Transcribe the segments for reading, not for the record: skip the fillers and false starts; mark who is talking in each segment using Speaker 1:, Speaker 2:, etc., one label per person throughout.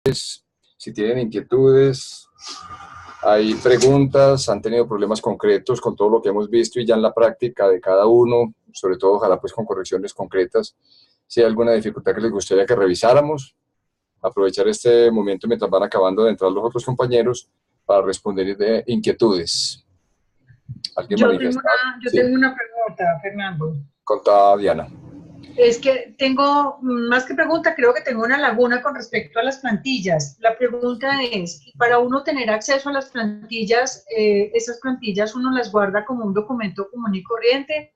Speaker 1: si tienen inquietudes, hay preguntas, han tenido problemas concretos con todo lo que hemos visto y ya en la práctica de cada uno, sobre todo ojalá pues con correcciones concretas, si hay alguna dificultad que les gustaría que revisáramos, aprovechar este momento mientras van acabando de entrar los otros compañeros para responder de inquietudes. ¿Alguien manifiesta?
Speaker 2: Yo tengo una pregunta, Fernando.
Speaker 1: Contá, Diana.
Speaker 2: Es que tengo, más que pregunta, creo que tengo una laguna con respecto a las plantillas. La pregunta es, para uno tener acceso a las plantillas, ¿esas plantillas uno las guarda como un documento común y corriente?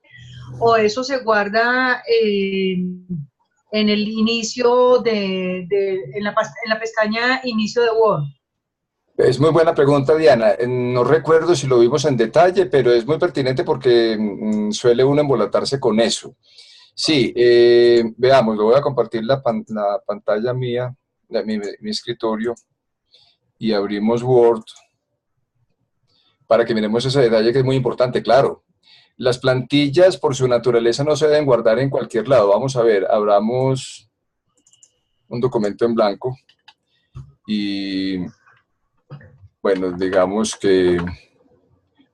Speaker 2: ¿O eso se guarda en el inicio en la pestaña inicio de Word?
Speaker 1: Es muy buena pregunta, Diana. No recuerdo si lo vimos en detalle, pero es muy pertinente porque suele uno embolatarse con eso. Sí, veamos, lo voy a compartir la pantalla mía, mi escritorio, y abrimos Word para que miremos ese detalle que es muy importante, claro. Las plantillas, por su naturaleza, no se deben guardar en cualquier lado. Vamos a ver, abramos un documento en blanco y, bueno, digamos que,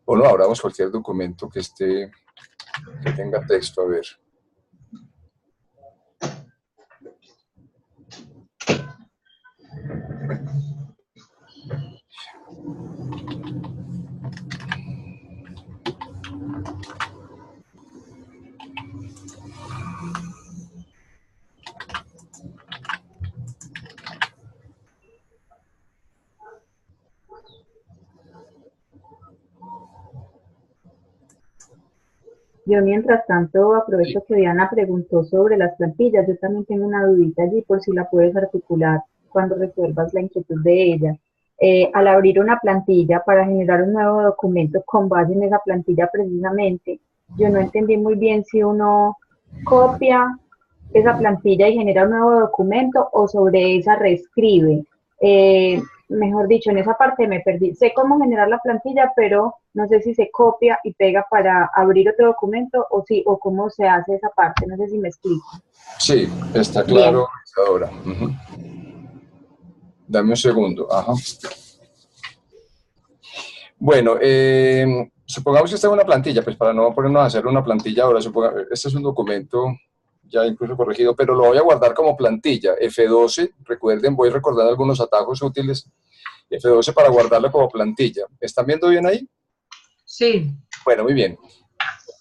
Speaker 1: o no, abramos cualquier documento que tenga texto, a ver.
Speaker 3: Yo mientras tanto aprovecho que Diana preguntó sobre las plantillas. Yo también tengo una dudita allí por si la puedes articular cuando resuelvas la inquietud de ella. Al abrir una plantilla para generar un nuevo documento con base en esa plantilla precisamente, yo no entendí muy bien si uno copia esa plantilla y genera un nuevo documento o sobre esa reescribe. Mejor dicho, en esa parte me perdí. Sé cómo generar la plantilla, pero no sé si se copia y pega para abrir otro documento o cómo se hace esa parte. No sé si me explico.
Speaker 1: Sí, está claro ahora. Dame un segundo. Ajá. Bueno, supongamos que esta es una plantilla, pues para no ponernos a hacer una plantilla ahora, este es un documento ya incluso corregido, pero lo voy a guardar como plantilla, F12, recuerden, voy recordando algunos atajos útiles, F12 para guardarlo como plantilla. ¿Están viendo bien ahí?
Speaker 2: Sí.
Speaker 1: Bueno, muy bien.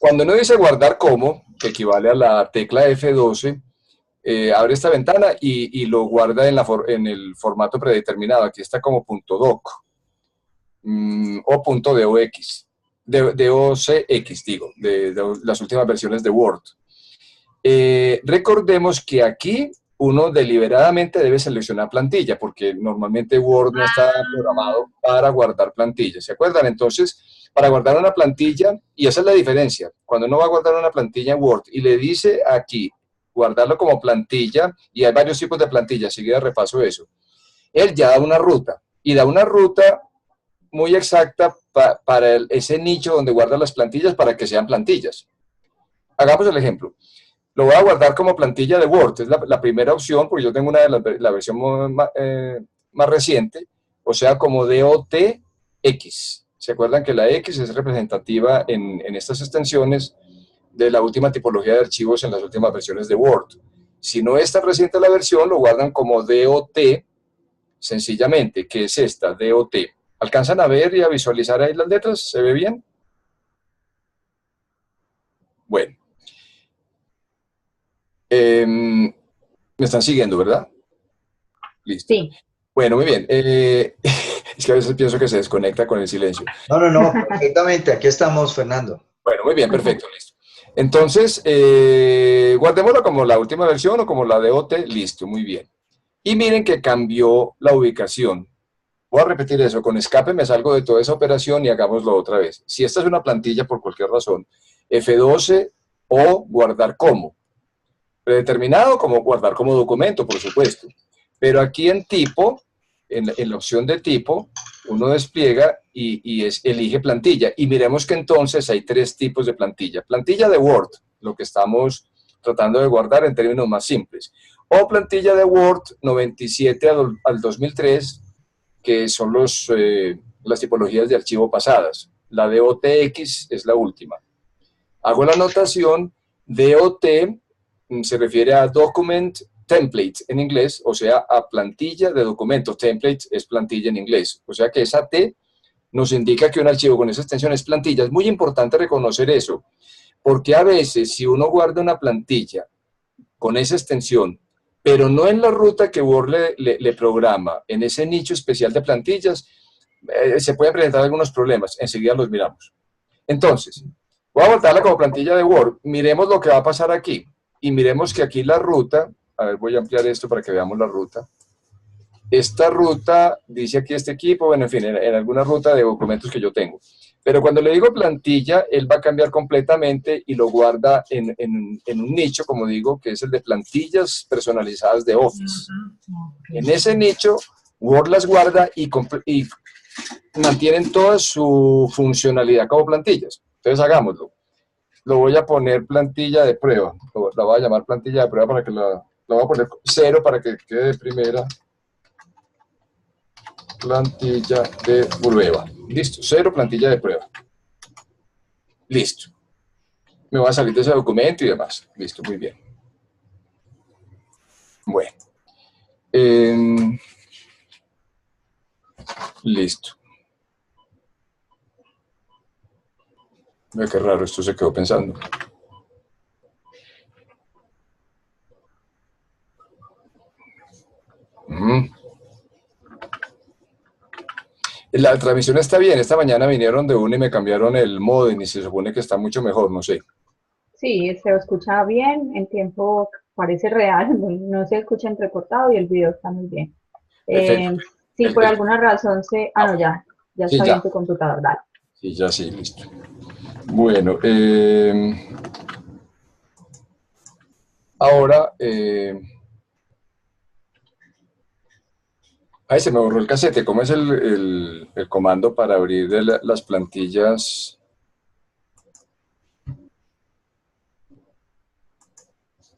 Speaker 1: Cuando uno dice guardar como, que equivale a la tecla F12, abre esta ventana y lo guarda en el formato predeterminado. Aquí está como .doc o .docx, docx, digo, de las últimas versiones de Word. Recordemos que aquí uno deliberadamente debe seleccionar plantilla, porque normalmente Word no está programado para guardar plantillas, ¿se acuerdan? Entonces, para guardar una plantilla, y esa es la diferencia, cuando uno va a guardar una plantilla en Word y le dice aquí, guardarlo como plantilla, y hay varios tipos de plantillas, seguida repaso eso, él ya da una ruta, y da una ruta muy exacta para ese nicho donde guarda las plantillas para que sean plantillas. Hagamos el ejemplo. Lo voy a guardar como plantilla de Word, es la primera opción, porque yo tengo una de la versión más reciente, o sea, como DOTX. ¿Se acuerdan que la X es representativa en estas extensiones de la última tipología de archivos en las últimas versiones de Word? Si no es tan reciente la versión, lo guardan como DOT, sencillamente, que es esta, DOT. ¿Alcanzan a ver y a visualizar ahí las letras? ¿Se ve bien? Bueno. Me están siguiendo, ¿verdad? Listo.
Speaker 3: Sí.
Speaker 1: Bueno, muy bien. Es que a veces pienso que se desconecta con el silencio.
Speaker 4: No, perfectamente. Aquí estamos, Fernando.
Speaker 1: Bueno, muy bien, perfecto, listo. Entonces, guardémoslo como la última versión o como la de OT, listo, muy bien. Y miren que cambió la ubicación. Voy a repetir eso, con escape me salgo de toda esa operación y hagámoslo otra vez. Si esta es una plantilla por cualquier razón, F12 o guardar como. Predeterminado como guardar como documento, por supuesto. Pero aquí en tipo, en la opción de tipo, uno despliega y elige plantilla. Y miremos que entonces hay tres tipos de plantilla. Plantilla de Word, lo que estamos tratando de guardar en términos más simples. o plantilla de Word 97 al 2003, que son las tipologías de archivo pasadas. La DOTX es la última. Hago la anotación, DOT se refiere a Document Template en inglés, o sea, a plantilla de documentos. Template es plantilla en inglés, o sea que esa T nos indica que un archivo con esa extensión es plantilla. Es muy importante reconocer eso, porque a veces si uno guarda una plantilla con esa extensión, pero no en la ruta que Word le programa, en ese nicho especial de plantillas, se pueden presentar algunos problemas. Enseguida los miramos. Entonces, voy a voltarla como plantilla de Word. Miremos lo que va a pasar aquí. Y miremos que aquí la ruta, a ver, voy a ampliar esto para que veamos la ruta. Esta ruta, dice aquí este equipo, bueno, en fin, en alguna ruta de documentos que yo tengo. Pero cuando le digo plantilla, él va a cambiar completamente y lo guarda en un nicho, como digo, que es el de plantillas personalizadas de Office. En ese nicho, Word las guarda y mantienen toda su funcionalidad como plantillas. Entonces, hagámoslo. Lo voy a poner plantilla de prueba. La voy a llamar plantilla de prueba para que la voy a poner 0 para que quede de primera. Plantilla de prueba. Listo, 0 plantilla de prueba. Listo. Me voy a salir de ese documento y demás. Listo, muy bien. Bueno. Listo. Mira qué raro, esto se quedó pensando. La transmisión está bien. Esta mañana vinieron de una y me cambiaron el modem y se supone que está mucho mejor, no sé.
Speaker 3: Sí, se escucha bien, en tiempo parece real, no se escucha entrecortado y el video está muy bien.
Speaker 1: Perfecto.
Speaker 3: Si por alguna razón se... Ah, no, ya
Speaker 1: sí,
Speaker 3: está bien tu computador, dale.
Speaker 1: Sí, ya sí, listo. Bueno, ahora... Ahí se me borró el casete. ¿Cómo es el comando para abrir las plantillas?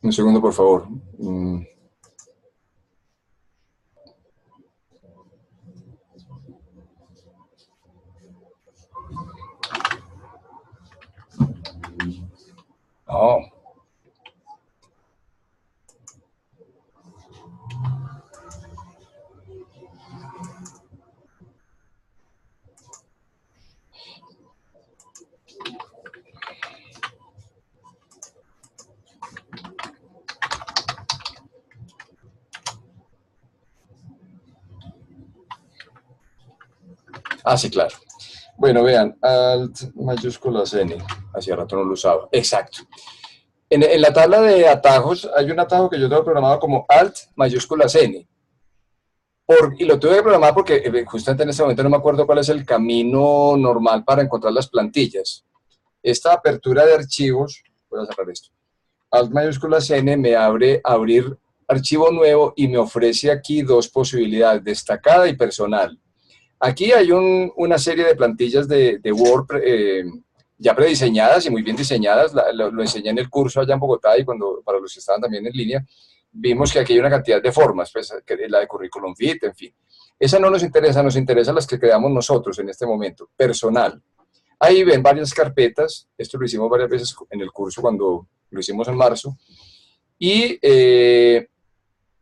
Speaker 1: Un segundo, por favor. No. Ah, sí, claro. Bueno, vean, Alt mayúsculas N. Hacía rato no lo usaba. Exacto. En la tabla de atajos hay un atajo que yo tengo programado como Alt mayúsculas N. Y lo tuve que programar porque justamente en este momento no me acuerdo cuál es el camino normal para encontrar las plantillas. Esta apertura de archivos, voy a cerrar esto. Alt mayúsculas N me abre abrir archivo nuevo y me ofrece aquí dos posibilidades, destacada y personal. Aquí hay una serie de plantillas de Word ya prediseñadas y muy bien diseñadas. Lo enseñé en el curso allá en Bogotá y para los que estaban también en línea, vimos que aquí hay una cantidad de formas, pues, la de currículum vitae, en fin. Esa no nos interesan las que creamos nosotros en este momento, personal. Ahí ven varias carpetas, esto lo hicimos varias veces en el curso cuando lo hicimos en marzo, y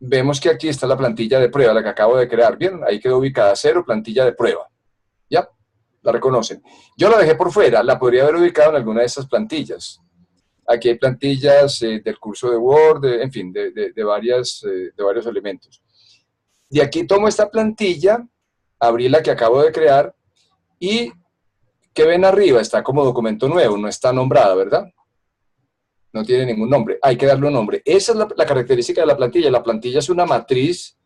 Speaker 1: vemos que aquí está la plantilla de prueba, la que acabo de crear. ¿Vieron? Ahí quedó ubicada 0, plantilla de prueba. ¿Ya? La reconocen. Yo la dejé por fuera, la podría haber ubicado en alguna de estas plantillas. Aquí hay plantillas del curso de Word, en fin, de varios elementos. De aquí tomo esta plantilla, abrí la que acabo de crear y ¿qué ven arriba? Está como documento nuevo, no está nombrada, ¿verdad? No tiene ningún nombre, hay que darle un nombre. Esa es la característica de la plantilla. La plantilla es una matriz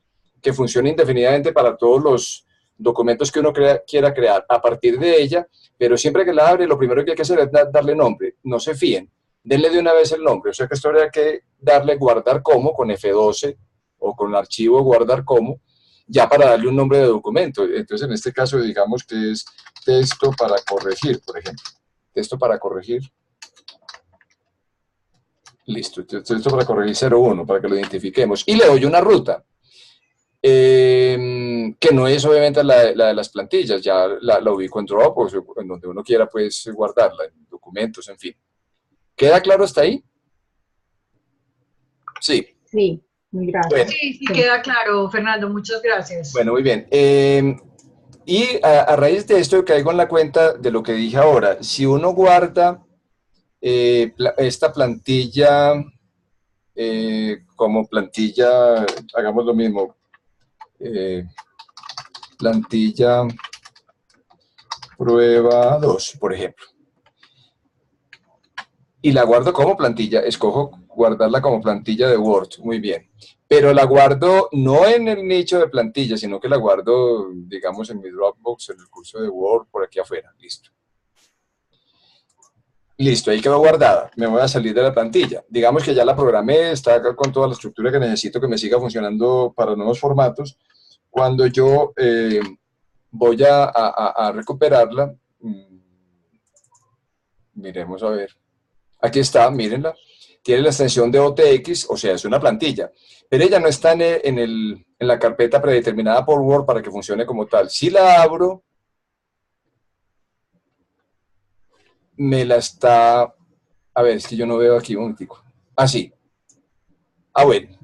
Speaker 1: que funciona indefinidamente para todos los documentos que uno quiera crear a partir de ella, pero siempre que la abre, lo primero que hay que hacer es darle nombre. No se fíen, denle de una vez el nombre. O sea que esto habría que darle guardar como con F12 o con archivo guardar como, ya para darle un nombre de documento. Entonces, en este caso, digamos que es texto para corregir, por ejemplo. Texto para corregir. Listo, entonces esto para corregir 01, para que lo identifiquemos. Y le doy una ruta, que no es obviamente la de las plantillas, ya la ubico en Dropbox, o en donde uno quiera pues guardarla, en documentos, en fin. ¿Queda claro hasta ahí? Sí.
Speaker 3: Sí, muy
Speaker 1: Bueno,
Speaker 3: gracias.
Speaker 2: Sí, sí,
Speaker 3: Sí.
Speaker 2: queda claro, Fernando, muchas gracias.
Speaker 1: bueno, muy bien. Y a raíz de esto caigo en la cuenta de lo que dije ahora. Si uno guarda esta plantilla como plantilla, hagamos lo mismo, plantilla prueba 2, por ejemplo, y la guardo como plantilla, escojo guardarla como plantilla de Word, muy bien, pero la guardo no en el nicho de plantilla, sino que la guardo, digamos, en mi Dropbox, en el curso de Word, por aquí afuera, listo. Listo, ahí quedó guardada. Me voy a salir de la plantilla. Digamos que ya la programé, está acá con toda la estructura que necesito que me siga funcionando para nuevos formatos. Cuando yo voy a recuperarla, miremos a ver. Aquí está, mírenla. Tiene la extensión de OTX, o sea, es una plantilla. Pero ella no está en la carpeta predeterminada por Word para que funcione como tal. Si la abro, me la está... A ver, es que yo no veo aquí un momentico. Ah, sí. Ah, bueno.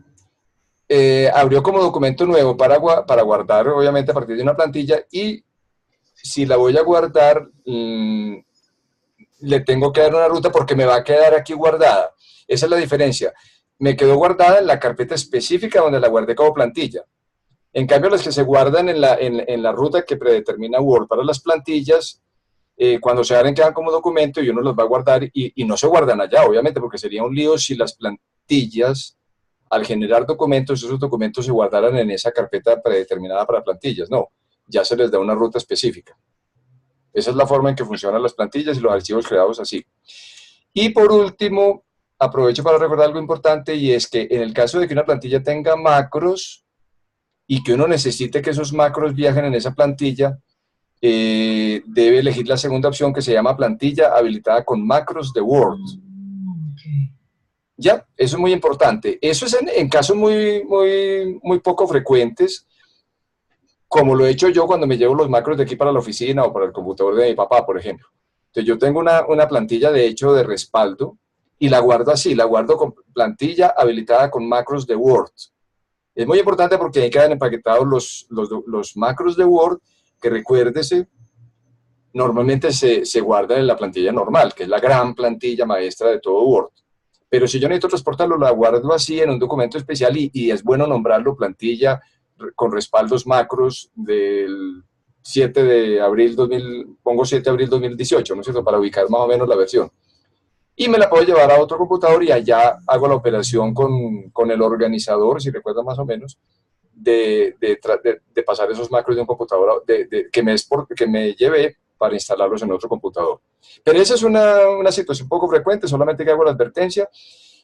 Speaker 1: Abrió como documento nuevo para guardar, obviamente, a partir de una plantilla, y si la voy a guardar, le tengo que dar una ruta porque me va a quedar aquí guardada. Esa es la diferencia. Me quedó guardada en la carpeta específica donde la guardé como plantilla. En cambio, las que se guardan en la ruta que predetermina Word para las plantillas, cuando se abren quedan como documento y uno los va a guardar y no se guardan allá, obviamente, porque sería un lío si las plantillas, al generar documentos, esos documentos se guardaran en esa carpeta predeterminada para plantillas. No, ya se les da una ruta específica. Esa es la forma en que funcionan las plantillas y los archivos creados así. Y por último, aprovecho para recordar algo importante, y es que en el caso de que una plantilla tenga macros y que uno necesite que esos macros viajen en esa plantilla, debe elegir la segunda opción, que se llama plantilla habilitada con macros de Word. Ya, eso es muy importante. Eso es en casos muy poco frecuentes, como lo he hecho yo cuando me llevo los macros de aquí para la oficina o para el computador de mi papá, por ejemplo. Entonces yo tengo una plantilla de hecho de respaldo y la guardo así, la guardo con plantilla habilitada con macros de Word. Es muy importante porque ahí quedan empaquetados los macros de Word, que recuérdese, normalmente se guardan en la plantilla normal, que es la gran plantilla maestra de todo Word. Pero si yo necesito transportarlo, la guardo así en un documento especial y es bueno nombrarlo plantilla con respaldos macros del 7 de abril 2000, pongo 7 de abril 2018, ¿no es cierto?, para ubicar más o menos la versión. Y me la puedo llevar a otro computador y allá hago la operación con el organizador, si recuerdan más o menos, de pasar esos macros de un computador que me llevé para instalarlos en otro computador. Pero esa es una situación poco frecuente, solamente que hago la advertencia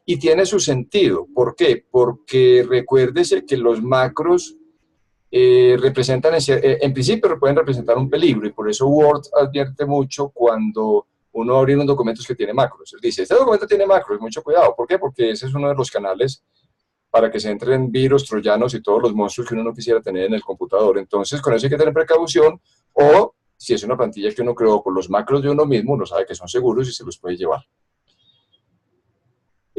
Speaker 1: y tiene su sentido. ¿Por qué? Porque recuérdese que los macros representan, en principio pueden representar un peligro, y por eso Word advierte mucho cuando uno abre unos documentos que tiene macros. Él dice, este documento tiene macros, mucho cuidado. ¿Por qué? Porque ese es uno de los canales para que se entren virus, troyanos y todos los monstruos que uno no quisiera tener en el computador. Entonces, con eso hay que tener precaución, o si es una plantilla que uno creó con los macros de uno mismo, uno sabe que son seguros y se los puede llevar.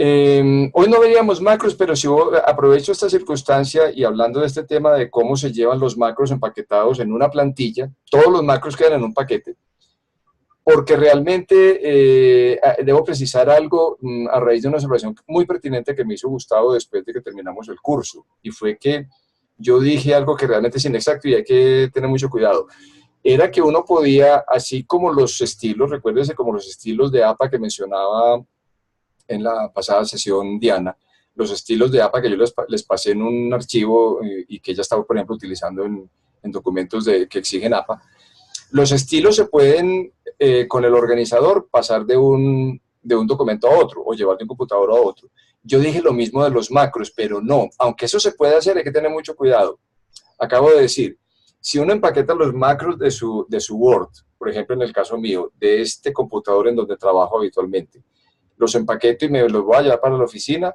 Speaker 1: Hoy no veríamos macros, pero si aprovecho esta circunstancia y hablando de este tema de cómo se llevan los macros empaquetados en una plantilla, todos los macros quedan en un paquete, porque realmente debo precisar algo a raíz de una observación muy pertinente que me hizo Gustavo después de que terminamos el curso, y fue que yo dije algo que realmente es inexacto y hay que tener mucho cuidado. Era que uno podía, así como los estilos, recuérdense como los estilos de APA que mencionaba en la pasada sesión Diana, los estilos de APA que yo les pasé en un archivo y que ella estaba, por ejemplo, utilizando en documentos que exigen APA. Los estilos se pueden, con el organizador, pasar de un documento a otro o llevar de un computador a otro. Yo dije lo mismo de los macros, pero no. Aunque eso se puede hacer, hay que tener mucho cuidado. Acabo de decir, si uno empaqueta los macros de su Word, por ejemplo, en el caso mío, de este computador en donde trabajo habitualmente, los empaqueto y me los voy a llevar para la oficina.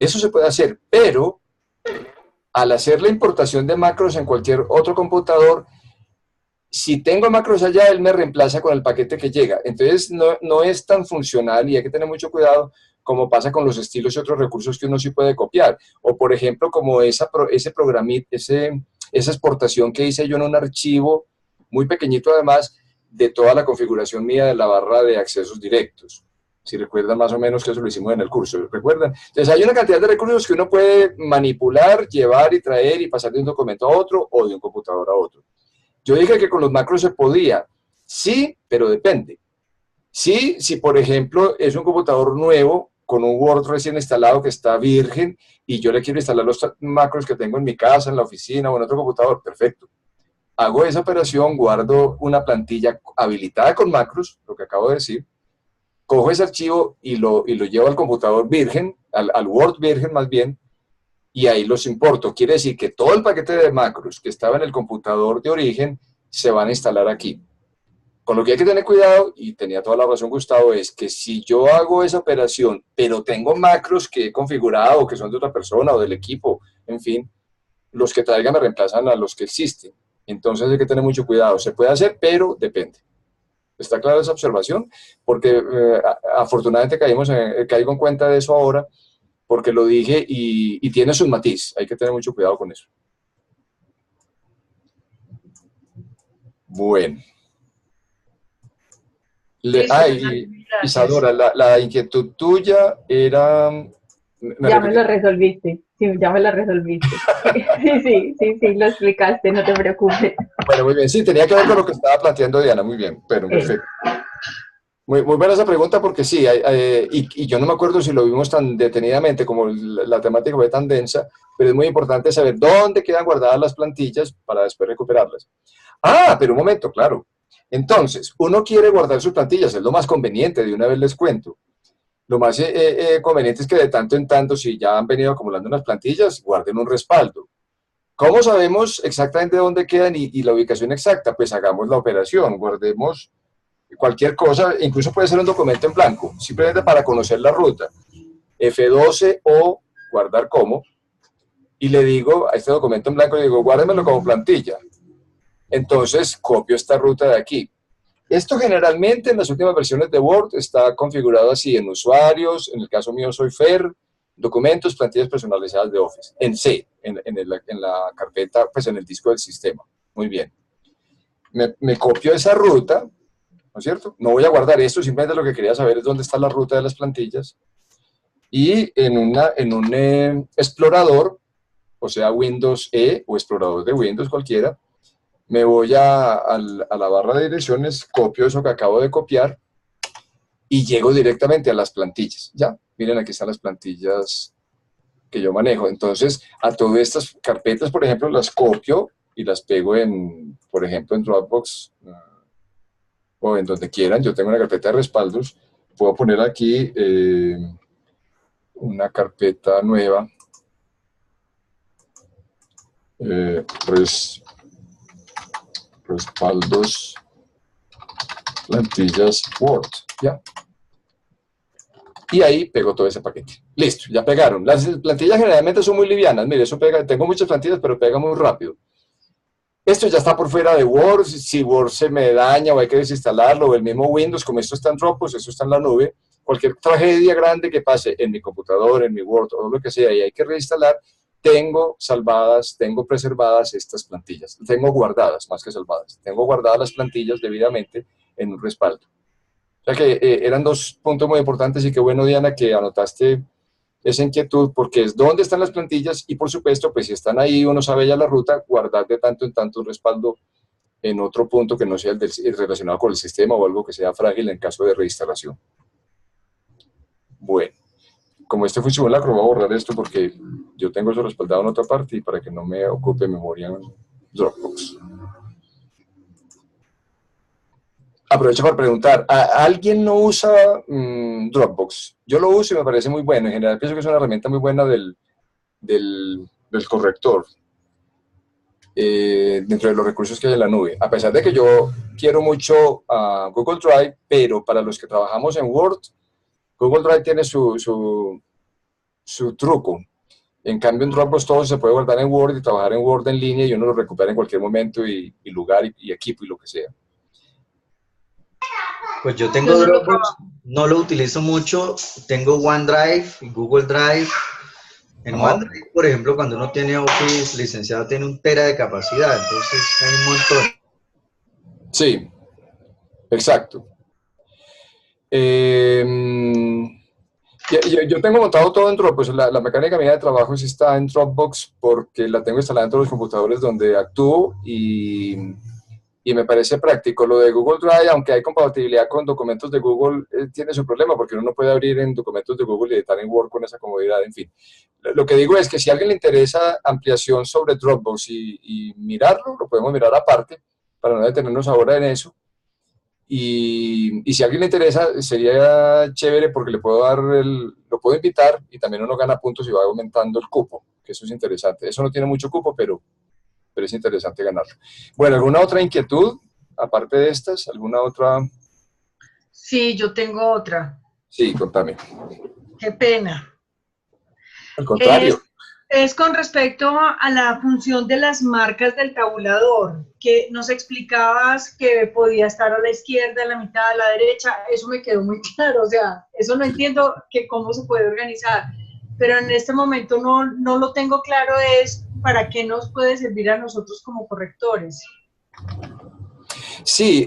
Speaker 1: Eso se puede hacer, pero al hacer la importación de macros en cualquier otro computador, si tengo macros allá, él me reemplaza con el paquete que llega. Entonces no es tan funcional y hay que tener mucho cuidado como pasa con los estilos y otros recursos que uno sí puede copiar. O por ejemplo, como ese programita, esa exportación que hice yo en un archivo muy pequeñito además de toda la configuración mía de la barra de accesos directos. Si recuerdan más o menos que eso lo hicimos en el curso, ¿recuerdan? Entonces hay una cantidad de recursos que uno puede manipular, llevar y traer y pasar de un documento a otro o de un computador a otro. Yo dije que con los macros se podía, sí, pero depende. Sí, si por ejemplo es un computador nuevo, con un Word recién instalado que está virgen, y yo le quiero instalar los macros que tengo en mi casa, en la oficina o en otro computador, perfecto. Hago esa operación, guardo una plantilla habilitada con macros, lo que acabo de decir, cojo ese archivo y lo llevo al computador virgen, al Word virgen más bien, y ahí los importo. Quiere decir que todo el paquete de macros que estaba en el computador de origen se van a instalar aquí. Con lo que hay que tener cuidado, y tenía toda la razón Gustavo, es que si yo hago esa operación, pero tengo macros que he configurado, que son de otra persona o del equipo, en fin, los que traigan me reemplazan a los que existen. Entonces hay que tener mucho cuidado. Se puede hacer, pero depende. ¿Está clara esa observación? Porque afortunadamente caigo en cuenta de eso ahora, porque lo dije y tiene sus matiz. Hay que tener mucho cuidado con eso. Bueno. Isadora, la inquietud tuya era...
Speaker 3: Ya me lo resolviste, sí, ya me lo resolviste. Sí, lo explicaste, no te preocupes.
Speaker 1: Bueno, muy bien, sí, tenía que ver con lo que estaba planteando Diana, muy bien, pero perfecto. Muy buena esa pregunta porque sí, y yo no me acuerdo si lo vimos tan detenidamente como la temática fue tan densa, pero es muy importante saber dónde quedan guardadas las plantillas para después recuperarlas. Ah, pero un momento, claro. Entonces, uno quiere guardar sus plantillas, es lo más conveniente, de una vez les cuento. Lo más conveniente es que de tanto en tanto, si ya han venido acumulando unas plantillas, guarden un respaldo. ¿Cómo sabemos exactamente dónde quedan y la ubicación exacta? Pues hagamos la operación, guardemos cualquier cosa, incluso puede ser un documento en blanco, simplemente para conocer la ruta. F12 o guardar como, y le digo a este documento en blanco, le digo, guárdemelo como plantilla. Entonces, copio esta ruta de aquí. Esto generalmente en las últimas versiones de Word está configurado así en usuarios, en el caso mío soy Fer, documentos, plantillas personalizadas de Office, en C, en la carpeta, pues en el disco del sistema. Muy bien. Me copio esa ruta, ¿no es cierto? No voy a guardar esto, simplemente lo que quería saber es dónde está la ruta de las plantillas. Y en un explorador, o sea Windows E o explorador de Windows cualquiera, me voy a la barra de direcciones, copio eso que acabo de copiar y llego directamente a las plantillas. Ya, miren, aquí están las plantillas que yo manejo. Entonces, a todas estas carpetas, por ejemplo, las copio y las pego por ejemplo, en Dropbox o en donde quieran. Yo tengo una carpeta de respaldos. Puedo poner aquí una carpeta nueva. Respaldos, plantillas, Word, ¿ya? Y ahí pego todo ese paquete. Listo, ya pegaron. Las plantillas generalmente son muy livianas. Mire, eso pega, tengo muchas plantillas, pero pega muy rápido. Esto ya está por fuera de Word. Si Word se me daña o hay que desinstalarlo, o el mismo Windows, como esto está en Dropbox, eso está en la nube, cualquier tragedia grande que pase en mi computador, en mi Word o lo que sea, y hay que reinstalar, tengo salvadas, tengo preservadas estas plantillas. Tengo guardadas, más que salvadas. Tengo guardadas las plantillas debidamente en un respaldo. O sea que eran dos puntos muy importantes y qué bueno, Diana, que anotaste esa inquietud, porque es dónde están las plantillas y, por supuesto, pues si están ahí, uno sabe ya la ruta, guardar de tanto en tanto un respaldo en otro punto que no sea el relacionado con el sistema o algo que sea frágil en caso de reinstalación. Bueno. Como este fue simulacro, voy a borrar esto porque yo tengo eso respaldado en otra parte y para que no me ocupe memoria en Dropbox. Aprovecho para preguntar, ¿alguien no usa Dropbox? Yo lo uso y me parece muy bueno. En general pienso que es una herramienta muy buena del corrector dentro de los recursos que hay en la nube. A pesar de que yo quiero mucho a Google Drive, pero para los que trabajamos en Word, Google Drive tiene su truco. En cambio, en Dropbox todo se puede guardar en Word y trabajar en Word en línea y uno lo recupera en cualquier momento y lugar y equipo y lo que sea.
Speaker 4: Pues yo tengo Dropbox, no lo utilizo mucho, tengo OneDrive y Google Drive. En OneDrive, por ejemplo, cuando uno tiene Office licenciado, tiene 1 tera de capacidad, entonces hay un montón.
Speaker 1: Sí, exacto. Yo tengo montado todo en Dropbox. La mecánica mía de trabajo sí está en Dropbox porque la tengo instalada en todos los computadores donde actúo y me parece práctico. Lo de Google Drive, aunque hay compatibilidad con documentos de Google, tiene su problema porque uno no puede abrir en documentos de Google y editar en Word con esa comodidad, en fin. Lo que digo es que si a alguien le interesa ampliación sobre Dropbox y mirarlo, lo podemos mirar aparte para no detenernos ahora en eso. Y si a alguien le interesa, sería chévere porque le puedo dar lo puedo invitar y también uno gana puntos y va aumentando el cupo, que eso es interesante. Eso no tiene mucho cupo, pero es interesante ganarlo. Bueno, ¿alguna otra inquietud, aparte de estas? ¿Alguna otra?
Speaker 2: Sí, yo tengo otra.
Speaker 1: Sí, contame.
Speaker 2: Qué pena.
Speaker 1: Al contrario.
Speaker 2: Es con respecto a la función de las marcas del tabulador, que nos explicabas que podía estar a la izquierda, a la mitad, a la derecha. Eso me quedó muy claro, o sea, eso no entiendo que cómo se puede organizar, pero en este momento no lo tengo claro, es para qué nos puede servir a nosotros como correctores.
Speaker 1: Sí,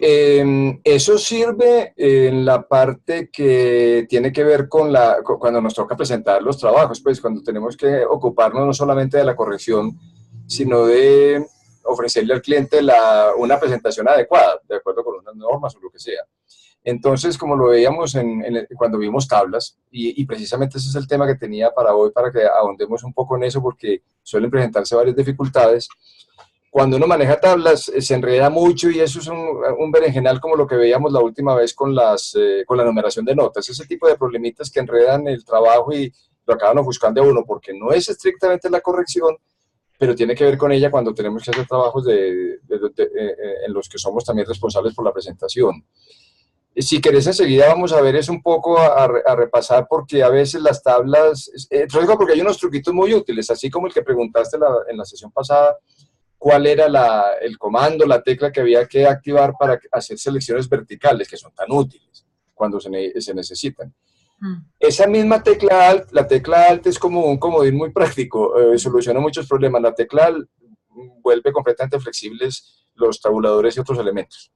Speaker 1: eso sirve en la parte que tiene que ver con cuando nos toca presentar los trabajos, pues cuando tenemos que ocuparnos no solamente de la corrección, sino de ofrecerle al cliente una presentación adecuada, de acuerdo con unas normas o lo que sea. Entonces, como lo veíamos cuando vimos tablas, y precisamente ese es el tema que tenía para hoy, para que ahondemos un poco en eso, porque suelen presentarse varias dificultades. Cuando uno maneja tablas, se enreda mucho y eso es un berenjenal como lo que veíamos la última vez con la numeración de notas. Ese tipo de problemitas que enredan el trabajo y lo acaban ofuscando a uno, porque no es estrictamente la corrección, pero tiene que ver con ella cuando tenemos que hacer trabajos en los que somos también responsables por la presentación. Si querés, enseguida vamos a ver eso un poco, a repasar, porque a veces las tablas, porque hay unos truquitos muy útiles, así como el que preguntaste en la sesión pasada, cuál era el comando, la tecla que había que activar para hacer selecciones verticales, que son tan útiles cuando se necesitan. Esa misma tecla Alt, la tecla Alt es como un comodín muy práctico, soluciona muchos problemas. La tecla Alt vuelve completamente flexibles los tabuladores y otros elementos.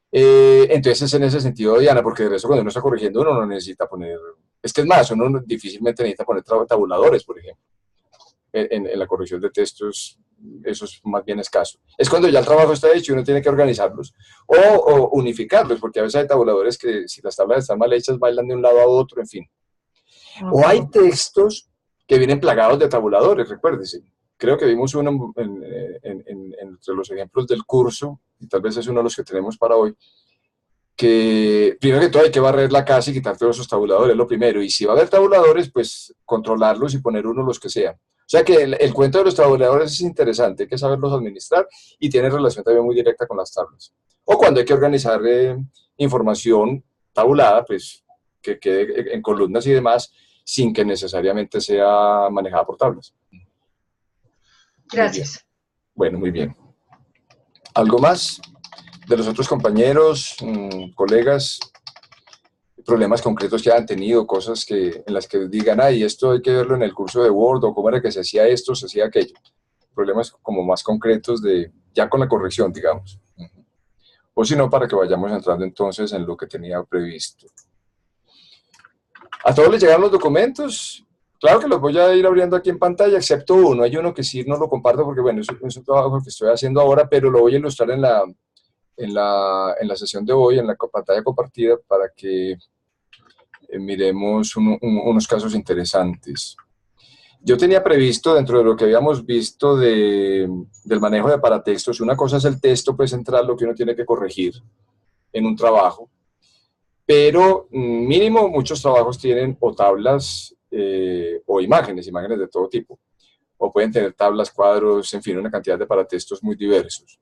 Speaker 1: Entonces es en ese sentido, Diana, porque de eso cuando uno está corrigiendo uno no necesita poner, es más, uno difícilmente necesita poner tabuladores, por ejemplo. En la corrección de textos, eso es más bien escaso. Es cuando ya el trabajo está hecho y uno tiene que organizarlos o unificarlos, porque a veces hay tabuladores que si las tablas están mal hechas bailan de un lado a otro, en fin. O hay textos que vienen plagados de tabuladores, recuérdese. Creo que vimos uno entre los ejemplos del curso, y tal vez es uno de los que tenemos para hoy, que primero que todo hay que barrer la casa y quitar todos esos tabuladores, lo primero. Y si va a haber tabuladores, pues controlarlos y poner uno los que sean. O sea que el cuento de los tabuladores es interesante, hay que saberlos administrar y tiene relación también muy directa con las tablas. O cuando hay que organizar información tabulada, pues que quede en columnas y demás, sin que necesariamente sea manejada por tablas.
Speaker 2: Gracias.
Speaker 1: Bueno, muy bien. ¿Algo más de los otros compañeros, colegas? Problemas concretos que hayan tenido, cosas en las que digan, ay, esto hay que verlo en el curso de Word, o cómo era que se hacía esto, se hacía aquello. Problemas como más concretos ya con la corrección, digamos. O si no, para que vayamos entrando entonces en lo que tenía previsto. ¿A todos les llegaron los documentos? Claro que los voy a ir abriendo aquí en pantalla, excepto uno. Hay uno que sí no lo comparto porque, bueno, es un trabajo que estoy haciendo ahora, pero lo voy a ilustrar en la sesión de hoy, en la pantalla compartida, para que miremos unos casos interesantes. Yo tenía previsto, dentro de lo que habíamos visto del manejo de paratextos, una cosa es el texto pues, central, lo que uno tiene que corregir en un trabajo, pero mínimo muchos trabajos tienen o tablas o imágenes de todo tipo, o pueden tener tablas, cuadros, en fin, una cantidad de paratextos muy diversos.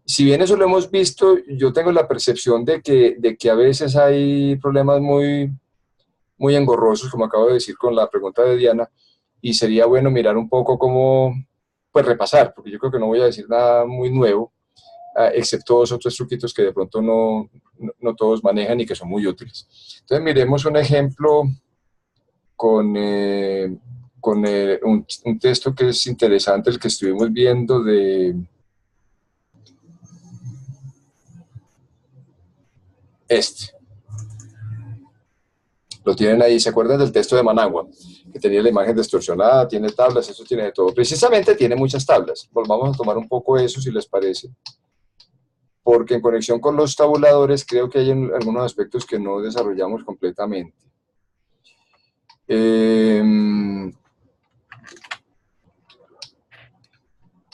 Speaker 1: Si bien eso lo hemos visto, yo tengo la percepción de que a veces hay problemas muy muy engorrosos, como acabo de decir con la pregunta de Diana, y sería bueno mirar un poco cómo, pues repasar, porque yo creo que no voy a decir nada muy nuevo, excepto dos otros truquitos que de pronto no todos manejan y que son muy útiles. Entonces miremos un ejemplo con un texto que es interesante, el que estuvimos viendo de este. Lo tienen ahí, ¿se acuerdan del texto de Managua? Que tenía la imagen distorsionada, tiene tablas, eso tiene de todo. Precisamente tiene muchas tablas. Volvamos a tomar un poco eso, si les parece. Porque en conexión con los tabuladores, creo que hay algunos aspectos que no desarrollamos completamente.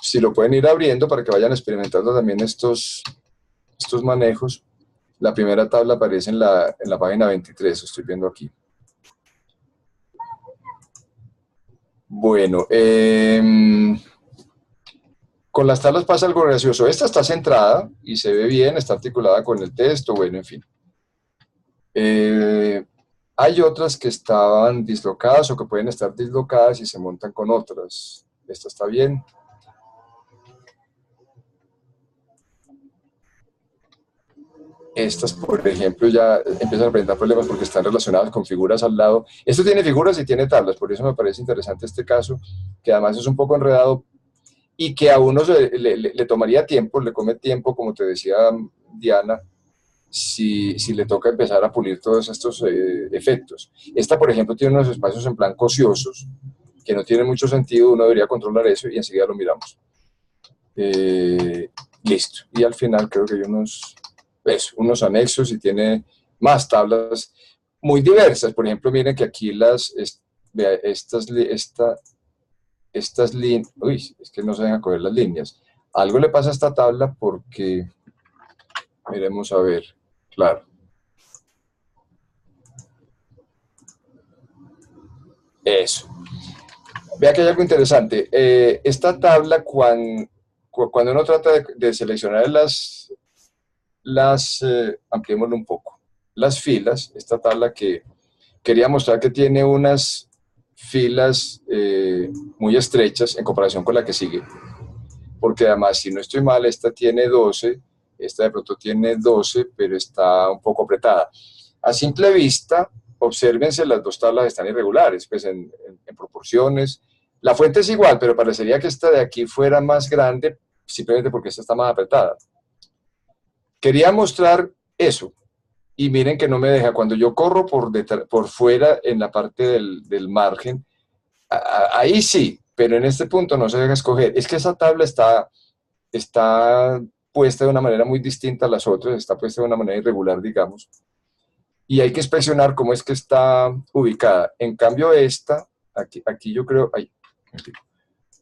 Speaker 1: Si lo pueden ir abriendo para que vayan experimentando también estos manejos. La primera tabla aparece en la página 23, estoy viendo aquí. Bueno, con las tablas pasa algo gracioso. Esta está centrada y se ve bien, está articulada con el texto, bueno, en fin. Hay otras que estaban dislocadas o que pueden estar dislocadas y se montan con otras. Esta está bien. Estas, por ejemplo, ya empiezan a presentar problemas porque están relacionadas con figuras al lado. Esto tiene figuras y tiene tablas, por eso me parece interesante este caso, que además es un poco enredado y que a uno le tomaría tiempo, le come tiempo, como te decía Diana, si le toca empezar a pulir todos estos efectos. Esta, por ejemplo, tiene unos espacios en blanco ociosos, que no tienen mucho sentido, uno debería controlar eso y enseguida lo miramos. Listo. Y al final creo que hay unos anexos y tiene más tablas muy diversas. Por ejemplo, miren que aquí estas líneas, uy, es que no se dejan coger las líneas. Algo le pasa a esta tabla porque, miremos a ver, claro. Eso. Vea que hay algo interesante. Esta tabla, cuando uno trata de seleccionar ampliémoslo un poco, las filas, esta tabla que quería mostrar que tiene unas filas muy estrechas en comparación con la que sigue, porque además, si no estoy mal, esta tiene 12, esta de pronto tiene 12, pero está un poco apretada. A simple vista, obsérvense, las dos tablas están irregulares, pues en proporciones. La fuente es igual, pero parecería que esta de aquí fuera más grande, simplemente porque esta está más apretada. Quería mostrar eso, y miren que no me deja. Cuando yo corro por fuera en la parte del margen, ahí sí, pero en este punto no se deja escoger. Es que esa tabla está puesta de una manera muy distinta a las otras, está puesta de una manera irregular, digamos, y hay que inspeccionar cómo es que está ubicada. En cambio esta, aquí yo creo,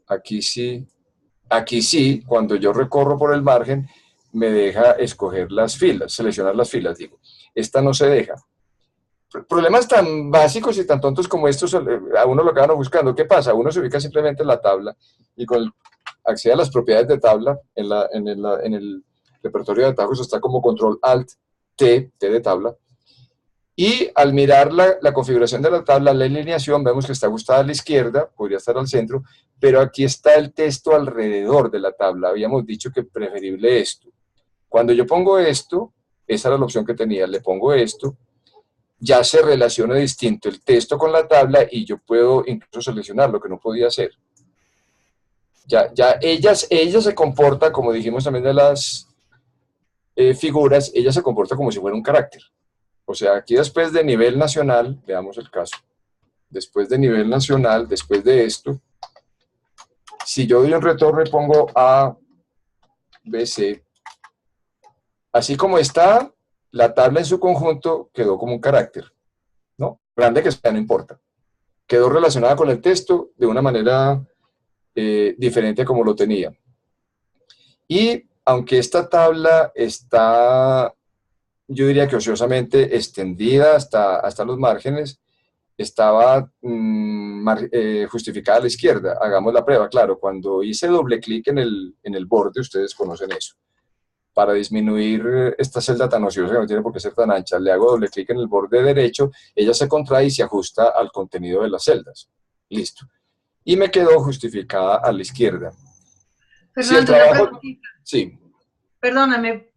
Speaker 1: aquí sí, cuando yo recorro por el margen, me deja escoger las filas, seleccionar las filas, digo. Esta no se deja. Problemas tan básicos y tan tontos como estos, a uno lo acaban buscando. ¿Qué pasa? Uno se ubica simplemente en la tabla y accede a las propiedades de tabla. En el repertorio de atajos está como Control-Alt-T, T de tabla. Y al mirar la configuración de la tabla, la alineación, vemos que está ajustada a la izquierda, podría estar al centro, pero aquí está el texto alrededor de la tabla. Habíamos dicho que preferible esto. Cuando yo pongo esto, esa era la opción que tenía, le pongo esto, ya se relaciona distinto el texto con la tabla y yo puedo incluso seleccionar lo que no podía hacer. Ya ella se comporta, como dijimos también de las figuras, ella se comporta como si fuera un carácter. O sea, aquí después de nivel nacional, veamos el caso, después de nivel nacional, después de esto, si yo doy un retorno y pongo A, B, C, así como está, la tabla en su conjunto quedó como un carácter, ¿no? Grande que sea, no importa. Quedó relacionada con el texto de una manera diferente a como lo tenía. Y aunque esta tabla está, yo diría que ociosamente extendida hasta los márgenes, estaba justificada a la izquierda. Hagamos la prueba, claro, cuando hice doble clic en el borde, ustedes conocen eso. para disminuir esta celda tan ociosa que no tiene por qué ser tan ancha, le hago doble clic en el borde derecho, ella se contrae y se ajusta al contenido de las celdas. Listo. Y me quedó justificada a la izquierda. Si el trabajo... Sí.
Speaker 2: Perdóname,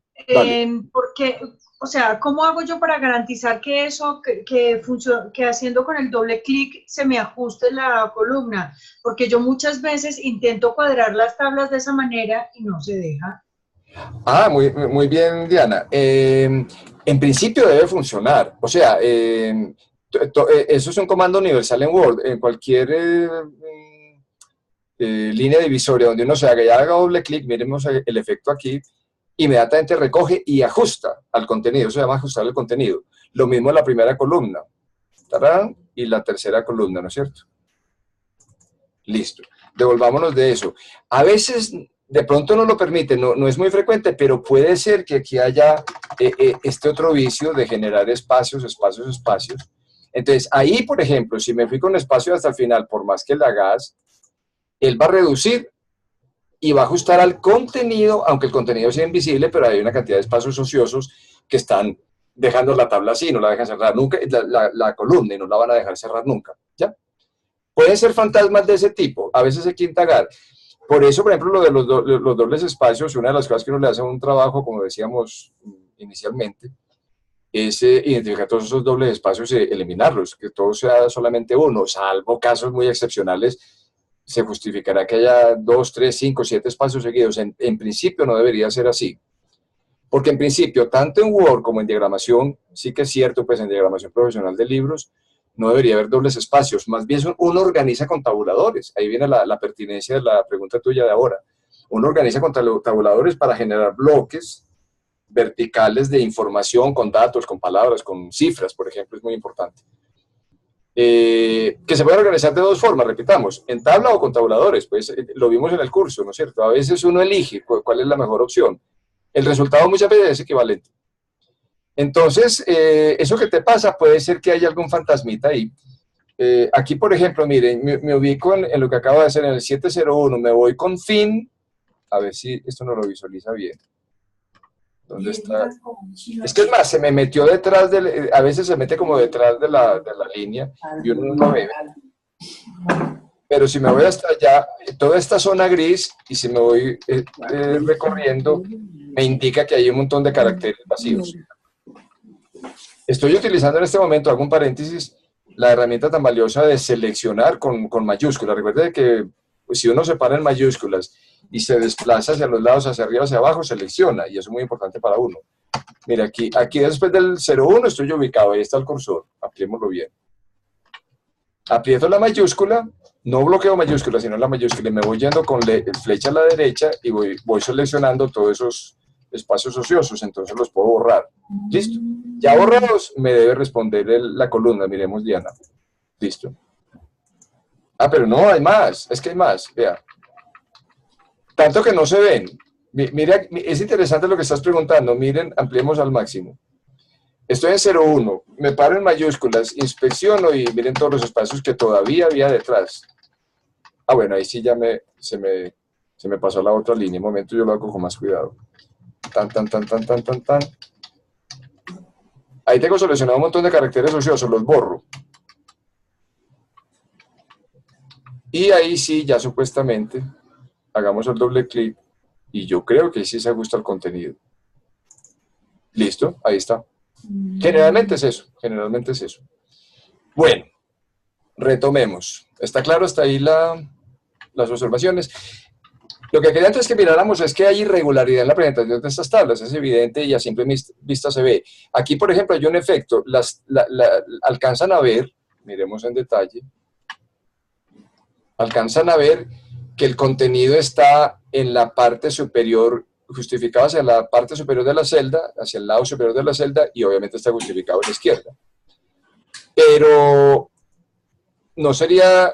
Speaker 2: porque, o sea, ¿cómo hago yo para garantizar que eso, que haciendo con el doble clic se me ajuste la columna? Porque yo muchas veces intento cuadrar las tablas de esa manera y no se deja.
Speaker 1: Ah, muy bien, Diana. En principio debe funcionar. O sea, eso es un comando universal en Word. En cualquier línea divisoria donde uno se haga y haga doble clic, miremos el efecto aquí, inmediatamente recoge y ajusta al contenido. Eso se llama ajustar el contenido. Lo mismo en la primera columna. ¡Tarán! Y la tercera columna, ¿no es cierto? Listo. Devolvámonos de eso. A veces... de pronto no lo permite, no es muy frecuente, pero puede ser que aquí haya este otro vicio de generar espacios. Entonces, ahí, por ejemplo, si me fui con espacio hasta el final, por más que le hagas, él va a reducir y va a ajustar al contenido, aunque el contenido sea invisible, pero hay una cantidad de espacios ociosos que están dejando la tabla así, no la dejan cerrar nunca, la columna, y no la van a dejar cerrar nunca, ¿ya? Pueden ser fantasmas de ese tipo, a veces hay que indagar. Por eso, por ejemplo, lo de los dobles espacios, una de las cosas que uno le hace a un trabajo, como decíamos inicialmente, es identificar todos esos dobles espacios y eliminarlos, que todo sea solamente uno, salvo casos muy excepcionales, se justificará que haya 2, 3, 5, 7 espacios seguidos. En principio no debería ser así, porque en principio, tanto en Word como en diagramación, sí que es cierto, pues en diagramación profesional de libros, no debería haber dobles espacios, más bien uno organiza con tabuladores. Ahí viene la pertinencia de la pregunta tuya de ahora. Uno organiza con tabuladores para generar bloques verticales de información con datos, con palabras, con cifras, por ejemplo, es muy importante. Que se pueden organizar de dos formas, repitamos, en tabla o con tabuladores, pues lo vimos en el curso, ¿no es cierto? A veces uno elige cuál es la mejor opción. El resultado muchas veces es equivalente. Entonces, eso que te pasa puede ser que haya algún fantasmita ahí. Aquí, por ejemplo, miren, me ubico en lo que acabo de hacer en el 701, me voy con fin, a ver si esto no lo visualiza bien. ¿Dónde está? Es que es más, se me metió detrás, a veces se mete como detrás de la línea y uno no lo ve. Pero si me voy hasta allá, toda esta zona gris, y si me voy recorriendo, me indica que hay un montón de caracteres vacíos. Estoy utilizando en este momento, hago un paréntesis, la herramienta tan valiosa de seleccionar con mayúsculas. Recuerde que pues, si uno se para en mayúsculas y se desplaza hacia los lados, hacia arriba, hacia abajo, selecciona, y eso es muy importante para uno. Mira, aquí después del 01 estoy ubicado, ahí está el cursor, ampliémoslo bien. Aprieto la mayúscula, no bloqueo mayúsculas, sino la mayúscula, y me voy yendo con flecha a la derecha y voy seleccionando todos esos espacios ociosos, entonces los puedo borrar. ¿Listo? Ya borrados, me debe responder la columna, miremos Diana. ¿Listo? Ah, pero no, hay más, es que hay más, vea. Tanto que no se ven. Mira, es interesante lo que estás preguntando, miren, ampliemos al máximo. Estoy en 01, me paro en mayúsculas, inspecciono y miren todos los espacios que todavía había detrás. Ah, bueno, ahí sí ya se me pasó la otra línea, un momento yo lo hago con más cuidado. Tan. Ahí tengo seleccionado un montón de caracteres ociosos, los borro. Y ahí sí, ya supuestamente, hagamos el doble clic y yo creo que sí se ajusta al contenido. Listo, ahí está. Generalmente es eso. Bueno, retomemos. ¿Está claro hasta ahí las observaciones? Lo que quería antes que miráramos es que hay irregularidad en la presentación de estas tablas, es evidente y a simple vista se ve. Aquí, por ejemplo, hay un efecto, alcanzan a ver, miremos en detalle, alcanzan a ver que el contenido está en la parte superior, justificado hacia la parte superior de la celda, hacia el lado superior de la celda, y obviamente está justificado a la izquierda. Pero no sería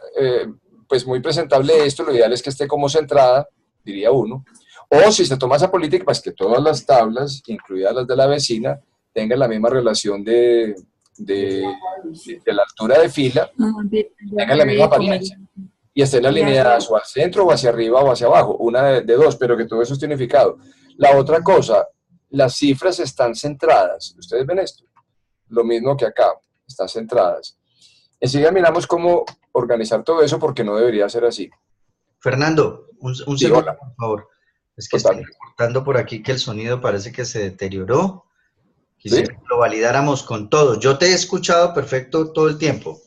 Speaker 1: pues muy presentable esto, lo ideal es que esté como centrada, diría uno, o si se toma esa política, pues que todas las tablas, incluidas las de la vecina, tengan la misma relación de la altura de fila, tengan la misma apariencia, y estén alineadas o al centro, o hacia arriba, o hacia abajo, una de dos, pero que todo eso esté unificado. La otra cosa, las cifras están centradas. ¿Ustedes ven esto? Lo mismo que acá, están centradas. Enseguida miramos cómo organizar todo eso porque no debería ser así.
Speaker 4: Fernando, un
Speaker 1: Sí,
Speaker 4: segundo,
Speaker 1: hola.
Speaker 4: por favor. Es que
Speaker 1: Total.
Speaker 4: estoy reportando por aquí que el sonido parece que se deterioró.
Speaker 1: ¿Sí?
Speaker 4: Quisiera que lo validáramos con todos. Yo te he escuchado perfecto todo el tiempo.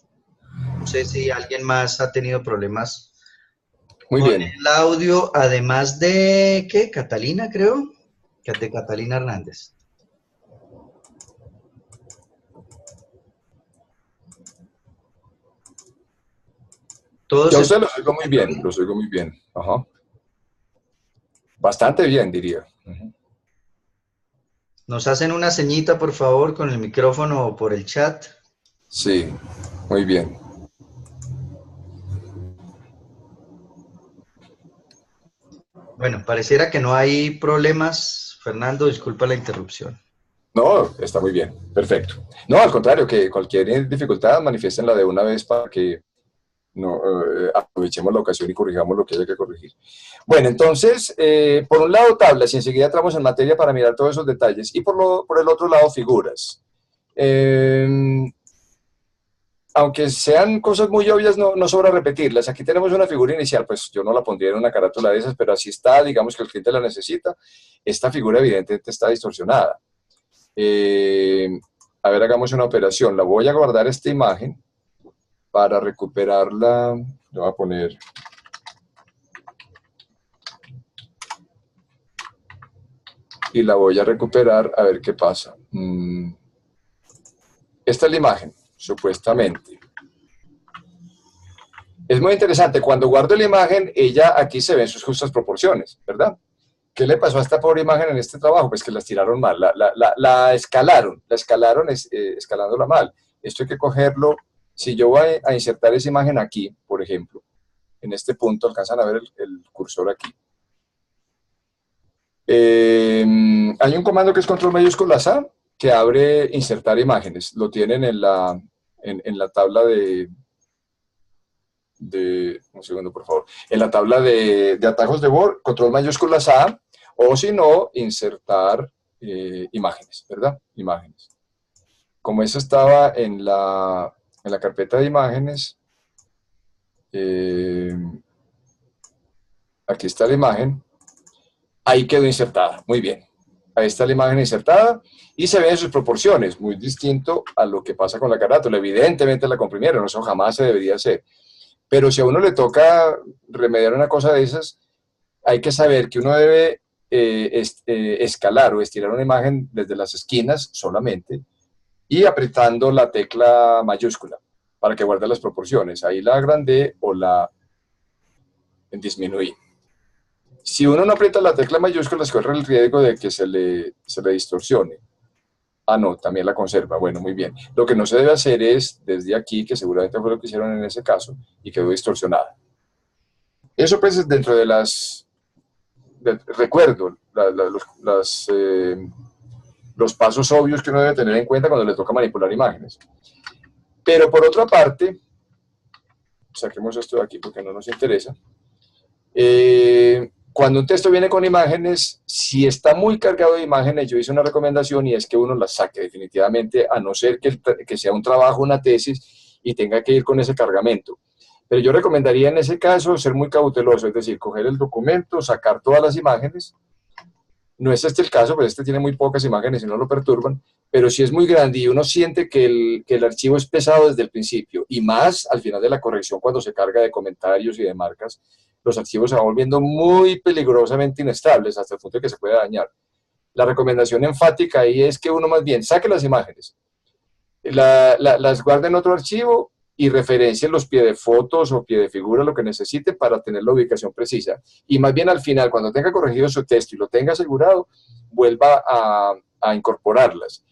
Speaker 4: No sé si alguien más ha tenido problemas
Speaker 1: Muy
Speaker 4: con
Speaker 1: bien.
Speaker 4: el audio, además de, ¿qué? Catalina, creo. De Catalina Hernández. Todos
Speaker 1: Yo a usted los oigo muy bien, los oigo muy bien. Ajá. Bastante bien, diría.
Speaker 4: nos hacen una ceñita, por favor, con el micrófono o por el chat.
Speaker 1: Sí, muy bien.
Speaker 4: Bueno, pareciera que no hay problemas. Fernando, disculpa la interrupción.
Speaker 1: No, está muy bien, perfecto. No, al contrario, que cualquier dificultad manifiestenla de una vez para que no, aprovechemos la ocasión y corrijamos lo que haya que corregir. Bueno, entonces, por un lado tablas y enseguida entramos en materia para mirar todos esos detalles y por el otro lado figuras. Aunque sean cosas muy obvias, no sobra repetirlas. Aquí tenemos una figura inicial, pues yo no la pondría en una carátula de esas, pero así está, digamos que el cliente la necesita. Esta figura evidentemente está distorsionada. A ver, hagamos una operación. La voy a guardar esta imagen para recuperarla. Le voy a poner... Y la voy a recuperar a ver qué pasa. Esta es la imagen, supuestamente. Es muy interesante, cuando guardo la imagen, ella aquí se ve en sus justas proporciones, ¿verdad? ¿Qué le pasó a esta pobre imagen en este trabajo? Pues que la estiraron mal, la escalaron escalándola mal. Esto hay que cogerlo, si yo voy a insertar esa imagen aquí, por ejemplo, en este punto, alcanzan a ver el cursor aquí. Hay un comando que es control mayúsculas A, que abre insertar imágenes. Lo tienen en la tabla un segundo, por favor. En la tabla de atajos de Word, control mayúsculas A, o si no, insertar imágenes, ¿verdad? Imágenes. Como eso estaba en la carpeta de imágenes, aquí está la imagen, ahí quedó insertada, muy bien. Ahí está la imagen insertada y se ven sus proporciones, muy distinto a lo que pasa con la carátula. Evidentemente la comprimieron, eso jamás se debería hacer. Pero si a uno le toca remediar una cosa de esas, hay que saber que uno debe escalar o estirar una imagen desde las esquinas solamente y apretando la tecla mayúscula para que guarde las proporciones. Ahí la agrandé o la disminuí. Si uno no aprieta la tecla mayúscula, corre el riesgo de que se le distorsione. Ah, no, también la conserva. Bueno, muy bien. Lo que no se debe hacer es, desde aquí, que seguramente fue lo que hicieron en ese caso, y quedó distorsionada. Eso pues es dentro de recuerdo, los pasos obvios que uno debe tener en cuenta cuando le toca manipular imágenes. Pero por otra parte, saquemos esto de aquí porque no nos interesa. Cuando un texto viene con imágenes, si está muy cargado de imágenes, yo hice una recomendación y es que uno las saque definitivamente, a no ser que sea un trabajo, una tesis, y tenga que ir con ese cargamento. Pero yo recomendaría en ese caso ser muy cauteloso, es decir, coger el documento, sacar todas las imágenes. No es este el caso, pues este tiene muy pocas imágenes y no lo perturban, pero si es muy grande y uno siente que el archivo es pesado desde el principio, y más al final de la corrección cuando se carga de comentarios y de marcas, los archivos se van volviendo muy peligrosamente inestables hasta el punto de que se puede dañar. La recomendación enfática ahí es que uno más bien saque las imágenes, las guarde en otro archivo y referencie los pie de fotos o pie de figura, lo que necesite para tener la ubicación precisa. Y más bien al final, cuando tenga corregido su texto y lo tenga asegurado, vuelva a incorporarlas.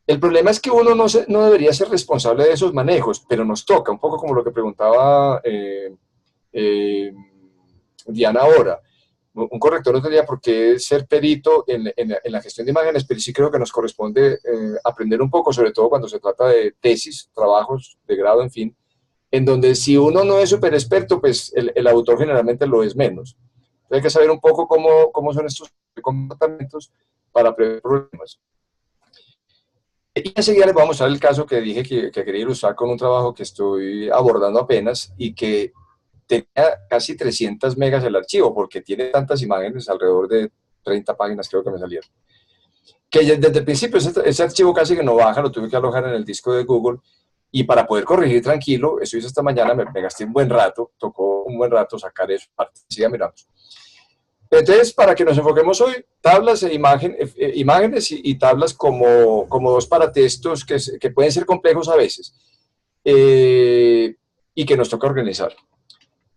Speaker 1: El problema es que uno no debería ser responsable de esos manejos, pero nos toca, un poco como lo que preguntaba Diana ahora. Un corrector no tendría por qué ser perito en la gestión de imágenes, pero sí creo que nos corresponde aprender un poco, sobre todo cuando se trata de tesis, trabajos de grado, en fin, en donde si uno no es súper experto, pues el autor generalmente lo es menos. Entonces hay que saber un poco cómo son estos comportamientos para prever problemas. Y enseguida les voy a mostrar el caso que dije que quería ilustrar con un trabajo que estoy abordando apenas y que tenía casi 300 megas el archivo, porque tiene tantas imágenes, alrededor de 30 páginas creo que me salieron. Que desde el principio ese archivo casi que no baja, lo tuve que alojar en el disco de Google, y para poder corregir tranquilo, eso hice esta mañana, me gasté un buen rato, tocó un buen rato sacar eso, siga miramos. Entonces, para que nos enfoquemos hoy, tablas e imágenes y tablas como dos paratextos que pueden ser complejos a veces y que nos toca organizar.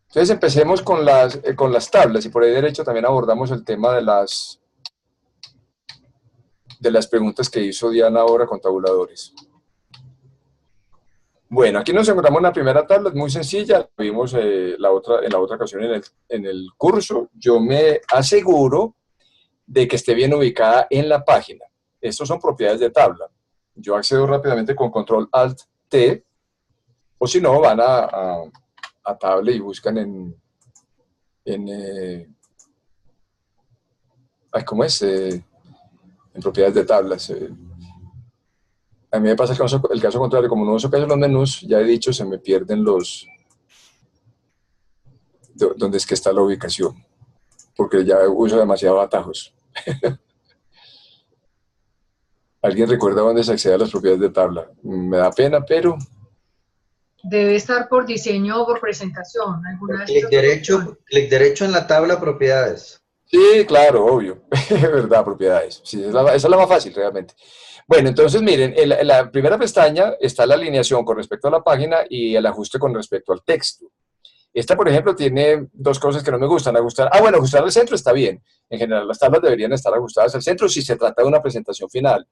Speaker 1: Entonces, empecemos con las tablas y por ahí derecho también abordamos el tema de las preguntas que hizo Diana ahora con tabuladores. Bueno, aquí nos encontramos en la primera tabla, es muy sencilla, la vimos en la otra ocasión en el curso. Yo me aseguro de que esté bien ubicada en la página. Estos son propiedades de tabla. Yo accedo rápidamente con control alt T, o si no, van a tabla y buscan ¿cómo es? En propiedades de tablas. A mí me pasa el caso contrario, como no uso casi los menús, ya he dicho, se me pierden dónde es que está la ubicación, porque ya uso demasiados atajos. ¿Alguien recuerda dónde se accede a las propiedades de tabla? Me da pena, pero...
Speaker 2: Debe estar por diseño o por presentación.
Speaker 4: Clic derecho en la tabla propiedades.
Speaker 1: Sí, claro, obvio. ¿Verdad? Propiedades. Sí, esa es la más fácil realmente. Bueno, entonces miren, en la primera pestaña está la alineación con respecto a la página y el ajuste con respecto al texto. Esta, por ejemplo, tiene dos cosas que no me gustan. Bueno, ajustar al centro está bien. En general, las tablas deberían estar ajustadas al centro si se trata de una presentación final.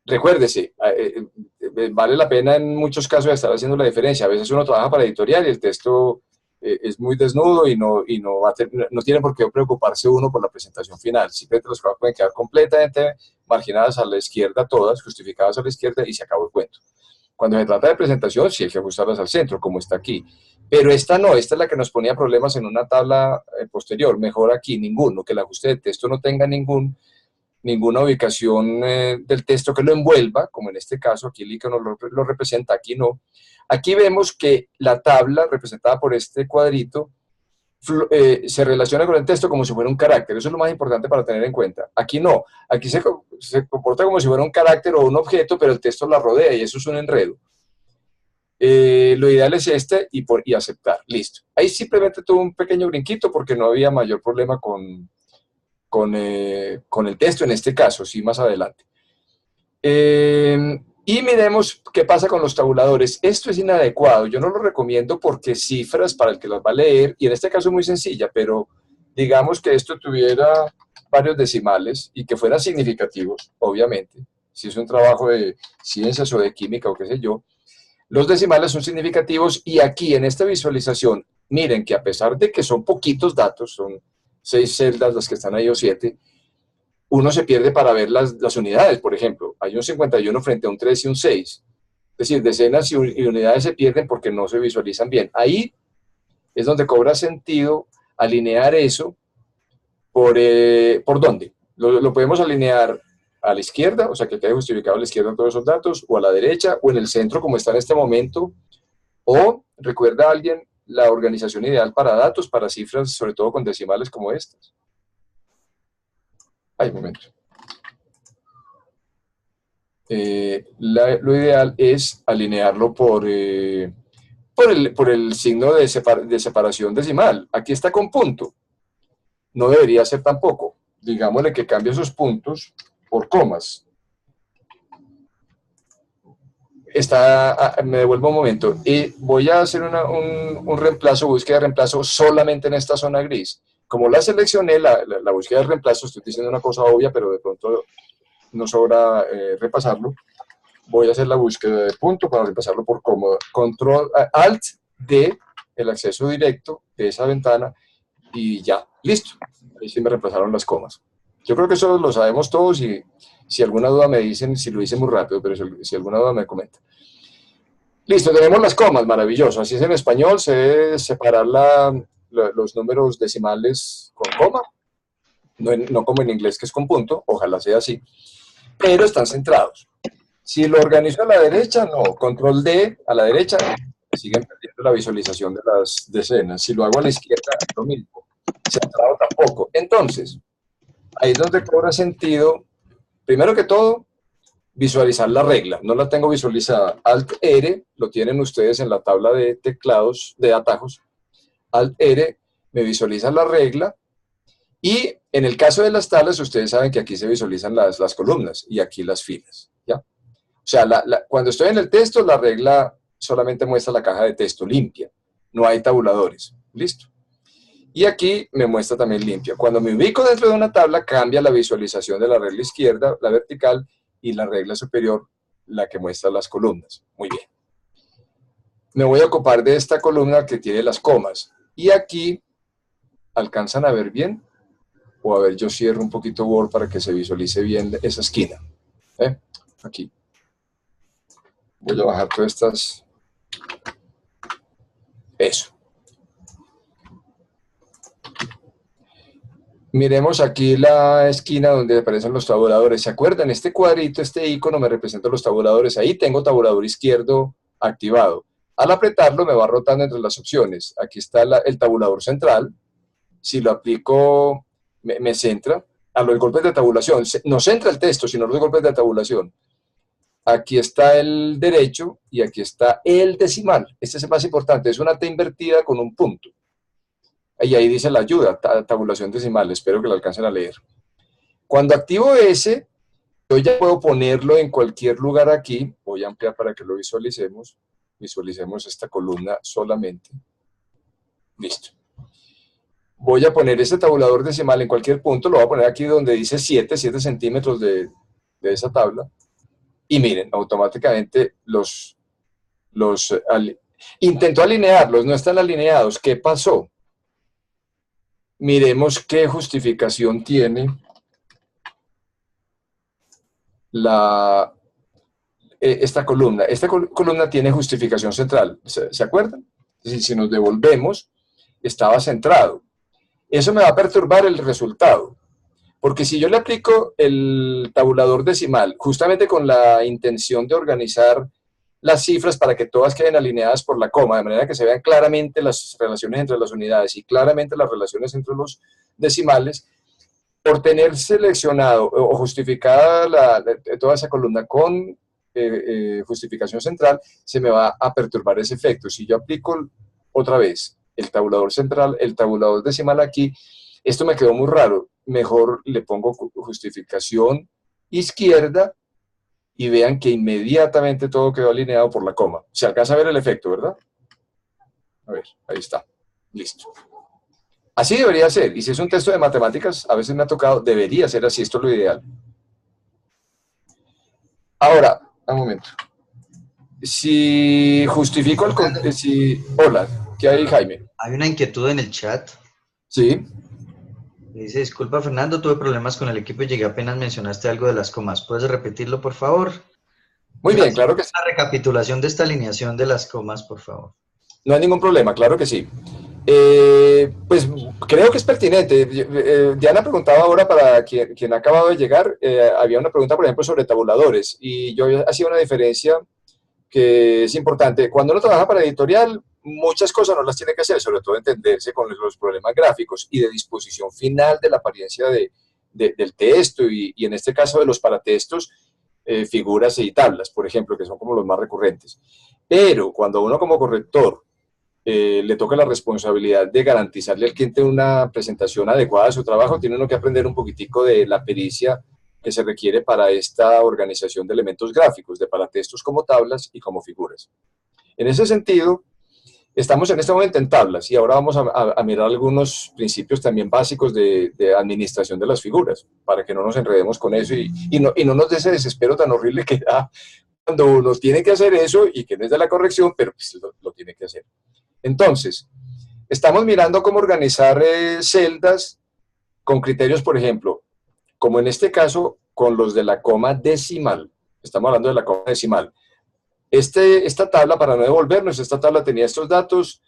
Speaker 1: Recuérdese, vale la pena en muchos casos estar haciendo la diferencia. A veces uno trabaja para editorial y el texto es muy desnudo y no tiene por qué preocuparse uno por la presentación final. Simplemente las cosas pueden quedar completamente marginadas a la izquierda todas, justificadas a la izquierda y se acabó el cuento. Cuando se trata de presentación, sí hay que ajustarlas al centro, como está aquí. Pero esta no, esta es la que nos ponía problemas en una tabla posterior. Mejor aquí, ninguno, que el ajuste de texto no tenga ninguna ubicación del texto que lo envuelva, como en este caso, aquí el icono lo representa, aquí no. Aquí vemos que la tabla representada por este cuadrito se relaciona con el texto como si fuera un carácter. Eso es lo más importante para tener en cuenta. Aquí no, aquí se comporta como si fuera un carácter o un objeto, pero el texto la rodea y eso es un enredo. Lo ideal es este y aceptar. Listo. Ahí simplemente tuve un pequeño brinquito porque no había mayor problema con el texto en este caso, sí, más adelante. Y miremos qué pasa con los tabuladores. Esto es inadecuado, yo no lo recomiendo porque cifras para el que las va a leer, y en este caso es muy sencilla, pero digamos que esto tuviera varios decimales y que fueran significativos, obviamente, si es un trabajo de ciencias o de química o qué sé yo, los decimales son significativos y aquí en esta visualización, miren que a pesar de que son poquitos datos, son 6 celdas las que están ahí o 7, uno se pierde para ver las unidades, por ejemplo. Hay un 51 frente a un 3 y un 6. Es decir, decenas y unidades se pierden porque no se visualizan bien. Ahí es donde cobra sentido alinear eso. ¿Por dónde? Lo podemos alinear a la izquierda, o sea, que quede justificado a la izquierda todos esos datos, o a la derecha, o en el centro, como está en este momento. O, ¿recuerda a alguien la organización ideal para datos, para cifras, sobre todo con decimales como estas? Ay, un momento. Lo ideal es alinearlo por el signo de separación decimal. Aquí está con punto. No debería ser tampoco. Digámosle que cambie esos puntos por comas. Me devuelvo un momento. Y voy a hacer un reemplazo, búsqueda de reemplazo solamente en esta zona gris. Como la seleccioné, la búsqueda de reemplazo, estoy diciendo una cosa obvia, pero de pronto no sobra repasarlo. Voy a hacer la búsqueda de punto para reemplazarlo por cómodo. Control Alt D, el acceso directo de esa ventana, y ya, listo. Ahí sí me reemplazaron las comas. Yo creo que eso lo sabemos todos y si alguna duda me dicen, si lo hice muy rápido, pero si alguna duda me comenta. Listo, tenemos las comas, maravilloso. Así es en español, se debe separar los números decimales con coma. no como en inglés que es con punto, ojalá sea así, pero están centrados. Si lo organizo a la derecha, no, control D a la derecha, siguen perdiendo la visualización de las decenas. Si lo hago a la izquierda, lo mismo, centrado tampoco. Entonces, ahí es donde cobra sentido, primero que todo, visualizar la regla. No la tengo visualizada. Alt-R, lo tienen ustedes en la tabla de teclados, de atajos. Alt-R, me visualiza la regla. Y en el caso de las tablas, ustedes saben que aquí se visualizan las columnas y aquí las filas, ¿ya? O sea, cuando estoy en el texto, la regla solamente muestra la caja de texto limpia. No hay tabuladores. ¿Listo? Y aquí me muestra también limpia. Cuando me ubico dentro de una tabla, cambia la visualización de la regla izquierda, la vertical, y la regla superior, la que muestra las columnas. Muy bien. Me voy a ocupar de esta columna que tiene las comas. Y aquí, ¿alcanzan a ver bien? O a ver, yo cierro un poquito Word para que se visualice bien esa esquina. Aquí. Voy a bajar todas estas. Eso. Miremos aquí la esquina donde aparecen los tabuladores. ¿Se acuerdan? Este cuadrito, este icono me representa los tabuladores. Ahí tengo tabulador izquierdo activado. Al apretarlo me va rotando entre las opciones. Aquí está el tabulador central. Si lo aplico, me centra a los golpes de tabulación. No centra el texto, sino los golpes de tabulación. Aquí está el derecho y aquí está el decimal. Este es el más importante. Es una T invertida con un punto. Y ahí dice la ayuda, tabulación decimal, espero que lo alcancen a leer. Cuando activo ese, yo ya puedo ponerlo en cualquier lugar aquí. Voy a ampliar para que lo visualicemos. Visualicemos esta columna solamente. Listo. Voy a poner este tabulador decimal en cualquier punto, lo voy a poner aquí donde dice 7 centímetros de esa tabla. Y miren, automáticamente intento alinearlos, no están alineados. ¿Qué pasó? Miremos qué justificación tiene esta columna. Esta columna tiene justificación central. ¿Se acuerdan? Es decir, si nos devolvemos, estaba centrado. Eso me va a perturbar el resultado. Porque si yo le aplico el tabulador decimal, justamente con la intención de organizar las cifras para que todas queden alineadas por la coma, de manera que se vean claramente las relaciones entre las unidades y claramente las relaciones entre los decimales, por tener seleccionado o justificada toda esa columna con justificación central, se me va a perturbar ese efecto. Si yo aplico otra vez el tabulador central, el tabulador decimal aquí, esto me quedó muy raro. Mejor le pongo justificación izquierda y vean que inmediatamente todo quedó alineado por la coma. Se alcanza a ver el efecto, ¿verdad? A ver, ahí está. Listo. Así debería ser. Y si es un texto de matemáticas, a veces me ha tocado, debería ser así. Esto es lo ideal. Ahora, un momento. Si justifico el... Hola, ¿qué hay, Jaime?
Speaker 4: Hay una inquietud en el chat.
Speaker 1: Sí.
Speaker 4: Dice, disculpa Fernando, tuve problemas con el equipo y llegué apenas mencionaste algo de las comas. ¿Puedes repetirlo, por favor?
Speaker 1: Muy bien, claro que sí.
Speaker 4: Una recapitulación de esta alineación de las comas, por favor.
Speaker 1: No hay ningún problema, claro que sí. Pues creo que es pertinente. Diana preguntaba ahora para quien ha acabado de llegar, había una pregunta, por ejemplo, sobre tabuladores. Y yo hacía una diferencia que es importante. Cuando uno trabaja para editorial, muchas cosas no las tiene que hacer, sobre todo entenderse con los problemas gráficos y de disposición final de la apariencia del texto y en este caso de los paratextos, figuras y tablas, por ejemplo, que son como los más recurrentes. Pero cuando uno como corrector le toca la responsabilidad de garantizarle al cliente una presentación adecuada a su trabajo, tiene uno que aprender un poquitico de la pericia que se requiere para esta organización de elementos gráficos, de paratextos como tablas y como figuras. En ese sentido, estamos en este momento en tablas y ahora vamos a mirar algunos principios también básicos de administración de las figuras, para que no nos enredemos con eso y no nos dé ese desespero tan horrible que da cuando uno tiene que hacer eso y que no es de la corrección, pero pues lo tiene que hacer. Entonces, estamos mirando cómo organizar celdas con criterios, por ejemplo, como en este caso, con los de la coma decimal. Estamos hablando de la coma decimal. Esta tabla, para no devolvernos, esta tabla tenía estos datos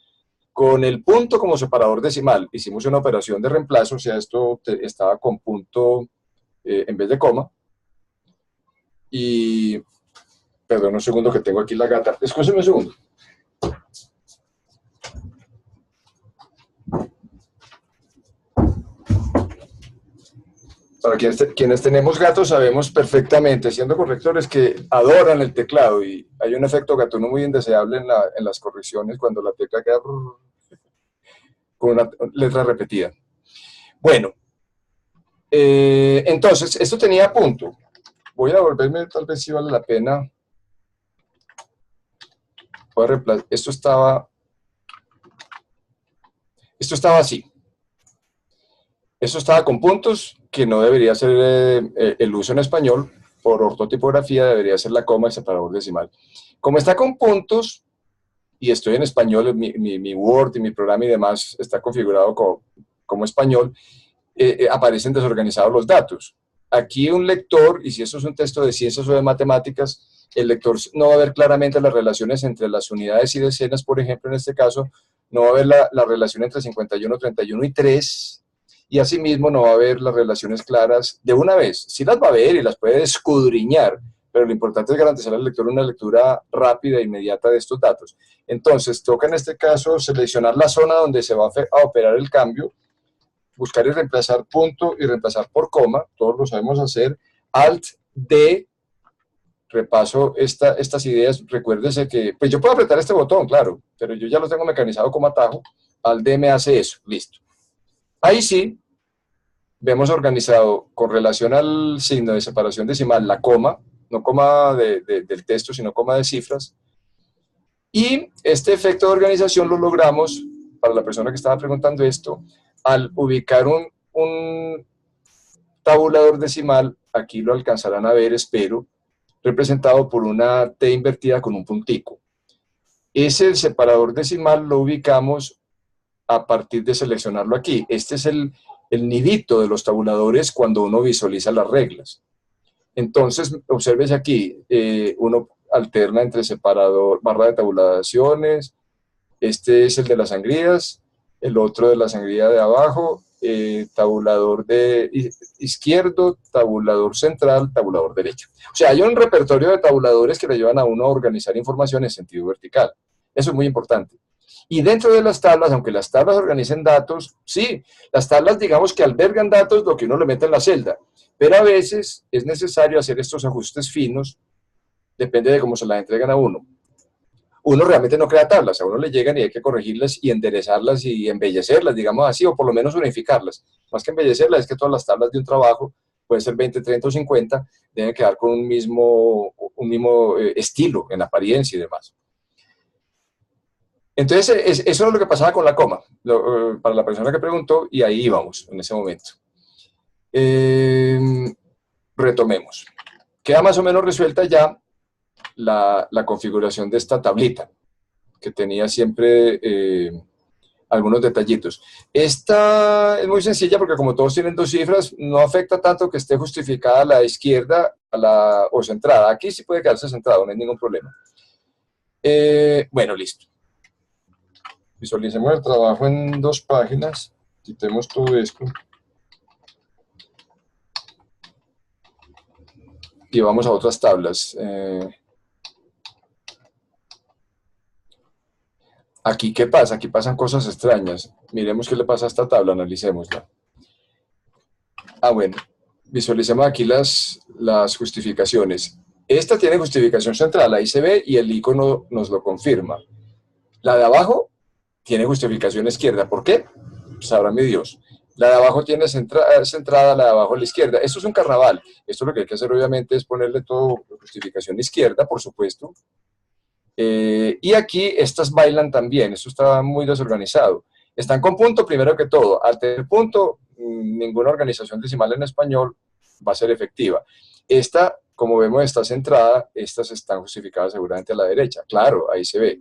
Speaker 1: con el punto como separador decimal. Hicimos una operación de reemplazo, o sea, esto estaba con punto en vez de coma. Y, perdón, un segundo que tengo aquí la gata. Escúcheme un segundo. Para quienes tenemos gatos sabemos perfectamente, siendo correctores, que adoran el teclado y hay un efecto gatuno muy indeseable en las correcciones cuando la tecla queda con una letra repetida. Bueno, entonces, esto tenía punto. Voy a volverme, tal vez si vale la pena. Voy a reemplazar. Esto estaba así. Esto estaba con puntos, que no debería ser el uso en español. Por ortotipografía debería ser la coma y separador decimal. Como está con puntos, y estoy en español, mi Word y mi programa y demás está configurado como español, aparecen desorganizados los datos. Aquí un lector, y si eso es un texto de ciencias o de matemáticas, el lector no va a ver claramente las relaciones entre las unidades y decenas, por ejemplo, en este caso, no va a ver la relación entre 51, 31 y 3, y asimismo no va a ver las relaciones claras de una vez. Sí las va a ver y las puede escudriñar, pero lo importante es garantizar al lector una lectura rápida e inmediata de estos datos. Entonces, toca en este caso seleccionar la zona donde se va a operar el cambio, buscar y reemplazar punto y reemplazar por coma, todos lo sabemos hacer, Alt-D, repaso estas ideas, recuérdese que, pues yo puedo apretar este botón, claro, pero yo ya lo tengo mecanizado como atajo, Alt-D me hace eso, listo. Ahí sí, vemos organizado con relación al signo de separación decimal, la coma, no coma del texto, sino coma de cifras, y este efecto de organización lo logramos, para la persona que estaba preguntando esto, al ubicar un tabulador decimal, aquí lo alcanzarán a ver, espero, representado por una T invertida con un puntico. Ese separador decimal lo ubicamos a partir de seleccionarlo aquí. Este es el nidito de los tabuladores cuando uno visualiza las reglas. Entonces, obsérvese aquí, uno alterna entre separador, barra de tabulaciones, este es el de las sangrías, el otro de la sangría de abajo, tabulador de izquierdo, tabulador central, tabulador derecho. O sea, hay un repertorio de tabuladores que le ayudan a uno a organizar información en sentido vertical. Eso es muy importante. Y dentro de las tablas, aunque las tablas organicen datos, sí, las tablas digamos que albergan datos lo que uno le mete en la celda, pero a veces es necesario hacer estos ajustes finos, depende de cómo se las entregan a uno. Uno realmente no crea tablas, a uno le llegan y hay que corregirlas y enderezarlas y embellecerlas, digamos así, o por lo menos unificarlas. Más que embellecerlas, es que todas las tablas de un trabajo, puede ser 20, 30 o 50, deben quedar con un mismo estilo en apariencia y demás. Entonces, eso es lo que pasaba con la coma, para la persona que preguntó, y ahí íbamos en ese momento. Retomemos. Queda más o menos resuelta ya la configuración de esta tablita, que tenía siempre algunos detallitos. Esta es muy sencilla porque como todos tienen dos cifras, no afecta tanto que esté justificada a la izquierda o centrada. Aquí sí puede quedarse centrado, no hay ningún problema. Bueno, listo. Visualicemos el trabajo en 2 páginas. Quitemos todo esto. Y vamos a otras tablas. Aquí, ¿qué pasa? Aquí pasan cosas extrañas. Miremos qué le pasa a esta tabla, analicémosla. Bueno, visualicemos aquí las justificaciones. Esta tiene justificación central, ahí se ve y el icono nos lo confirma. La de abajo tiene justificación izquierda. ¿Por qué? Sabrá mi Dios. La de abajo tiene centrada, la de abajo a la izquierda. Esto es un carnaval. Esto lo que hay que hacer obviamente es ponerle todo justificación izquierda, por supuesto. Y aquí estas bailan también. Esto está muy desorganizado. Están con punto primero que todo. Al tener punto, ninguna organización decimal en español va a ser efectiva. Esta, como vemos, está centrada. Estas están justificadas seguramente a la derecha. Claro, ahí se ve.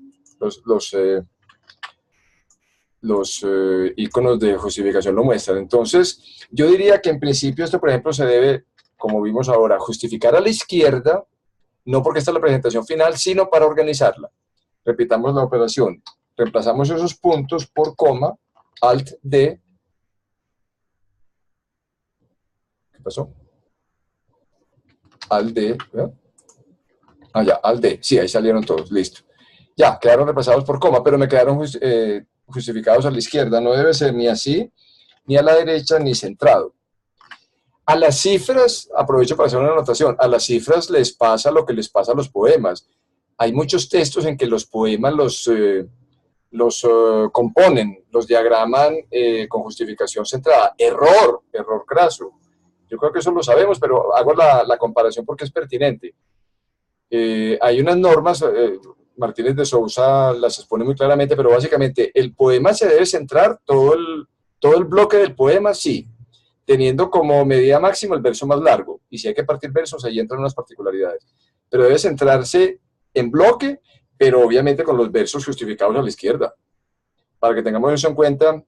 Speaker 1: Los iconos de justificación lo muestran. Entonces, yo diría que en principio esto, por ejemplo, se debe, como vimos ahora, justificar a la izquierda, no porque esta es la presentación final, sino para organizarla. Repitamos la operación. reemplazamos esos puntos por coma, Alt D. ¿Qué pasó? Alt D, ¿verdad? Ah, ya, Alt D, sí, ahí salieron todos, listo. Ya, quedaron reemplazados por coma, pero me quedaron justificados a la izquierda, no debe ser ni así, ni a la derecha, ni centrado. A las cifras, aprovecho para hacer una anotación, a las cifras les pasa lo que les pasa a los poemas. Hay muchos textos en que los poemas los componen, los diagraman con justificación centrada. Error craso. Yo creo que eso lo sabemos, pero hago la comparación porque es pertinente. Hay unas normas, Martínez de Sousa las expone muy claramente, pero básicamente el poema se debe centrar, todo el bloque del poema, sí, teniendo como medida máxima el verso más largo. Y si hay que partir versos, ahí entran unas particularidades. Pero debe centrarse en bloque, pero obviamente con los versos justificados a la izquierda. Para que tengamos eso en cuenta,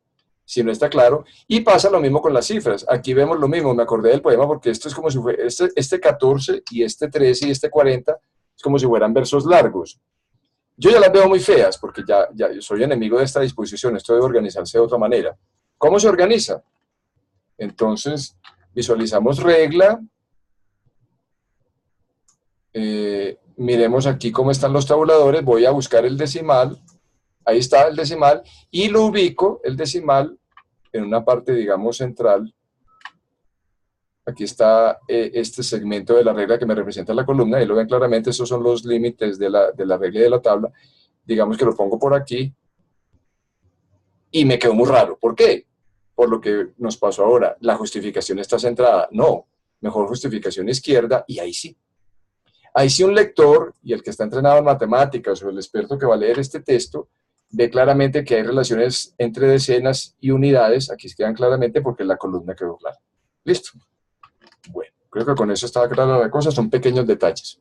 Speaker 1: si no está claro. Y pasa lo mismo con las cifras. Aquí vemos lo mismo, me acordé del poema porque esto es como si fuera, este 14 y este 13 y este 40 es como si fueran versos largos. Yo ya las veo muy feas porque ya soy enemigo de esta disposición, esto debe organizarse de otra manera. ¿Cómo se organiza? Entonces, visualizamos regla, miremos aquí cómo están los tabuladores, voy a buscar el decimal, ahí está el decimal, y lo ubico, el decimal, en una parte, digamos, central. Aquí está este segmento de la regla que me representa la columna, ahí lo ven claramente, esos son los límites de la regla y de la tabla. Digamos que lo pongo por aquí, y me quedó muy raro. ¿Por qué? Por lo que nos pasó ahora, la justificación está centrada. No, mejor justificación izquierda, y ahí sí. Ahí sí un lector, y el que está entrenado en matemáticas, o el experto que va a leer este texto, ve claramente que hay relaciones entre decenas y unidades, aquí quedan claramente porque la columna quedó clara. ¿Listo? Bueno, creo que con eso estaba clara la cosa, son pequeños detalles.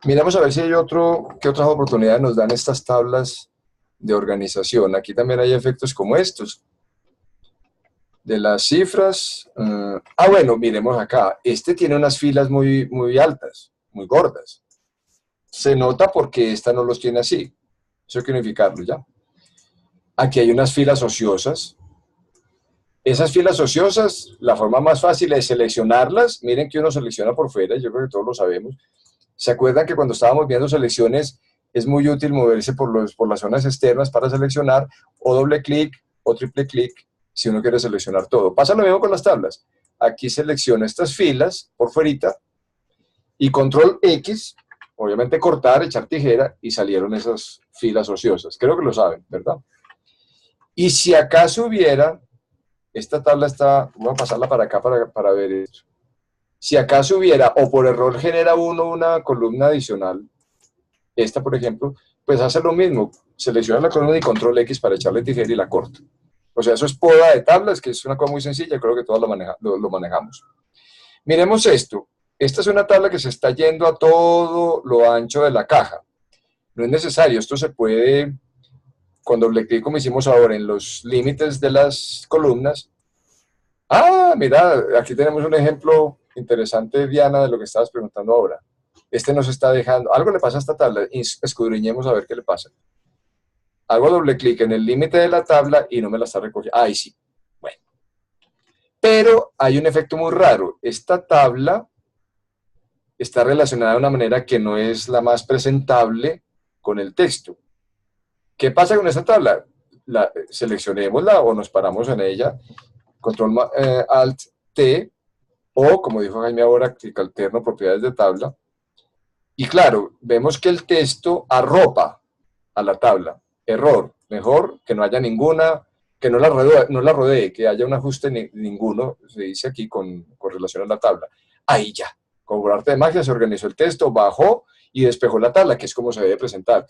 Speaker 1: Miramos a ver si hay qué otras oportunidades nos dan estas tablas de organización. Aquí también hay efectos como estos. De las cifras, bueno, miremos acá, este tiene unas filas muy, muy altas, muy gordas. Se nota porque esta no los tiene así, eso hay que unificarlo ya. Aquí hay unas filas ociosas. Esas filas ociosas, la forma más fácil es seleccionarlas. Miren que uno selecciona por fuera, yo creo que todos lo sabemos. ¿Se acuerdan que cuando estábamos viendo selecciones es muy útil moverse por las zonas externas para seleccionar, o doble clic o triple clic si uno quiere seleccionar todo? Pasa lo mismo con las tablas. Aquí selecciono estas filas por fuerita y control X, obviamente cortar, echar tijera, y salieron esas filas ociosas. Creo que lo saben, ¿verdad? Y si acaso hubiera, esta tabla está, voy a pasarla para acá para ver esto. Si acaso hubiera, o por error genera uno una columna adicional, esta por ejemplo, pues hace lo mismo, selecciona la columna y control X para echarle tijera y la corta. O sea, eso es poda de tablas, que es una cosa muy sencilla, creo que todos lo manejamos. Miremos esto. Esta es una tabla que se está yendo a todo lo ancho de la caja. No es necesario, esto se puede, con doble clic como hicimos ahora en los límites de las columnas. Mira, aquí tenemos un ejemplo interesante, Diana, de lo que estabas preguntando ahora. Este nos está dejando, algo le pasa a esta tabla, escudriñemos a ver qué le pasa. Hago doble clic en el límite de la tabla y no me la está recogiendo. Ahí sí. Bueno. Pero hay un efecto muy raro. Esta tabla está relacionada de una manera que no es la más presentable con el texto. ¿Qué pasa con esta tabla? Seleccionémosla o nos paramos en ella. Control Alt T, o como dijo Jaime ahora, clic alterno, propiedades de tabla. Y claro, vemos que el texto arropa a la tabla. Error, mejor que no haya ninguna, que no la rodee, que haya un ajuste ninguno, se dice aquí con relación a la tabla. Ahí ya, como por arte de magia se organizó el texto, bajó y despejó la tabla, que es como se debe presentar.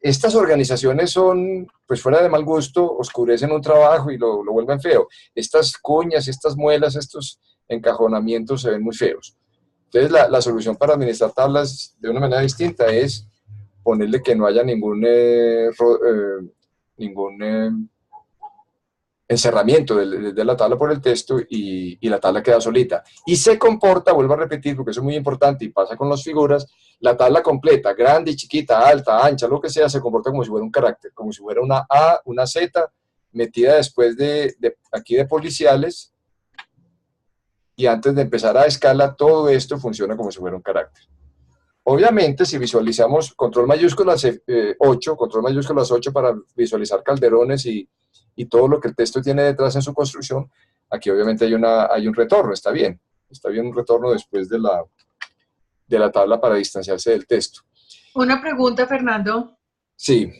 Speaker 1: Estas organizaciones son, pues fuera de mal gusto, oscurecen un trabajo y lo vuelven feo. Estas cuñas, estas muelas, estos encajonamientos se ven muy feos. Entonces la solución para administrar tablas de una manera distinta es ponerle que no haya ningún encerramiento de la tabla por el texto y la tabla queda solita. Y se comporta, vuelvo a repetir, porque eso es muy importante y pasa con las figuras, la tabla completa, grande y chiquita, alta, ancha, lo que sea, se comporta como si fuera un carácter, como si fuera una A, una Z, metida después aquí de policiales, y antes de empezar a escala, todo esto funciona como si fuera un carácter. Obviamente, si visualizamos control mayúsculas 8, control mayúsculas 8 para visualizar calderones y todo lo que el texto tiene detrás en su construcción, aquí obviamente hay un retorno, está bien un retorno después de la tabla para distanciarse del texto.
Speaker 2: Una pregunta, Fernando.
Speaker 1: Sí.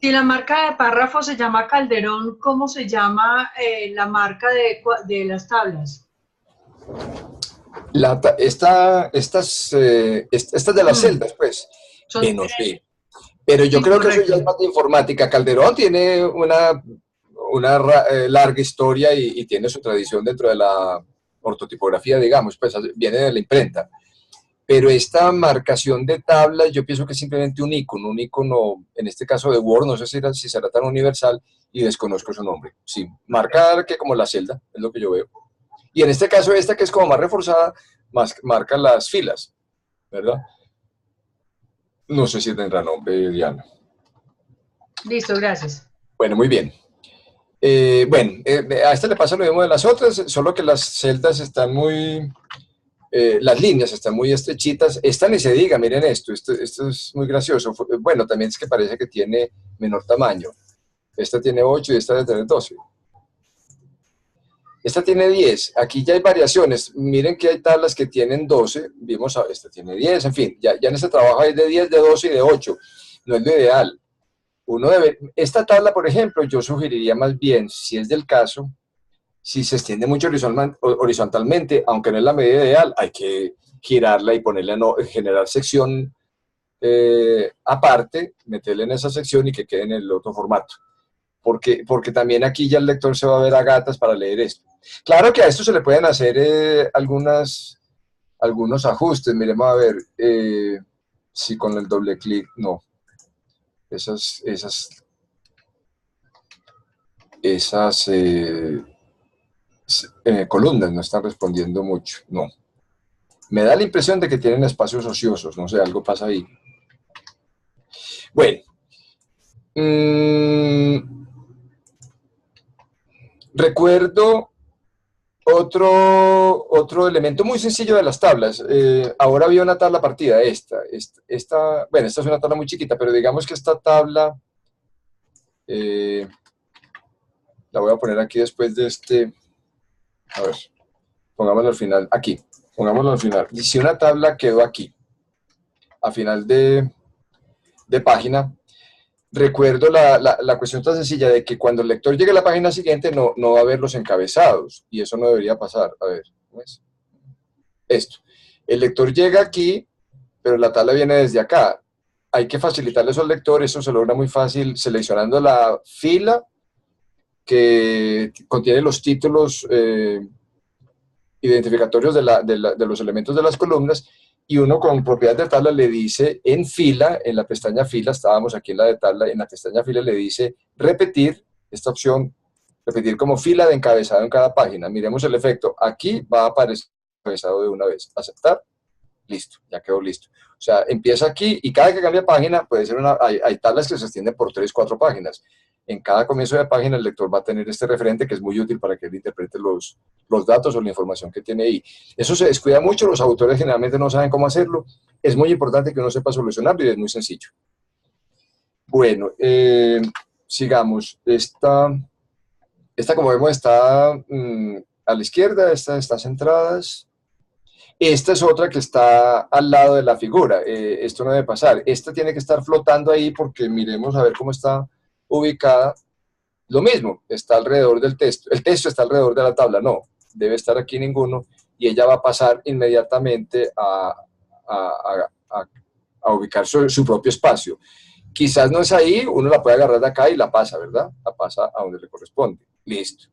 Speaker 2: Si la marca de párrafo se llama Calderón, ¿cómo se llama la marca de las tablas?
Speaker 1: Estas de las celdas, pues, no sé. Pero yo creo que eso ya es más de informática. Calderón tiene una larga historia y tiene su tradición dentro de la ortotipografía, digamos, pues viene de la imprenta. Pero esta marcación de tablas, yo pienso que es simplemente un icono, en este caso de Word, no sé si será tan universal y desconozco su nombre. Sí, marca que como la celda, es lo que yo veo. Y en este caso esta que es como más reforzada, marca las filas, ¿verdad? No sé si tendrá nombre, Diana.
Speaker 2: Listo, gracias.
Speaker 1: Bueno, muy bien. A esta le pasa lo mismo de las otras, solo que las celdas están las líneas están muy estrechitas. Esta ni se diga, miren esto es muy gracioso. Bueno, también es que parece que tiene menor tamaño. Esta tiene 8 y esta debe tener 12. Esta tiene 10, aquí ya hay variaciones, miren que hay tablas que tienen 12, vimos, esta tiene 10, en fin, ya en este trabajo hay de 10, de 12 y de 8, no es lo ideal. Esta tabla, por ejemplo, yo sugeriría más bien, si es del caso, si se extiende mucho horizontalmente, aunque no es la medida ideal, hay que girarla y ponerle generar sección aparte, meterle en esa sección y que quede en el otro formato. Porque también aquí ya el lector se va a ver a gatas para leer esto. Claro que a esto se le pueden hacer algunos ajustes. Miremos a ver si con el doble clic, no. Esas columnas no están respondiendo mucho, no. Me da la impresión de que tienen espacios ociosos, no sé, algo pasa ahí. Bueno. Recuerdo otro elemento muy sencillo de las tablas. Ahora había una tabla partida, esta es una tabla muy chiquita, pero digamos que esta tabla, la voy a poner aquí después de a ver, pongámoslo al final, aquí, pongámoslo al final. Y si una tabla quedó aquí, a final de página, recuerdo la cuestión tan sencilla de que cuando el lector llegue a la página siguiente no va a ver los encabezados, y eso no debería pasar. A ver, ¿cómo es? Esto. El lector llega aquí, pero la tabla viene desde acá. Hay que facilitarle eso al lector, eso se logra muy fácil seleccionando la fila que contiene los títulos identificatorios de los elementos de las columnas, y uno con propiedad de tabla le dice en fila, en la pestaña fila, estábamos aquí en la de tabla, en la pestaña fila le dice repetir, esta opción, repetir como fila de encabezado en cada página. Miremos el efecto, aquí va a aparecer encabezado de una vez, aceptar, listo, ya quedó listo. O sea, empieza aquí y cada que cambia página puede ser hay tablas que se extienden por 3, 4 páginas. En cada comienzo de página el lector va a tener este referente que es muy útil para que él interprete los datos o la información que tiene ahí. Eso se descuida mucho, los autores generalmente no saben cómo hacerlo. Es muy importante que uno sepa solucionarlo y es muy sencillo. Bueno, sigamos. Esta como vemos está a la izquierda, estas están centradas. Esta es otra que está al lado de la figura. Esto no debe pasar. Esta tiene que estar flotando ahí porque miremos a ver cómo está ubicada. Lo mismo, está alrededor del texto. El texto está alrededor de la tabla, no. Debe estar aquí ninguno y ella va a pasar inmediatamente a ubicar su propio espacio. Quizás no es ahí, uno la puede agarrar de acá y la pasa, ¿verdad? La pasa a donde le corresponde. Listo.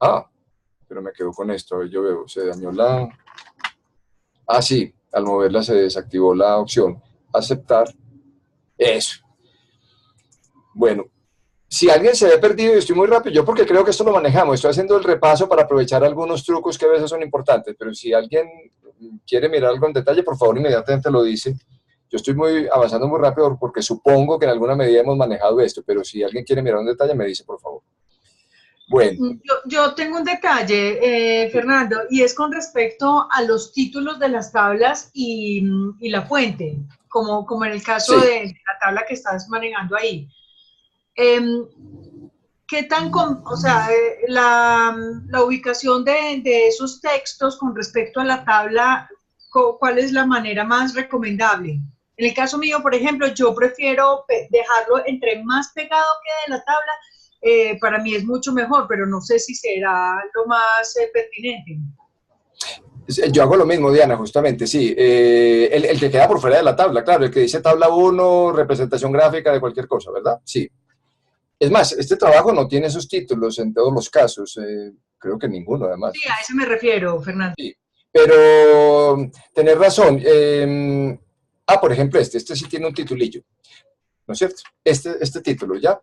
Speaker 1: Ah, pero me quedo con esto. Yo veo, se dañó la... Ah, sí, al moverla se desactivó la opción. Aceptar. Eso. Bueno, Si alguien se ve perdido y estoy muy rápido, yo porque creo que esto lo manejamos, estoy haciendo el repaso para aprovechar algunos trucos que a veces son importantes, pero si alguien quiere mirar algo en detalle, por favor inmediatamente lo dice. Yo estoy avanzando muy rápido porque supongo que en alguna medida hemos manejado esto, pero si alguien quiere mirar un detalle, me dice, por favor. Bueno.
Speaker 2: Yo tengo un detalle, Fernando, y es con respecto a los títulos de las tablas y la fuente, como en el caso
Speaker 1: sí.
Speaker 2: de la tabla que estás manejando ahí. ¿Qué tan, o sea, la ubicación de esos textos con respecto a la tabla, cuál es la manera más recomendable? En el caso mío, por ejemplo, yo prefiero dejarlo entre más pegado quede la tabla, para mí es mucho mejor, pero no sé si será lo más pertinente.
Speaker 1: Yo hago lo mismo, Diana, justamente, sí. El que queda por fuera de la tabla, claro, el que dice tabla 1, representación gráfica de cualquier cosa, ¿verdad? Sí. Es más, este trabajo no tiene esos títulos en todos los casos, creo que ninguno, además.
Speaker 2: Sí, a eso me refiero, Fernando.
Speaker 1: Sí, pero tenés razón. Por ejemplo, este sí tiene un titulillo, ¿no es cierto? Este título, ¿ya?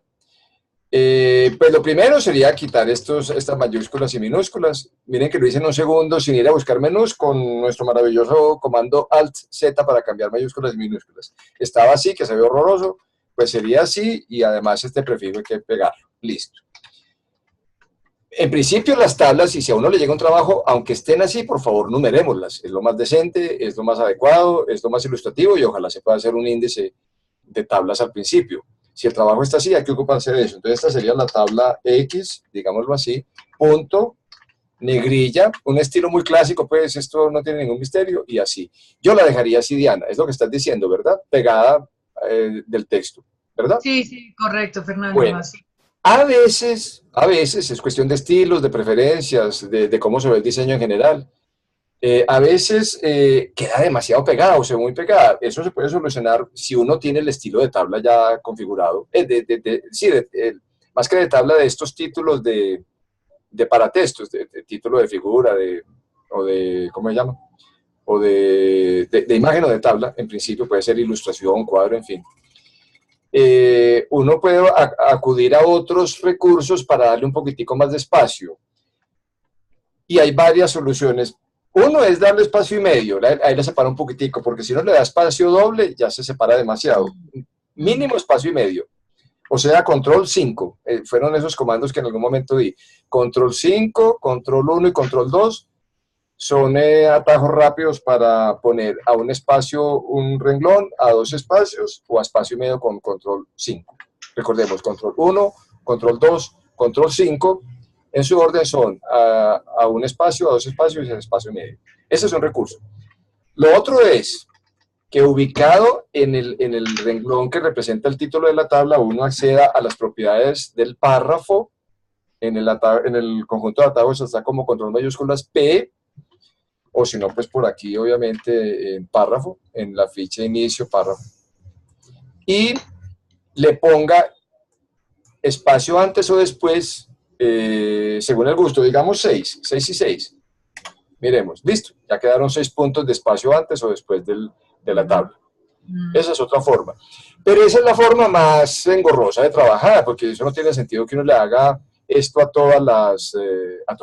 Speaker 1: Pues lo primero sería quitar estas mayúsculas y minúsculas. Miren que lo hice en un segundo sin ir a buscar menús con nuestro maravilloso comando Alt-Z para cambiar mayúsculas y minúsculas. Estaba así, que se ve horroroso, pues sería así y además este prefijo hay que pegarlo. Listo. En principio las tablas, y si a uno le llega un trabajo, aunque estén así, por favor numerémoslas. Es lo más decente, es lo más adecuado, es lo más ilustrativo y ojalá se pueda hacer un índice de tablas al principio. Si el trabajo está así, hay que ocuparse de eso. Entonces esta sería la tabla X, digámoslo así, punto, negrilla, un estilo muy clásico, pues esto no tiene ningún misterio, y así. Yo la dejaría así, Diana, es lo que estás diciendo, ¿verdad? Pegada del texto, ¿verdad?
Speaker 2: Sí, sí, correcto, Fernando.
Speaker 1: Bueno,
Speaker 2: así.
Speaker 1: a veces es cuestión de estilos, de preferencias, de cómo se ve el diseño en general. A veces queda demasiado pegada o se ve muy pegada. Eso se puede solucionar si uno tiene el estilo de tabla ya configurado. Más que de tabla, de estos títulos de paratextos, de título de figura, o de, ¿cómo se llama? O de imagen o de tabla, en principio puede ser ilustración, cuadro, en fin. Uno puede acudir a otros recursos para darle un poquitico más de espacio. Y hay varias soluciones. Uno es darle espacio y medio, ahí le separa un poquitico, porque si no le da espacio doble, ya se separa demasiado. Mínimo espacio y medio. O sea, control 5. Fueron esos comandos que en algún momento di. Control 5, control 1 y control 2 son atajos rápidos para poner a un espacio un renglón, a dos espacios o a espacio y medio con control 5. Recordemos, control 1, control 2, control 5. En su orden son a un espacio, a dos espacios y a espacio y medio. Ese es un recurso. Lo otro es que ubicado en el renglón que representa el título de la tabla, uno acceda a las propiedades del párrafo. En el conjunto de atajos está como control mayúsculas P, o si no, pues por aquí, obviamente, en párrafo, en la ficha inicio, párrafo. Y le ponga espacio antes o después, según el gusto, digamos 6 y 6. Miremos, listo, ya quedaron 6 puntos de espacio antes o después de la tabla. Esa es otra forma. Pero esa es la forma más engorrosa de trabajar, porque eso no tiene sentido que uno le haga esto a todos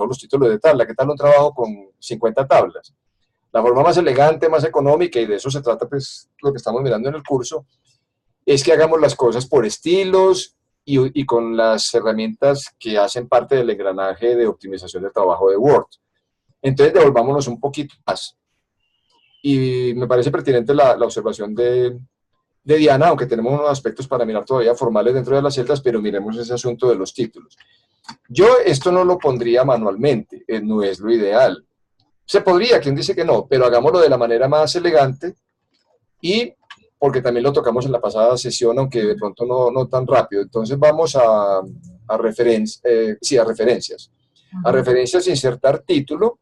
Speaker 1: los títulos de tabla. ¿Qué tal un trabajo con 50 tablas? La forma más elegante, más económica, y de eso se trata pues lo que estamos mirando en el curso, es que hagamos las cosas por estilos y con las herramientas que hacen parte del engranaje de optimización del trabajo de Word. Entonces devolvámonos un poquito más. Y me parece pertinente la observación de Diana, aunque tenemos unos aspectos para mirar todavía formales dentro de las celdas, pero miremos ese asunto de los títulos. Yo esto no lo pondría manualmente, no es lo ideal. Se podría, quien dice que no, pero hagámoslo de la manera más elegante y porque también lo tocamos en la pasada sesión, aunque de pronto no tan rápido. Entonces vamos a referencias. A referencias, insertar título.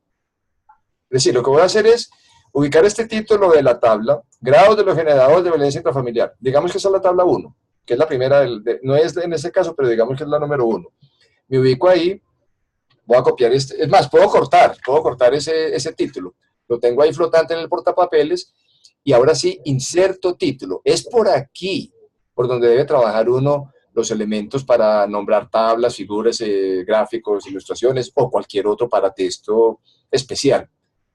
Speaker 1: Es decir, lo que voy a hacer es ubicar este título de la tabla, grados de los generadores de violencia intrafamiliar. Digamos que esa es la tabla 1, que es la primera, no es en ese caso, pero digamos que es la número 1. Me ubico ahí, voy a copiar es más, puedo cortar ese título. Lo tengo ahí flotante en el portapapeles y ahora sí, inserto título. Es por aquí por donde debe trabajar uno los elementos para nombrar tablas, figuras, gráficos, ilustraciones o cualquier otro para texto especial,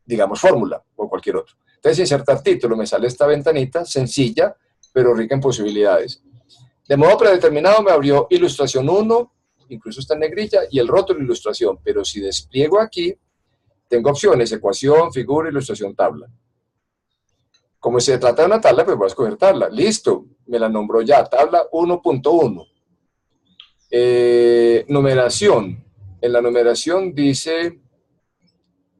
Speaker 1: digamos fórmula o cualquier otro. Entonces, insertar título, me sale esta ventanita sencilla, pero rica en posibilidades. De modo predeterminado me abrió ilustración 1, incluso está en negrilla, y el rótulo ilustración, pero si despliego aquí, tengo opciones, ecuación, figura, ilustración, tabla. Como se trata de una tabla, pues voy a escoger tabla. Listo, me la nombró ya, tabla 1.1. Numeración. En la numeración dice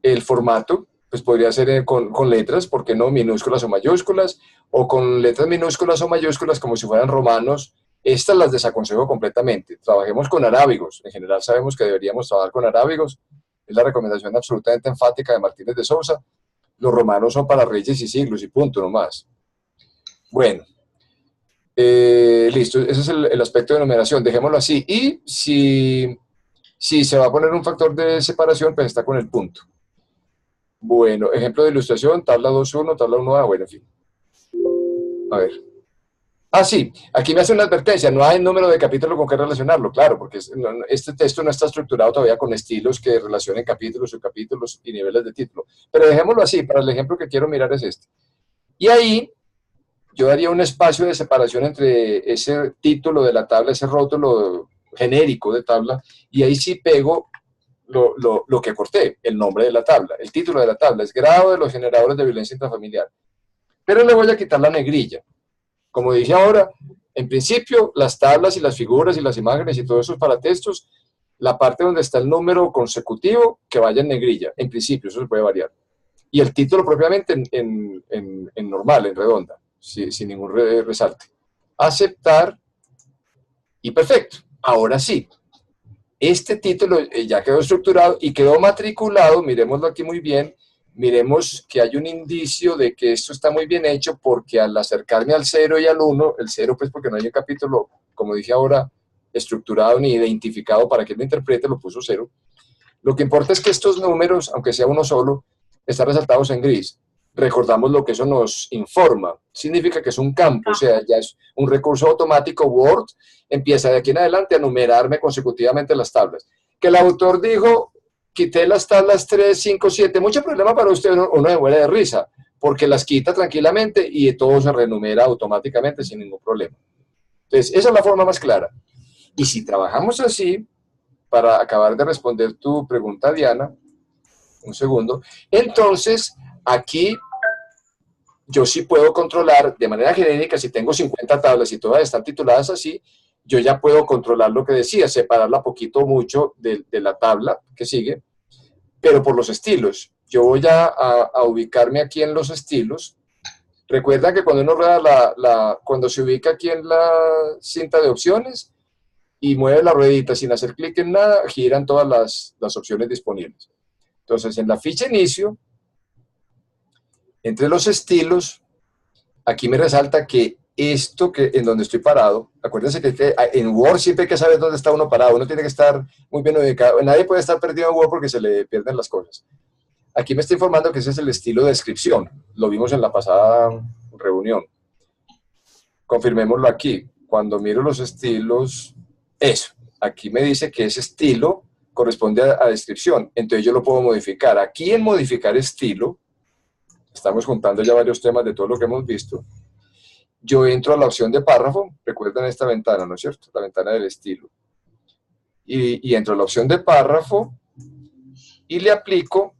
Speaker 1: el formato, pues podría ser con letras, ¿por qué no? Minúsculas o mayúsculas, o con letras minúsculas o mayúsculas como si fueran romanos. Estas las desaconsejo completamente. Trabajemos con arábigos. En general sabemos que deberíamos trabajar con arábigos. Es la recomendación absolutamente enfática de Martínez de Sousa. Los romanos son para reyes y siglos y punto, no más. Bueno, listo. Ese es el aspecto de numeración. Dejémoslo así. Y si se va a poner un factor de separación, pues está con el punto. Bueno, ejemplo de ilustración, tabla 2.1, tabla 1A, bueno, en fin. A ver. Ah, sí, aquí me hace una advertencia, no hay número de capítulo con que relacionarlo, claro, porque este texto no está estructurado todavía con estilos que relacionen capítulos, subcapítulos y niveles de título. Pero dejémoslo así, para el ejemplo que quiero mirar es este. Y ahí yo daría un espacio de separación entre ese título de la tabla, ese rótulo genérico de tabla, y ahí sí pego lo que corté, el nombre de la tabla, el título de la tabla, es grado de los generadores de violencia intrafamiliar. Pero le voy a quitar la negrilla. Como dije ahora, en principio, las tablas y las figuras y las imágenes y todo eso es para textos, la parte donde está el número consecutivo, que vaya en negrilla, en principio, eso se puede variar. Y el título propiamente en normal, en redonda, sin ningún resalte. Aceptar y perfecto. Ahora sí, este título ya quedó estructurado y quedó matriculado, miremoslo aquí muy bien, miremos que hay un indicio de que esto está muy bien hecho porque al acercarme al 0 y al 1, el 0 pues porque no hay un capítulo, como dije ahora, estructurado ni identificado para que lo interprete, lo puso 0. Lo que importa es que estos números, aunque sea uno solo, están resaltados en gris. Recordamos lo que eso nos informa. Significa que es un campo, o sea, ya es un recurso automático. Word empieza de aquí en adelante a numerarme consecutivamente las tablas. Que el autor dijo, quité las tablas 3, 5, 7, mucho problema para usted, uno se muere de risa, porque las quita tranquilamente y todo se renumera automáticamente sin ningún problema. Entonces, esa es la forma más clara. Y si trabajamos así, para acabar de responder tu pregunta, Diana, un segundo, entonces aquí yo sí puedo controlar de manera genérica, si tengo 50 tablas y todas están tituladas así, yo ya puedo controlar lo que decía, separarla poquito o mucho de la tabla que sigue, pero por los estilos. Yo voy a ubicarme aquí en los estilos. Recuerda que cuando uno rueda cuando se ubica aquí en la cinta de opciones y mueve la ruedita sin hacer clic en nada, giran todas las opciones disponibles. Entonces, en la ficha inicio, entre los estilos, aquí me resalta que esto en donde estoy parado, acuérdense que en Word siempre hay que saber dónde está uno parado, uno tiene que estar muy bien ubicado, nadie puede estar perdido en Word porque se le pierden las cosas. Aquí me está informando que ese es el estilo de descripción, lo vimos en la pasada reunión. Confirmémoslo aquí, cuando miro los estilos, eso, aquí me dice que ese estilo corresponde a descripción, entonces yo lo puedo modificar. Aquí en modificar estilo, estamos juntando ya varios temas de todo lo que hemos visto, yo entro a la opción de párrafo, recuerden esta ventana, ¿no es cierto? La ventana del estilo. Y entro a la opción de párrafo y le aplico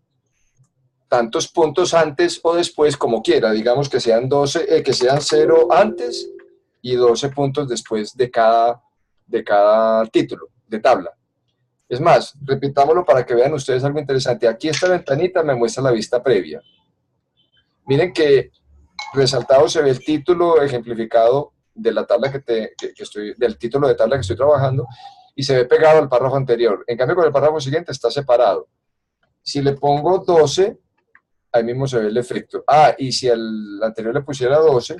Speaker 1: tantos puntos antes o después como quiera, digamos que sean 12, que sean 0 antes y 12 puntos después de cada título, de tabla. Es más, repitámoslo para que vean ustedes algo interesante. Aquí esta ventanita me muestra la vista previa. Miren que resaltado se ve el título ejemplificado de la tabla del título de tabla que estoy trabajando y se ve pegado al párrafo anterior. En cambio, con el párrafo siguiente está separado. Si le pongo 12, ahí mismo se ve el efecto. Ah, y si al anterior le pusiera 12,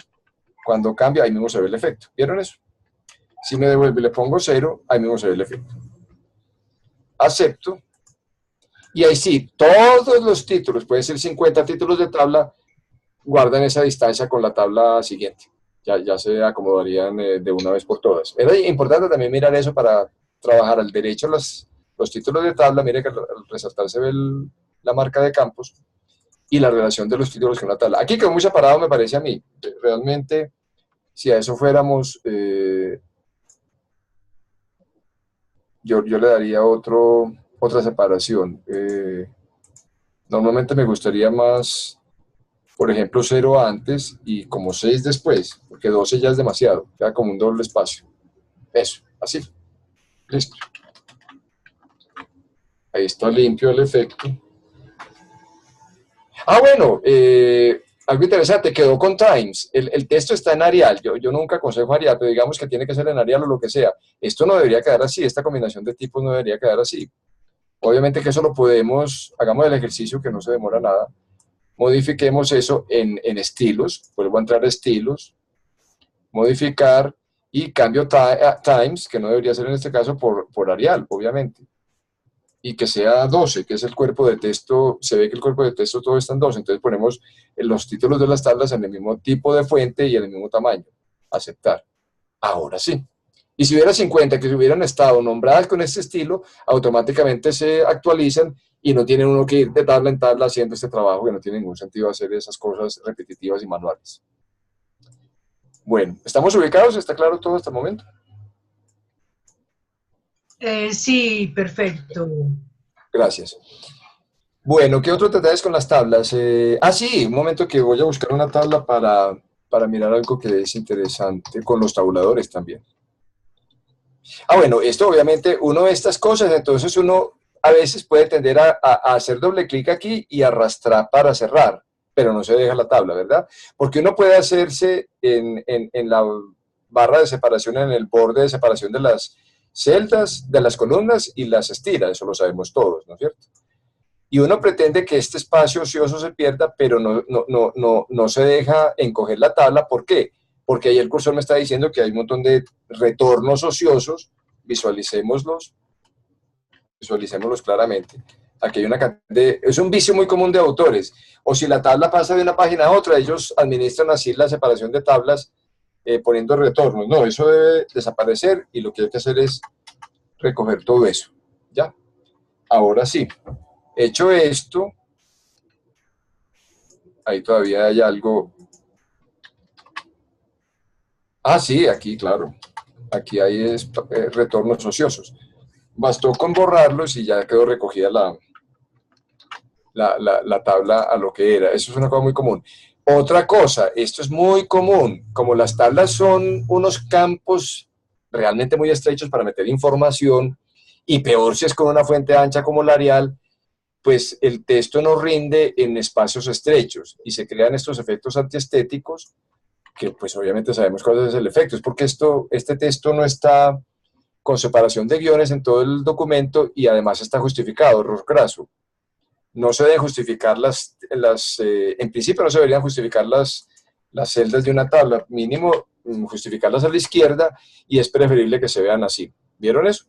Speaker 1: cuando cambia, ahí mismo se ve el efecto. ¿Vieron eso? Si me devuelve y le pongo 0, ahí mismo se ve el efecto. Acepto. Y ahí sí, todos los títulos, pueden ser 50 títulos de tabla, guardan esa distancia con la tabla siguiente. ya se acomodarían de una vez por todas. Era importante también mirar eso para trabajar al derecho los títulos de tabla. Mire que al resaltar se ve la marca de campos y la relación de los títulos con la tabla. Aquí quedó muy separado, me parece a mí. Realmente, si a eso fuéramos, yo le daría otra separación. Normalmente me gustaría más, por ejemplo, 0 antes y como 6 después, porque 12 ya es demasiado, queda como un doble espacio. Eso, así. Listo. Ahí está limpio el efecto. Ah, bueno, algo interesante, quedó con Times. El texto está en Arial. Yo nunca aconsejo Arial, pero digamos que tiene que ser en Arial o lo que sea. Esto no debería quedar así, esta combinación de tipos no debería quedar así. Obviamente que eso lo podemos, hagamos el ejercicio que no se demora nada, modifiquemos eso en estilos, vuelvo a entrar a estilos, modificar y cambio Times, que no debería ser en este caso, por Arial, obviamente. Y que sea 12, que es el cuerpo de texto, se ve que el cuerpo de texto todo está en 12, entonces ponemos los títulos de las tablas en el mismo tipo de fuente y en el mismo tamaño. Aceptar. Ahora sí. Y si hubiera 50 que se hubieran estado nombradas con este estilo, automáticamente se actualizan y no tiene uno que ir de tabla en tabla haciendo este trabajo, que no tiene ningún sentido hacer esas cosas repetitivas y manuales. Bueno, ¿estamos ubicados? ¿Está claro todo hasta el momento?
Speaker 2: Sí, perfecto.
Speaker 1: Gracias. Bueno, ¿qué otros detalles con las tablas? Sí, un momento que voy a buscar una tabla para mirar algo que es interesante con los tabuladores también. Bueno, esto obviamente, uno de estas cosas, entonces uno a veces puede tender a hacer doble clic aquí y arrastrar para cerrar, pero no se deja la tabla, ¿verdad? Porque uno puede hacerse en la barra de separación, en el borde de separación de las celdas, de las columnas y las estira, eso lo sabemos todos, ¿no es cierto? Y uno pretende que este espacio ocioso se pierda, pero no se deja encoger la tabla. ¿Por qué? Porque ahí el cursor me está diciendo que hay un montón de retornos ociosos. Visualicémoslos claramente. Aquí hay una cantidad es un vicio muy común de autores. O si la tabla pasa de una página a otra, ellos administran así la separación de tablas poniendo retornos. No, eso debe desaparecer y lo que hay que hacer es recoger todo eso. ¿Ya? Ahora sí. Hecho esto, ahí todavía hay algo. Sí, aquí, claro. Aquí hay retornos ociosos. Bastó con borrarlos y ya quedó recogida la tabla a lo que era. Eso es una cosa muy común. Otra cosa, esto es muy común. Como las tablas son unos campos realmente muy estrechos para meter información, y peor si es con una fuente ancha como la Arial, pues el texto no rinde en espacios estrechos y se crean estos efectos antiestéticos que pues obviamente sabemos cuál es el efecto. Es porque este texto no está con separación de guiones en todo el documento y además está justificado, error craso. No se deben justificar en principio no se deberían justificar las celdas de una tabla, mínimo justificarlas a la izquierda, y es preferible que se vean así. ¿Vieron eso?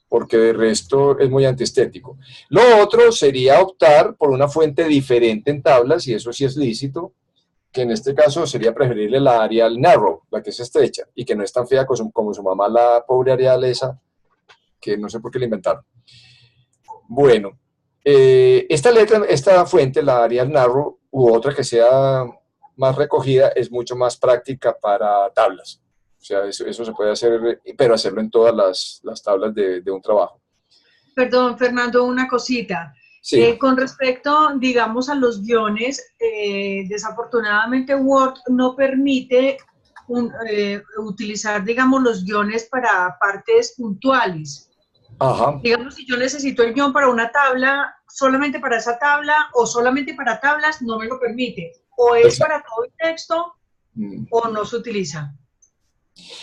Speaker 1: Porque de resto es muy antiestético. Lo otro sería optar por una fuente diferente en tablas, y eso sí es lícito, que en este caso sería preferible la Arial Narrow, la que es estrecha, y que no es tan fea como su mamá, la pobre Arial esa, que no sé por qué la inventaron. Bueno, esta fuente, la Arial Narrow, u otra que sea más recogida, es mucho más práctica para tablas. O sea, eso se puede hacer, pero hacerlo en todas las tablas de un trabajo.
Speaker 2: Perdón, Fernando, una cosita.
Speaker 1: Sí.
Speaker 2: Con respecto, digamos, a los guiones, desafortunadamente Word no permite utilizar, digamos, los guiones para partes puntuales.
Speaker 1: Ajá.
Speaker 2: Digamos, si yo necesito el guión para una tabla, solamente para esa tabla o solamente para tablas, no me lo permite. O es
Speaker 1: Exacto.
Speaker 2: para todo el texto o no se utiliza.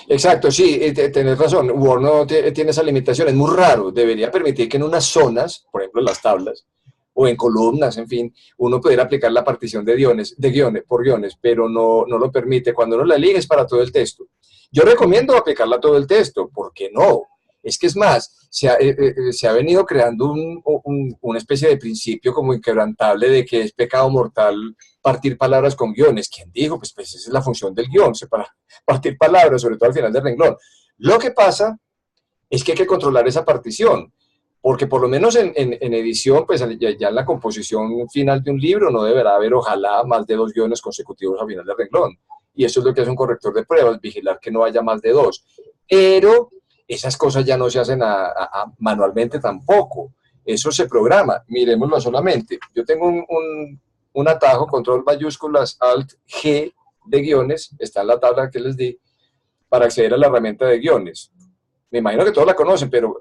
Speaker 1: Exacto, sí, tenés razón. Word no tiene esa limitación, es muy raro. Debería permitir que en unas zonas, por ejemplo en las tablas, o en columnas, en fin, uno pudiera aplicar la partición de guiones, por guiones, pero no lo permite. Cuando uno la elige es para todo el texto. Yo recomiendo aplicarla a todo el texto, ¿por qué no? Es que es más, se ha venido creando una especie de principio como inquebrantable de que es pecado mortal partir palabras con guiones. ¿Quién dijo? Pues esa es la función del guión, partir palabras, sobre todo al final del renglón. Lo que pasa es que hay que controlar esa partición, porque por lo menos en edición, pues ya en la composición final de un libro no deberá haber, ojalá, más de 2 guiones consecutivos al final del renglón. Y eso es lo que hace un corrector de pruebas, vigilar que no haya más de 2. Pero esas cosas ya no se hacen manualmente tampoco. Eso se programa. Miremoslo solamente. Yo tengo un atajo, control mayúsculas, alt, G de guiones, está en la tabla que les di, para acceder a la herramienta de guiones. Me imagino que todos la conocen, pero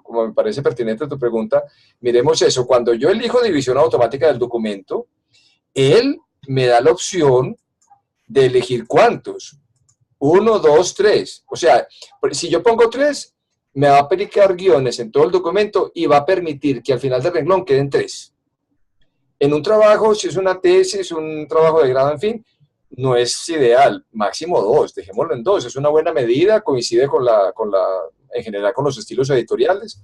Speaker 1: como me parece pertinente tu pregunta, miremos eso. Cuando yo elijo división automática del documento, él me da la opción de elegir cuántos. 1, 2, 3. O sea, si yo pongo 3, me va a aplicar guiones en todo el documento y va a permitir que al final del renglón queden 3. En un trabajo, si es una tesis, un trabajo de grado, en fin, no es ideal. Máximo 2, dejémoslo en 2. Es una buena medida, coincide en general con los estilos editoriales,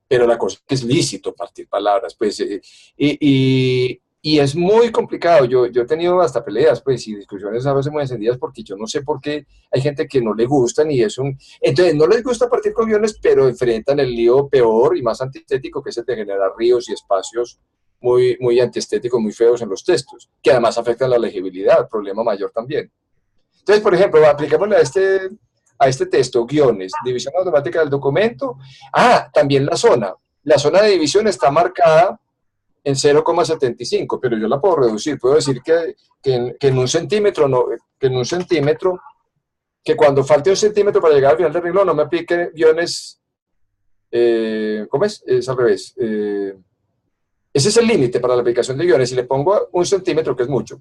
Speaker 1: pero la cosa es que es lícito partir palabras, pues, y es muy complicado. Yo he tenido hasta peleas, pues, y discusiones a veces muy encendidas, porque yo no sé por qué hay gente que no le gustan y entonces no les gusta partir con guiones, pero enfrentan el lío peor y más antiestético, que es el de generar ríos y espacios muy, muy antiestéticos, muy feos en los textos, que además afectan la legibilidad, problema mayor también. Entonces, por ejemplo, aplicémosle a este texto, guiones, división automática del documento. También la zona. La zona de división está marcada en 0,75, pero yo la puedo reducir. Puedo decir que en 1 centímetro, que cuando falte 1 centímetro para llegar al final del renglón no me aplique guiones, ¿cómo es? Es al revés. Ese es el límite para la aplicación de guiones. Si le pongo 1 centímetro, que es mucho,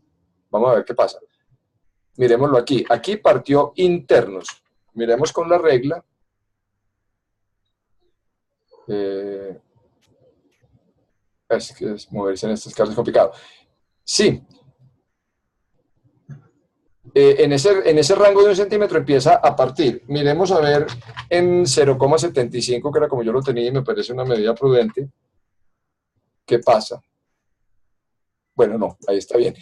Speaker 1: vamos a ver qué pasa. Miremoslo aquí. Aquí partió internos. Miremos con la regla. Es que moverse en estos casos es complicado. Sí. En ese rango de 1 centímetro empieza a partir. Miremos a ver en 0,75, que era como yo lo tenía y me parece una medida prudente. ¿Qué pasa? Bueno, no, ahí está bien.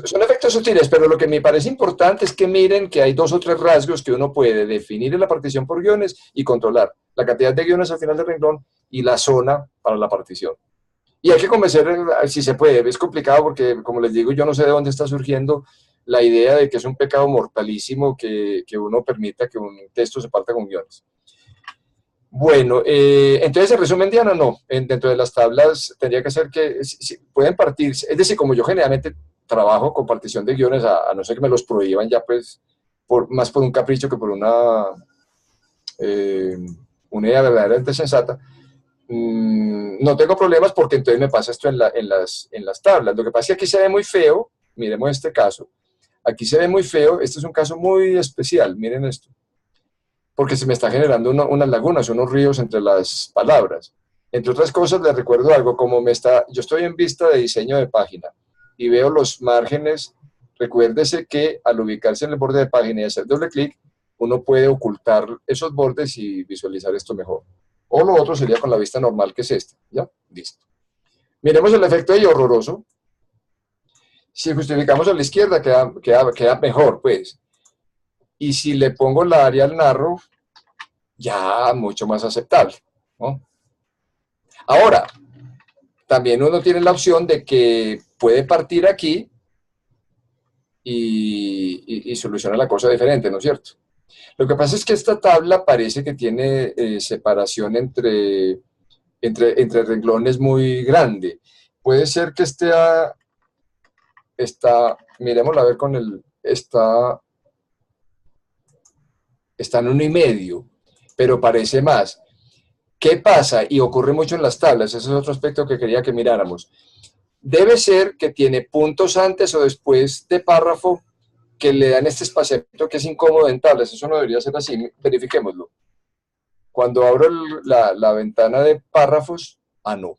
Speaker 1: Son efectos sutiles, pero lo que me parece importante es que miren que hay 2 o 3 rasgos que uno puede definir en la partición por guiones y controlar. La cantidad de guiones al final del renglón y la zona para la partición. Y hay que convencer, si se puede. Es complicado porque, como les digo, yo no sé de dónde está surgiendo la idea de que es un pecado mortalísimo que uno permita que un texto se parta con guiones. Bueno, entonces, en resumen, Diana, no. Dentro de las tablas tendría que ser que si pueden partir, es decir, como yo generalmente trabajo con partición de guiones, a no ser que me los prohíban ya, pues, más por un capricho que por una idea verdaderamente sensata, no tengo problemas porque entonces me pasa esto en las tablas. Lo que pasa es que aquí se ve muy feo, miremos este caso, aquí se ve muy feo, este es un caso muy especial, miren esto, porque se me está generando unas lagunas, unos ríos entre las palabras. Entre otras cosas, les recuerdo algo, yo estoy en vista de diseño de página y veo los márgenes. Recuérdese que al ubicarse en el borde de página y hacer doble clic, uno puede ocultar esos bordes y visualizar esto mejor. O lo otro sería con la vista normal, que es esta. ¿Ya? Listo. Miremos el efecto ahí horroroso. Si justificamos a la izquierda, queda mejor, pues. Y si le pongo la Arial Narrow, ya mucho más aceptable, ¿no? Ahora, también uno tiene la opción de que puede partir aquí y soluciona la cosa diferente, ¿no es cierto? Lo que pasa es que esta tabla parece que tiene separación entre renglones muy grande. Puede ser que miremosla a ver está en 1,5, pero parece más. ¿Qué pasa? Y ocurre mucho en las tablas, ese es otro aspecto que quería que miráramos. Debe ser que tiene puntos antes o después de párrafo que le dan este espaciamiento que es incómodo en tablas. Eso no debería ser así, verifiquémoslo. Cuando abro la ventana de párrafos, no.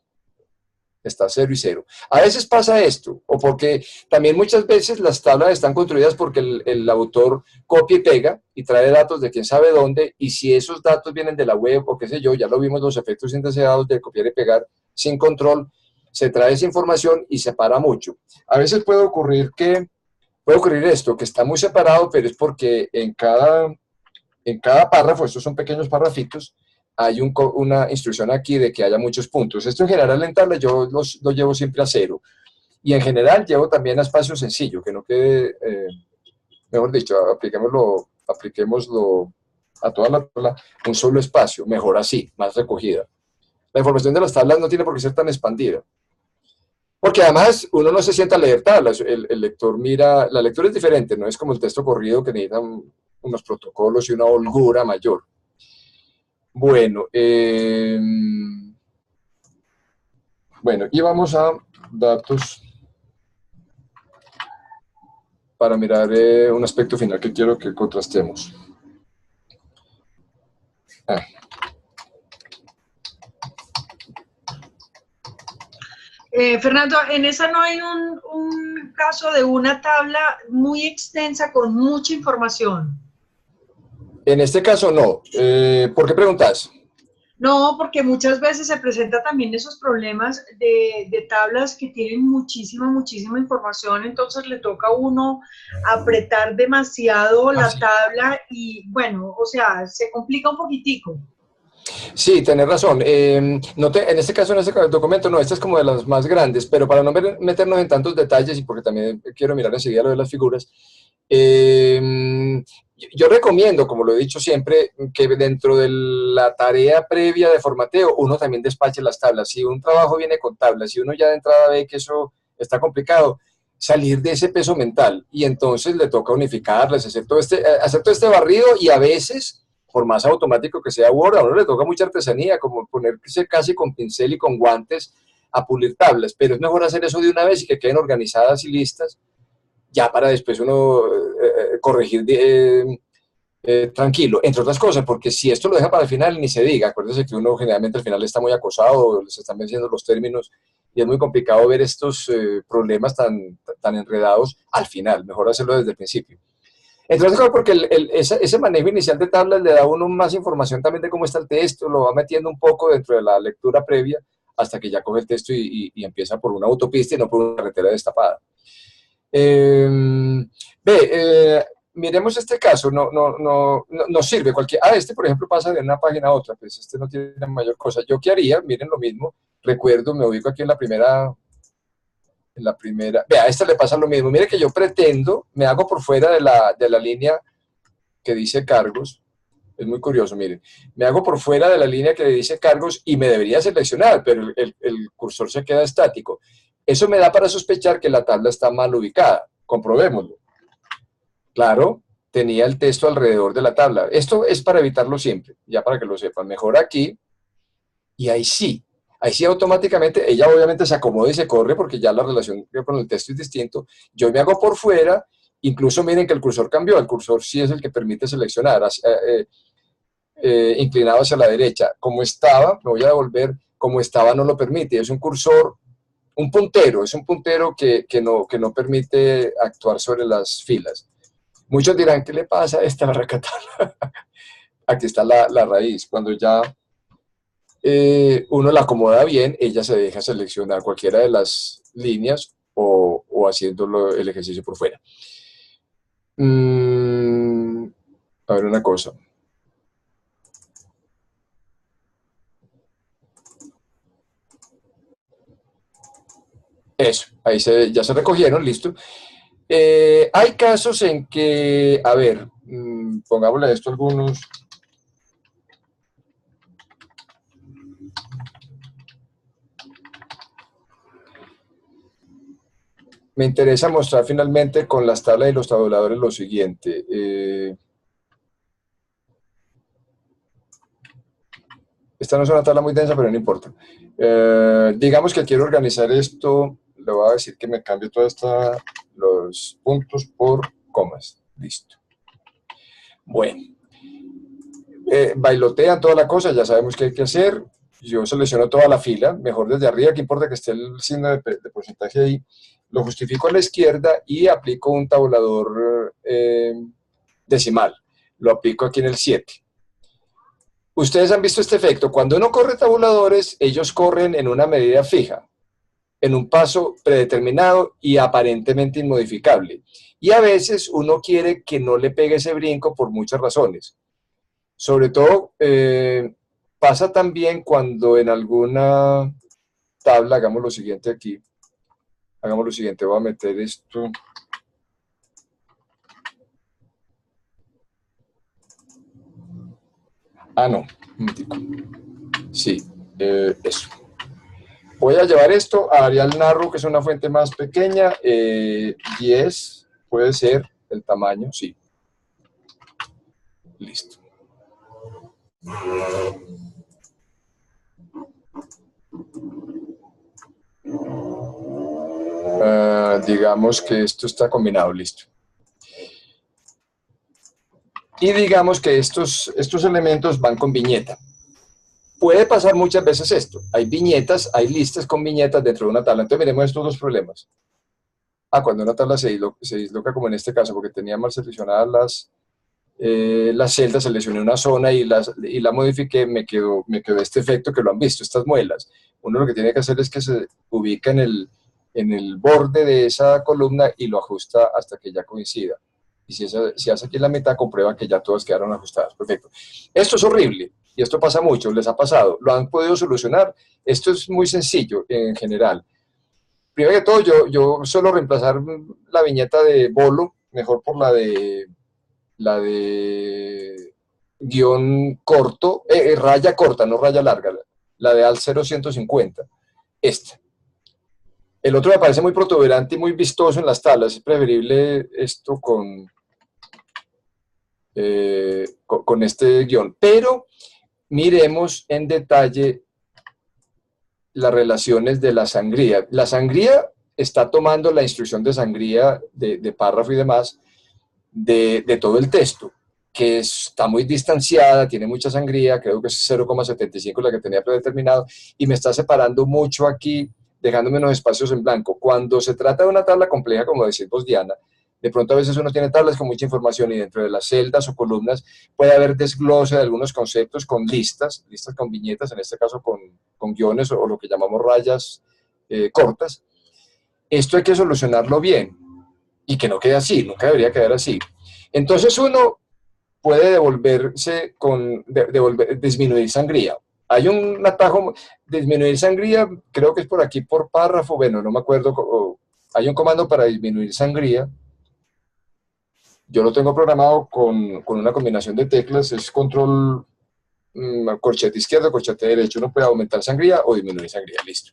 Speaker 1: está 0 y 0. A veces pasa esto, o porque también muchas veces las tablas están construidas porque el autor copia y pega y trae datos de quién sabe dónde, y si esos datos vienen de la web o qué sé yo, ya lo vimos los efectos indeseados de copiar y pegar sin control, se trae esa información y separa mucho. A veces puede ocurrir esto, que está muy separado, pero es porque en cada párrafo, estos son pequeños párrafitos, hay una instrucción aquí de que haya muchos puntos. Esto en general en tabla yo lo llevo siempre a 0. Y en general llevo también a espacio sencillo, que no quede, mejor dicho, apliquémoslo a toda la tabla, un solo espacio, mejor así, más recogida. La información de las tablas no tiene por qué ser tan expandida. Porque además uno no se sienta a leer tablas, el lector mira, la lectura es diferente, no es como el texto corrido que necesita unos protocolos y una holgura mayor. Bueno, y vamos a datos para mirar un aspecto final que quiero que contrastemos.
Speaker 2: Fernando, en esa no hay un caso de una tabla muy extensa con mucha información.
Speaker 1: En este caso no. ¿Por qué preguntas?
Speaker 2: No, porque muchas veces se presenta también esos problemas de tablas que tienen muchísima información, entonces le toca a uno apretar demasiado la tabla y bueno, o sea, se complica un poquitico.
Speaker 1: Sí, tenés razón. En este caso, en este documento, no, esta es como de las más grandes, pero para no meternos en tantos detalles y porque también quiero mirar enseguida lo de las figuras, yo recomiendo, como lo he dicho siempre, que dentro de la tarea previa de formateo, uno también despache las tablas. Si un trabajo viene con tablas, si uno ya de entrada ve que eso está complicado, salir de ese peso mental y entonces le toca unificarlas, hacer todo este barrido y a veces, por más automático que sea Word, a uno le toca mucha artesanía, como ponerse casi con pincel y con guantes a pulir tablas, pero es mejor hacer eso de una vez y que queden organizadas y listas, ya para después uno corregir tranquilo, entre otras cosas, porque si esto lo deja para el final, ni se diga. Acuérdense que uno generalmente al final está muy acosado, se están venciendo los términos y es muy complicado ver estos problemas tan enredados al final. Mejor hacerlo desde el principio. Entonces, porque ese manejo inicial de tablas le da a uno más información también de cómo está el texto, lo va metiendo un poco dentro de la lectura previa hasta que ya coge el texto y empieza por una autopista y no por una carretera destapada. Miremos este caso, no sirve este por ejemplo pasa de una página a otra, pues este no tiene mayor cosa. ¿Yo qué haría? Miren lo mismo, recuerdo, me ubico aquí en la primera, vea, a esta le pasa lo mismo, mire que yo pretendo, me hago por fuera de la línea que dice cargos, es muy curioso, miren, me hago por fuera de la línea que dice cargos y me debería seleccionar, pero el cursor se queda estático. Eso me da para sospechar que la tabla está mal ubicada. Comprobémoslo. Claro, tenía el texto alrededor de la tabla. Esto es para evitarlo siempre, ya para que lo sepan. Mejor aquí, y ahí sí automáticamente, ella obviamente se acomoda y se corre porque ya la relación con el texto es distinto. Yo me hago por fuera, incluso miren que el cursor cambió. El cursor sí es el que permite seleccionar, inclinado hacia la derecha. Como estaba, me voy a devolver, como estaba no lo permite. Es un cursor, un puntero que no permite actuar sobre las filas. Muchos dirán, ¿qué le pasa a esta barracatabla? Aquí está la raíz. Cuando ya uno la acomoda bien, ella se deja seleccionar cualquiera de las líneas o haciendo el ejercicio por fuera. A ver una cosa. Eso, ahí ya se recogieron, listo. Hay casos en que, a ver, pongámosle a esto algunos. Me interesa mostrar finalmente con las tablas y los tabuladores lo siguiente. Esta no es una tabla muy densa, pero no importa. Digamos que quiero organizar esto. Le voy a decir que me cambie los puntos por comas. Listo. Bueno. Bailotean toda la cosa, ya sabemos qué hay que hacer. yo selecciono toda la fila, mejor desde arriba, que importa que esté el signo de porcentaje ahí, lo justifico a la izquierda y aplico un tabulador decimal. Lo aplico aquí en el 7. Ustedes han visto este efecto. Cuando uno corre tabuladores, ellos corren en una medida fija, en un paso predeterminado y aparentemente inmodificable. Y a veces uno quiere que no le pegue ese brinco por muchas razones. Sobre todo, pasa también cuando en alguna tabla, hagamos lo siguiente aquí, hagamos lo siguiente, voy a meter esto. Ah, no, sí, eso. Voy a llevar esto a Arial Narrow, que es una fuente más pequeña, 10, puede ser el tamaño, sí. Listo. Digamos que esto está combinado, listo. Y digamos que estos elementos van con viñeta. Puede pasar muchas veces esto. Hay viñetas, hay listas con viñetas dentro de una tabla. Entonces miremos estos dos problemas. Cuando una tabla se disloca, como en este caso, porque tenía mal seleccionadas las celdas, seleccioné una zona y la modifiqué, me quedó este efecto que lo han visto, estas muelas. Uno lo que tiene que hacer es que se ubica en el borde de esa columna y lo ajusta hasta que ya coincida. Y si hace aquí la mitad, comprueba que ya todas quedaron ajustadas. Perfecto. Esto es horrible, y esto pasa mucho, les ha pasado. ¿Lo han podido solucionar? Esto es muy sencillo en general. Primero que todo, yo suelo reemplazar la viñeta de bolo, mejor por la de guión corto, raya corta, no raya larga, la de al 0,150, esta. El otro me parece muy protuberante y muy vistoso en las tablas, es preferible esto con este guión. Pero miremos en detalle las relaciones de la sangría. La sangría está tomando la instrucción de sangría de párrafo y demás de todo el texto, que está muy distanciada, tiene mucha sangría, creo que es 0,75 la que tenía predeterminado, y me está separando mucho aquí, dejándome unos espacios en blanco. Cuando se trata de una tabla compleja, como decimos Diana, de pronto a veces uno tiene tablas con mucha información y dentro de las celdas o columnas puede haber desglose de algunos conceptos con listas con viñetas, en este caso con guiones o lo que llamamos rayas cortas. Esto hay que solucionarlo bien y que no quede así, nunca debería quedar así. Entonces uno puede disminuir sangría. Hay un atajo, disminuir sangría, creo que es por aquí, por párrafo, bueno, no me acuerdo, hay un comando para disminuir sangría. Yo lo tengo programado con una combinación de teclas, es control corchete izquierdo, corchete derecho. Uno puede aumentar sangría o disminuir sangría, listo.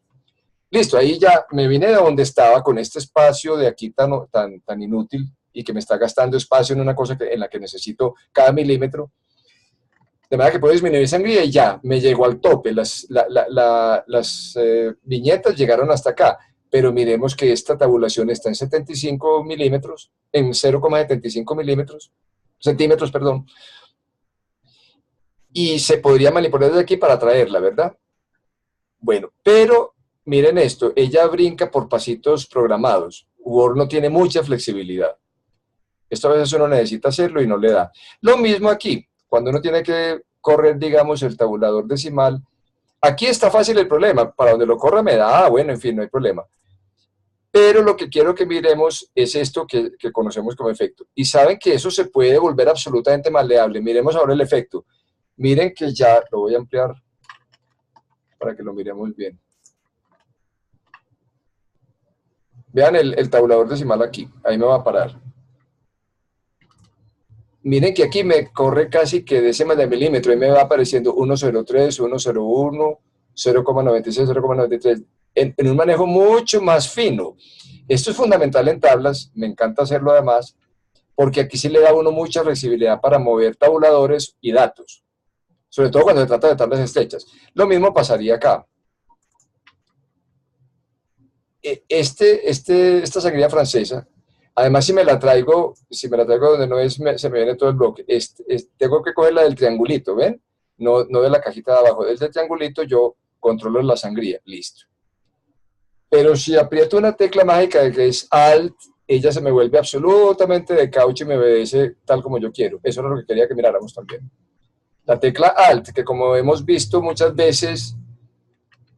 Speaker 1: Listo, ahí ya me vine de donde estaba con este espacio de aquí tan inútil y que me está gastando espacio en una cosa en la que necesito cada milímetro. De manera que puedo disminuir sangría y ya, me llegó al tope. Las viñetas llegaron hasta acá, pero miremos que esta tabulación está en 75 milímetros, en 0,75 centímetros, perdón. Y se podría manipular desde aquí para traerla, ¿verdad? Bueno, pero miren esto, ella brinca por pasitos programados. Word no tiene mucha flexibilidad. Esto a veces uno necesita hacerlo y no le da. Lo mismo aquí, cuando uno tiene que correr, digamos, el tabulador decimal. Aquí está fácil el problema, para donde lo corra me da, bueno, en fin, no hay problema. Pero lo que quiero que miremos es esto que conocemos como efecto. Y saben que eso se puede volver absolutamente maleable. Miremos ahora el efecto. Miren que ya lo voy a ampliar para que lo miremos bien. Vean el tabulador decimal aquí, ahí me va a parar. Miren que aquí me corre casi que décimas de milímetro, y me va apareciendo 1,03, 1,01, 0,96, 0,93, en un manejo mucho más fino. Esto es fundamental en tablas, me encanta hacerlo además, porque aquí sí le da a uno mucha flexibilidad para mover tabuladores y datos, sobre todo cuando se trata de tablas estrechas. Lo mismo pasaría acá. Esta sangría francesa, además si me la traigo donde no es, se me viene todo el bloque. Tengo que coger la del triangulito, ¿ven? no de la cajita de abajo, desde el triangulito yo controlo la sangría, listo. Pero si aprieto una tecla mágica de que es Alt, ella se me vuelve absolutamente de caucho y me obedece tal como yo quiero. Eso es lo que quería que miráramos también. La tecla Alt, que como hemos visto muchas veces,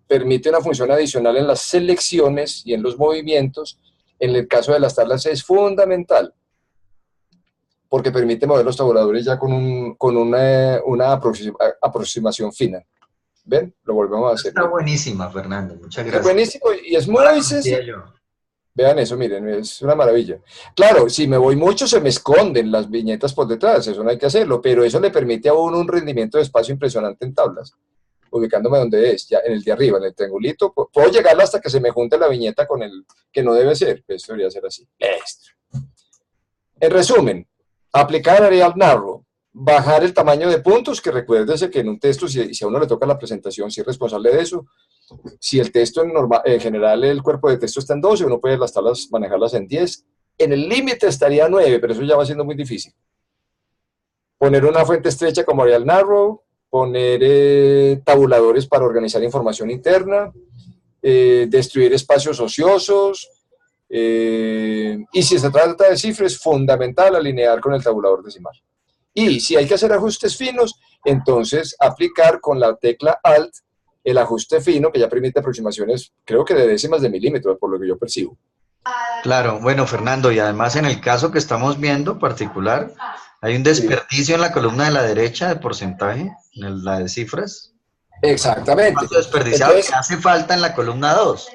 Speaker 1: permite una función adicional en las selecciones y en los movimientos. En el caso de las tablas es fundamental, porque permite mover los tabuladores ya con una aproximación fina. ¿Ven? Lo volvemos a hacer.
Speaker 4: Está buenísima, Fernando. Muchas gracias.
Speaker 1: Es buenísimo y es muy sencillo. Vean eso, miren, es una maravilla. Claro, si me voy mucho se me esconden las viñetas por detrás, eso no hay que hacerlo, pero eso le permite a uno un rendimiento de espacio impresionante en tablas, ubicándome donde es, ya en el de arriba, en el triangulito. Puedo llegar hasta que se me junte la viñeta con el que no debe ser, esto debería ser así. Esto. En resumen, aplicar Arial Narrow, bajar el tamaño de puntos, que recuérdese que en un texto, si a uno le toca la presentación, si es responsable de eso. Si el texto en general, el cuerpo de texto está en 12, uno puede las tablas manejarlas en 10. En el límite estaría 9, pero eso ya va siendo muy difícil. Poner una fuente estrecha como Arial Narrow, poner tabuladores para organizar información interna, destruir espacios ociosos, y si se trata de cifras, es fundamental alinear con el tabulador decimal. Y si hay que hacer ajustes finos, entonces aplicar con la tecla Alt el ajuste fino, que ya permite aproximaciones, creo que de décimas de milímetro, por lo que yo percibo.
Speaker 4: Claro, bueno, Fernando, y además en el caso que estamos viendo particular, hay un desperdicio en la columna de la derecha de porcentaje, en la de cifras.
Speaker 1: Exactamente.
Speaker 4: ¿Cuánto desperdiciado que hace falta en la columna 2?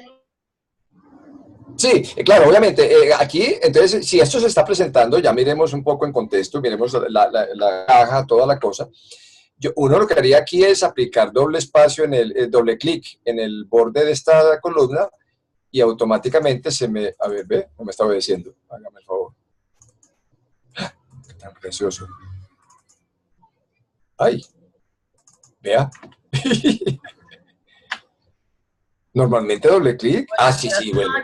Speaker 1: Sí, claro, obviamente, aquí, entonces, si esto se está presentando, ya miremos un poco en contexto, miremos la caja, toda la cosa. Uno lo que haría aquí es aplicar doble espacio, doble clic en el borde de esta columna y automáticamente se me... A ver, ve, no me está obedeciendo. Hágame el favor. Qué tan precioso. Ay, vea. Normalmente doble clic. Ah, sí, bueno.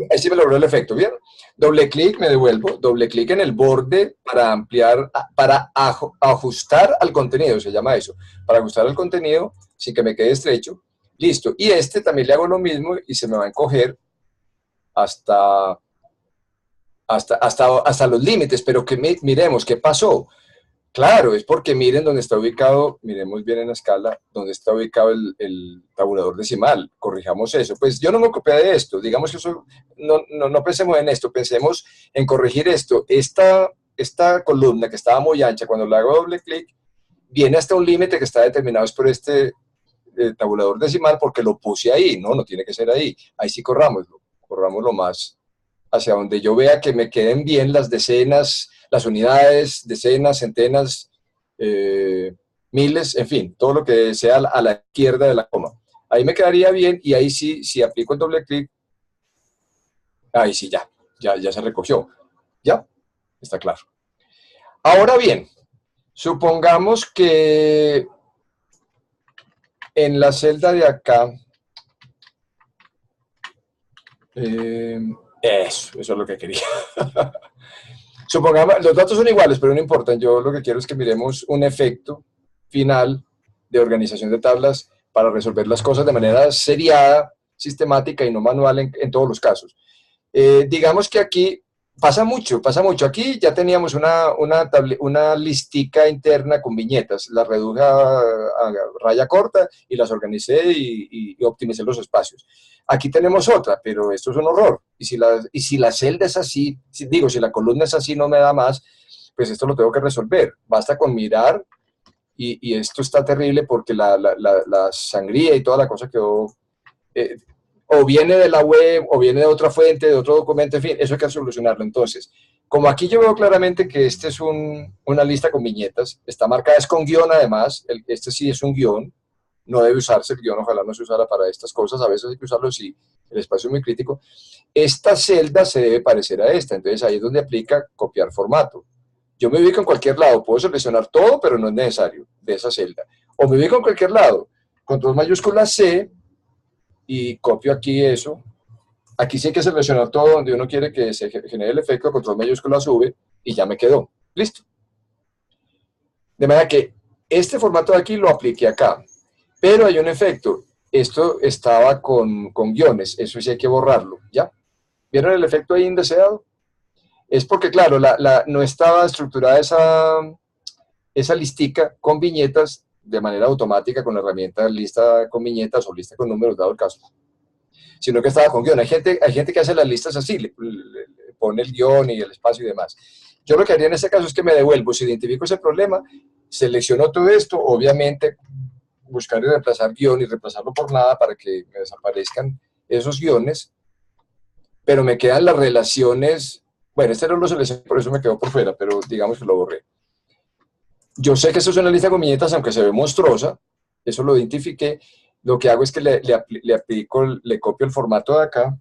Speaker 1: Ahí sí me logró el efecto, ¿bien? Doble clic, me devuelvo. Doble clic en el borde para ampliar, para ajustar al contenido, se llama eso. Para ajustar al contenido sin que me quede estrecho. Listo. Y también le hago lo mismo y se me va a encoger hasta los límites. Pero que miremos, ¿qué pasó? Claro, es porque miren dónde está ubicado, miremos bien en la escala, dónde está ubicado el tabulador decimal, corrijamos eso. Pues yo no me ocupé de esto, digamos que eso, no pensemos en esto, pensemos en corregir esto. Esta columna que estaba muy ancha, cuando le hago doble clic, viene hasta un límite que está determinado por este tabulador decimal porque lo puse ahí, no tiene que ser ahí. Ahí sí corrámoslo más hacia donde yo vea que me queden bien las decenas, las unidades, decenas, centenas, miles, en fin, todo lo que sea a la izquierda de la coma. Ahí me quedaría bien y ahí sí, si aplico el doble clic, ahí sí ya se recogió. ¿Ya? Está claro. Ahora bien, supongamos que en la celda de acá, eso es lo que quería. Supongamos, los datos son iguales, pero no importan. Yo lo que quiero es que miremos un efecto final de organización de tablas para resolver las cosas de manera seriada, sistemática y no manual en todos los casos. Digamos que aquí pasa mucho. Aquí ya teníamos una listica interna con viñetas. Las reduje a raya corta y las organicé y optimicé los espacios. Aquí tenemos otra, pero esto es un horror. Y si la celda es así, si la columna es así, no me da más, pues esto lo tengo que resolver. Basta con mirar y esto está terrible porque la sangría y toda la cosa quedó... o viene de la web, o viene de otra fuente, de otro documento, en fin, eso hay que solucionarlo. Entonces, como aquí yo veo claramente que este es una lista con viñetas, está marcada, es con guión además, este sí es un guión, no debe usarse el guión, ojalá no se usara para estas cosas, a veces hay que usarlo si el espacio es muy crítico. Esta celda se debe parecer a esta, entonces ahí es donde aplica copiar formato. Yo me ubico en cualquier lado, puedo seleccionar todo, pero no es necesario de esa celda. O me ubico en cualquier lado, control mayúscula C, y copio aquí eso. Aquí sí hay que seleccionar todo donde uno quiere que se genere el efecto, control mayúscula sube, y ya me quedó. Listo. De manera que Este formato de aquí lo apliqué acá, pero hay un efecto. Esto estaba con guiones, eso sí hay que borrarlo, ¿ya? ¿Vieron el efecto ahí indeseado? Es porque, claro, no estaba estructurada esa listica con viñetas de manera automática con la herramienta lista con viñetas o lista con números, dado el caso, sino que estaba con guión. Hay gente que hace las listas así, le pone el guión y el espacio y demás. Yo lo que haría en este caso es que me devuelvo, si identifico ese problema, selecciono todo esto, obviamente buscar y reemplazar guión y reemplazarlo por nada para que me desaparezcan esos guiones, pero me quedan las relaciones. Bueno, este no lo seleccioné, por eso me quedó por fuera, pero digamos que lo borré. Yo sé que esto es una lista con viñetas, aunque se ve monstruosa, eso lo identifiqué. Lo que hago es que le copio el formato de acá.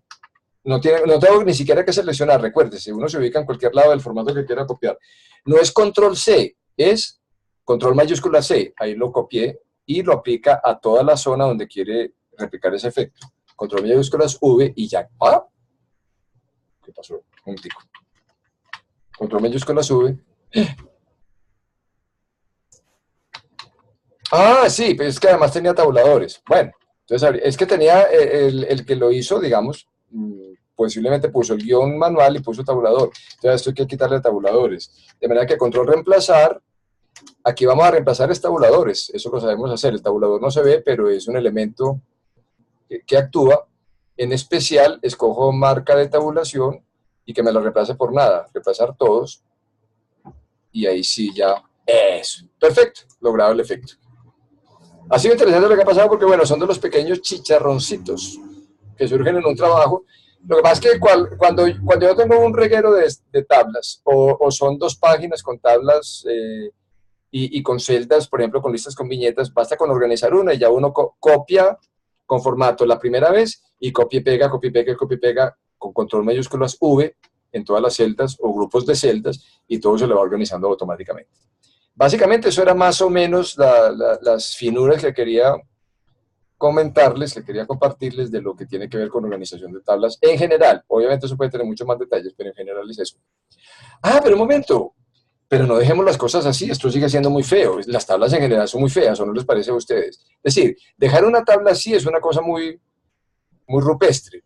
Speaker 1: No tengo ni siquiera que seleccionar, recuérdese, uno se ubica en cualquier lado del formato que quiera copiar. No es control C, es control mayúscula C. Ahí lo copié y lo aplica a toda la zona donde quiere replicar ese efecto. Control mayúsculas V y ya. ¿Ah? ¿Qué pasó? Un tico. Control mayúsculas V. Ah, sí, pero es que además tenía tabuladores. Bueno, entonces es que tenía el que lo hizo, digamos, posiblemente puso el guión manual y puso tabulador. Entonces esto hay que quitarle tabuladores. De manera que control reemplazar, aquí vamos a reemplazar es tabuladores. Eso lo sabemos hacer. El tabulador no se ve, pero es un elemento que actúa. En especial, escojo marca de tabulación y que me lo reemplace por nada. Reemplazar todos. Y ahí sí ya. Eso. Perfecto. Logrado el efecto. Ha sido interesante lo que ha pasado porque, bueno, son de los pequeños chicharroncitos que surgen en un trabajo. Lo que pasa es que cuando yo tengo un reguero de tablas o son 2 páginas con tablas y con celdas, por ejemplo, con listas con viñetas, basta con organizar una y ya uno copia con formato la primera vez y copia y pega con control mayúsculas V en todas las celdas o grupos de celdas y todo se le va organizando automáticamente. Básicamente eso era más o menos las finuras que quería comentarles, que quería compartirles de lo que tiene que ver con organización de tablas en general. Obviamente eso puede tener muchos más detalles, pero en general es eso. Ah, pero un momento, pero no dejemos las cosas así, esto sigue siendo muy feo. Las tablas en general son muy feas, ¿o no les parece a ustedes? Es decir, dejar una tabla así es una cosa muy, muy rupestre.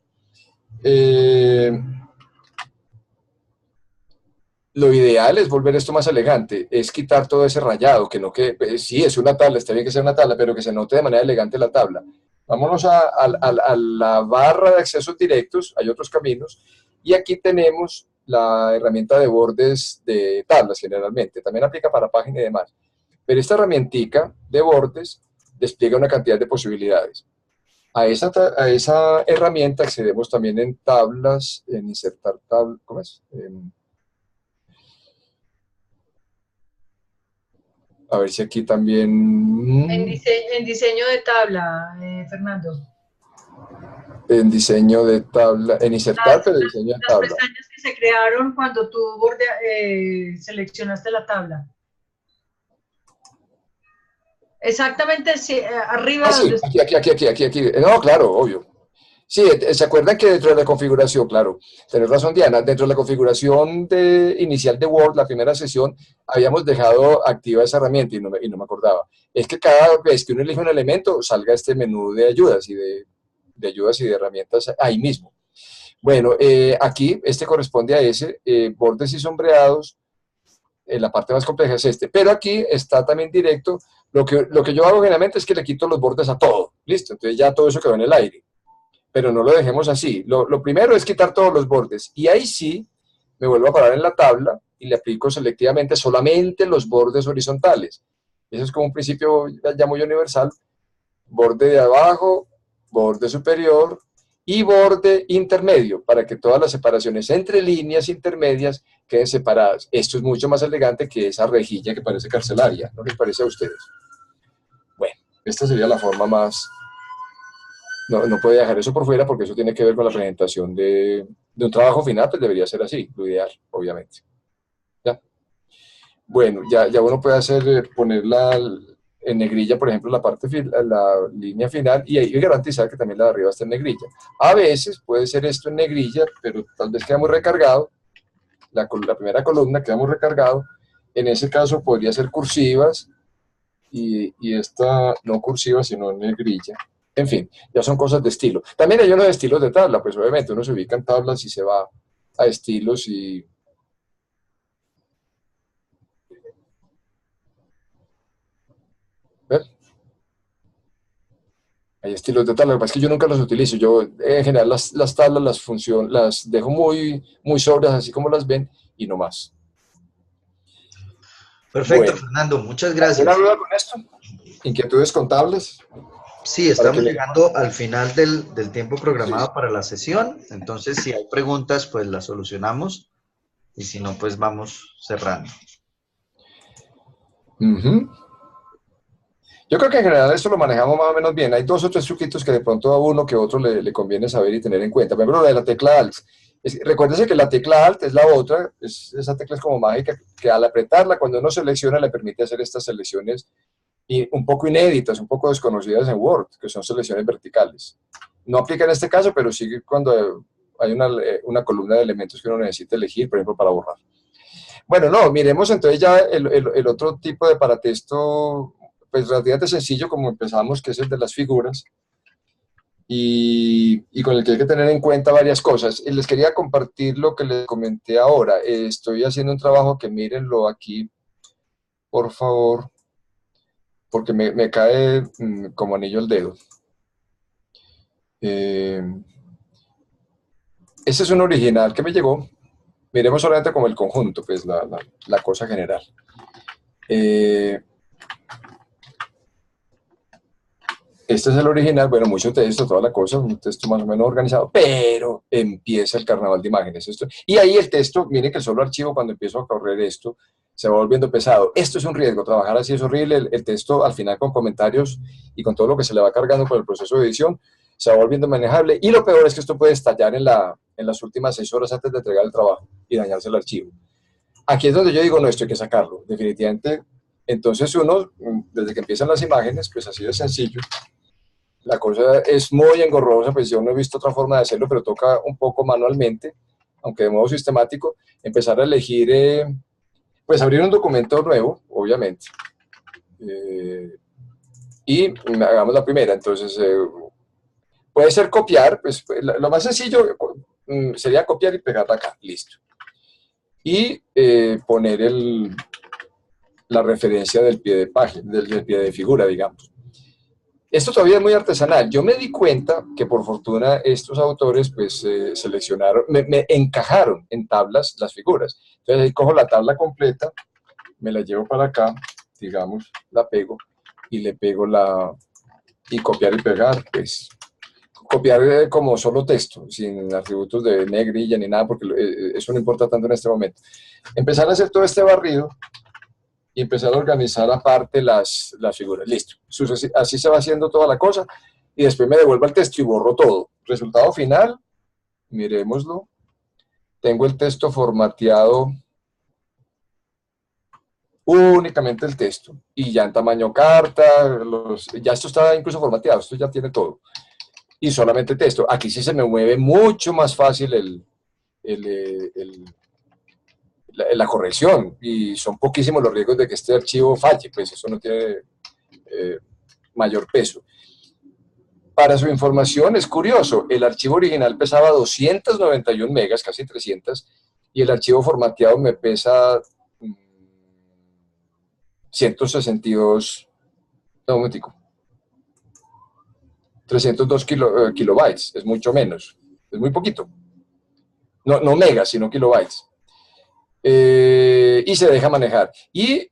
Speaker 1: Lo ideal es volver esto más elegante, es quitar todo ese rayado, que sí, es una tabla, está bien que sea una tabla, pero que se note de manera elegante la tabla. Vámonos a la barra de accesos directos, hay otros caminos, y aquí tenemos la herramienta de bordes de tablas generalmente, también aplica para página y demás. Pero esta herramientica de bordes despliega una cantidad de posibilidades. A esa herramienta accedemos también en tablas, en insertar tablas, ¿cómo es? A ver si aquí también...
Speaker 2: En diseño de tabla, Fernando.
Speaker 1: En diseño de tabla, en insertar, pero diseño de tabla.
Speaker 2: Las pestañas que se crearon cuando tú seleccionaste la tabla. Exactamente, sí, arriba.
Speaker 1: Ah, sí, aquí. No, claro, obvio. Sí, ¿se acuerdan que dentro de la configuración, claro, tenés razón Diana, dentro de la configuración inicial de Word, la primera sesión, habíamos dejado activa esa herramienta y no me acordaba. Es que cada vez que uno elige un elemento, salga este menú de ayudas y de ayudas y de herramientas ahí mismo. Bueno, aquí este corresponde a ese, bordes y sombreados, la parte más compleja es este, pero aquí está también directo, lo que yo hago generalmente es que le quito los bordes a todo, listo, entonces ya todo eso quedó en el aire. Pero no lo dejemos así. Lo primero es quitar todos los bordes. Y ahí sí, me vuelvo a parar en la tabla y le aplico selectivamente solamente los bordes horizontales. Eso es como un principio ya muy universal. Borde de abajo, borde superior y borde intermedio, para que todas las separaciones entre líneas intermedias queden separadas. Esto es mucho más elegante que esa rejilla que parece carcelaria. ¿No les parece a ustedes? Bueno, esta sería la forma más... No puede dejar eso por fuera porque eso tiene que ver con la presentación de un trabajo final, pues debería ser así, lo ideal, obviamente. ¿Ya? Bueno, ya uno puede ponerla en negrilla, por ejemplo, la línea final y ahí garantizar que también la de arriba esté en negrilla. A veces puede ser esto en negrilla, pero tal vez queda muy recargado, la primera columna queda muy recargado, en ese caso podría ser cursivas y esta no cursiva, sino negrilla. En fin, ya son cosas de estilo. También hay unos estilos de tabla, pues obviamente uno se ubica en tablas y se va a estilos y... ¿ver? Hay estilos de tabla, lo que pasa es que yo nunca los utilizo. Yo en general las tablas, las dejo muy sobrias, así como las ven, y no más.
Speaker 4: Perfecto,
Speaker 1: Bueno,
Speaker 4: Fernando, muchas
Speaker 1: ¿alguna
Speaker 4: gracias.
Speaker 1: duda con esto? ¿Inquietudes contables?
Speaker 4: Sí,
Speaker 1: Para que
Speaker 4: estamos
Speaker 1: le...
Speaker 4: llegando al final del tiempo programado para la sesión, entonces si hay preguntas, pues las solucionamos y si no, pues vamos cerrando.
Speaker 1: Yo creo que en general esto lo manejamos más o menos bien. Hay dos o tres truquitos que de pronto a uno que a otro le conviene saber y tener en cuenta. Por ejemplo, lo de la tecla Alt. Recuérdense que la tecla Alt es la otra, esa tecla es como mágica, que al apretarla, cuando uno selecciona, le permite hacer estas selecciones y un poco inéditas, un poco desconocidas en Word, que son selecciones verticales. No aplica en este caso, pero sí cuando hay una columna de elementos que uno necesita elegir, por ejemplo, para borrar. Bueno, no, miremos entonces ya el otro tipo de paratexto, pues relativamente sencillo, como empezamos, que es el de las figuras, y con el que hay que tener en cuenta varias cosas. Y les quería compartir lo que les comenté ahora. Estoy haciendo un trabajo que mírenlo aquí, por favor, porque me cae como anillo al dedo. Ese es un original que me llegó. Miremos solamente como el conjunto, pues la cosa general. Este es el original, bueno, mucho texto, toda la cosa, un texto más o menos organizado, pero empieza el carnaval de imágenes. Y ahí el texto, miren que el solo archivo, cuando empiezo a correr esto, se va volviendo pesado. Esto es un riesgo, trabajar así es horrible. El texto, al final, con comentarios y con todo lo que se le va cargando por el proceso de edición, se va volviendo manejable. Y lo peor es que esto puede estallar en las últimas 6 horas antes de entregar el trabajo y dañarse el archivo. Aquí es donde yo digo, no, esto hay que sacarlo, definitivamente. Entonces uno, desde que empiezan las imágenes, pues así de sencillo, la cosa es muy engorrosa, pues yo no he visto otra forma de hacerlo, pero toca un poco manualmente, aunque de modo sistemático, empezar a elegir, pues abrir un documento nuevo, obviamente, y hagamos la primera. Entonces, puede ser copiar, pues lo más sencillo sería copiar y pegarla acá, listo. Y poner la referencia del pie de página, del pie de figura, digamos. Esto todavía es muy artesanal. Yo me di cuenta que por fortuna estos autores pues seleccionaron, me encajaron en tablas las figuras. Entonces ahí cojo la tabla completa, me la llevo para acá, digamos, la pego y le pego y copiar y pegar, pues copiar como solo texto, sin atributos de negrilla ni nada, porque eso no importa tanto en este momento. Empezar a hacer todo este barrido y empezar a organizar aparte las figuras. Listo. Así se va haciendo toda la cosa y después me devuelvo al texto y borro todo. Resultado final, miremoslo. Tengo el texto formateado, únicamente el texto, y ya en tamaño carta, ya esto está incluso formateado, esto ya tiene todo. Y solamente texto. Aquí sí se me mueve mucho más fácil la corrección, y son poquísimos los riesgos de que este archivo falle, pues eso no tiene mayor peso. Para su información, es curioso, el archivo original pesaba 291 megas, casi 300, y el archivo formateado me pesa 162, no, un momentico, 302 kilobytes, es mucho menos, es muy poquito. No megas, sino kilobytes. Y se deja manejar. Y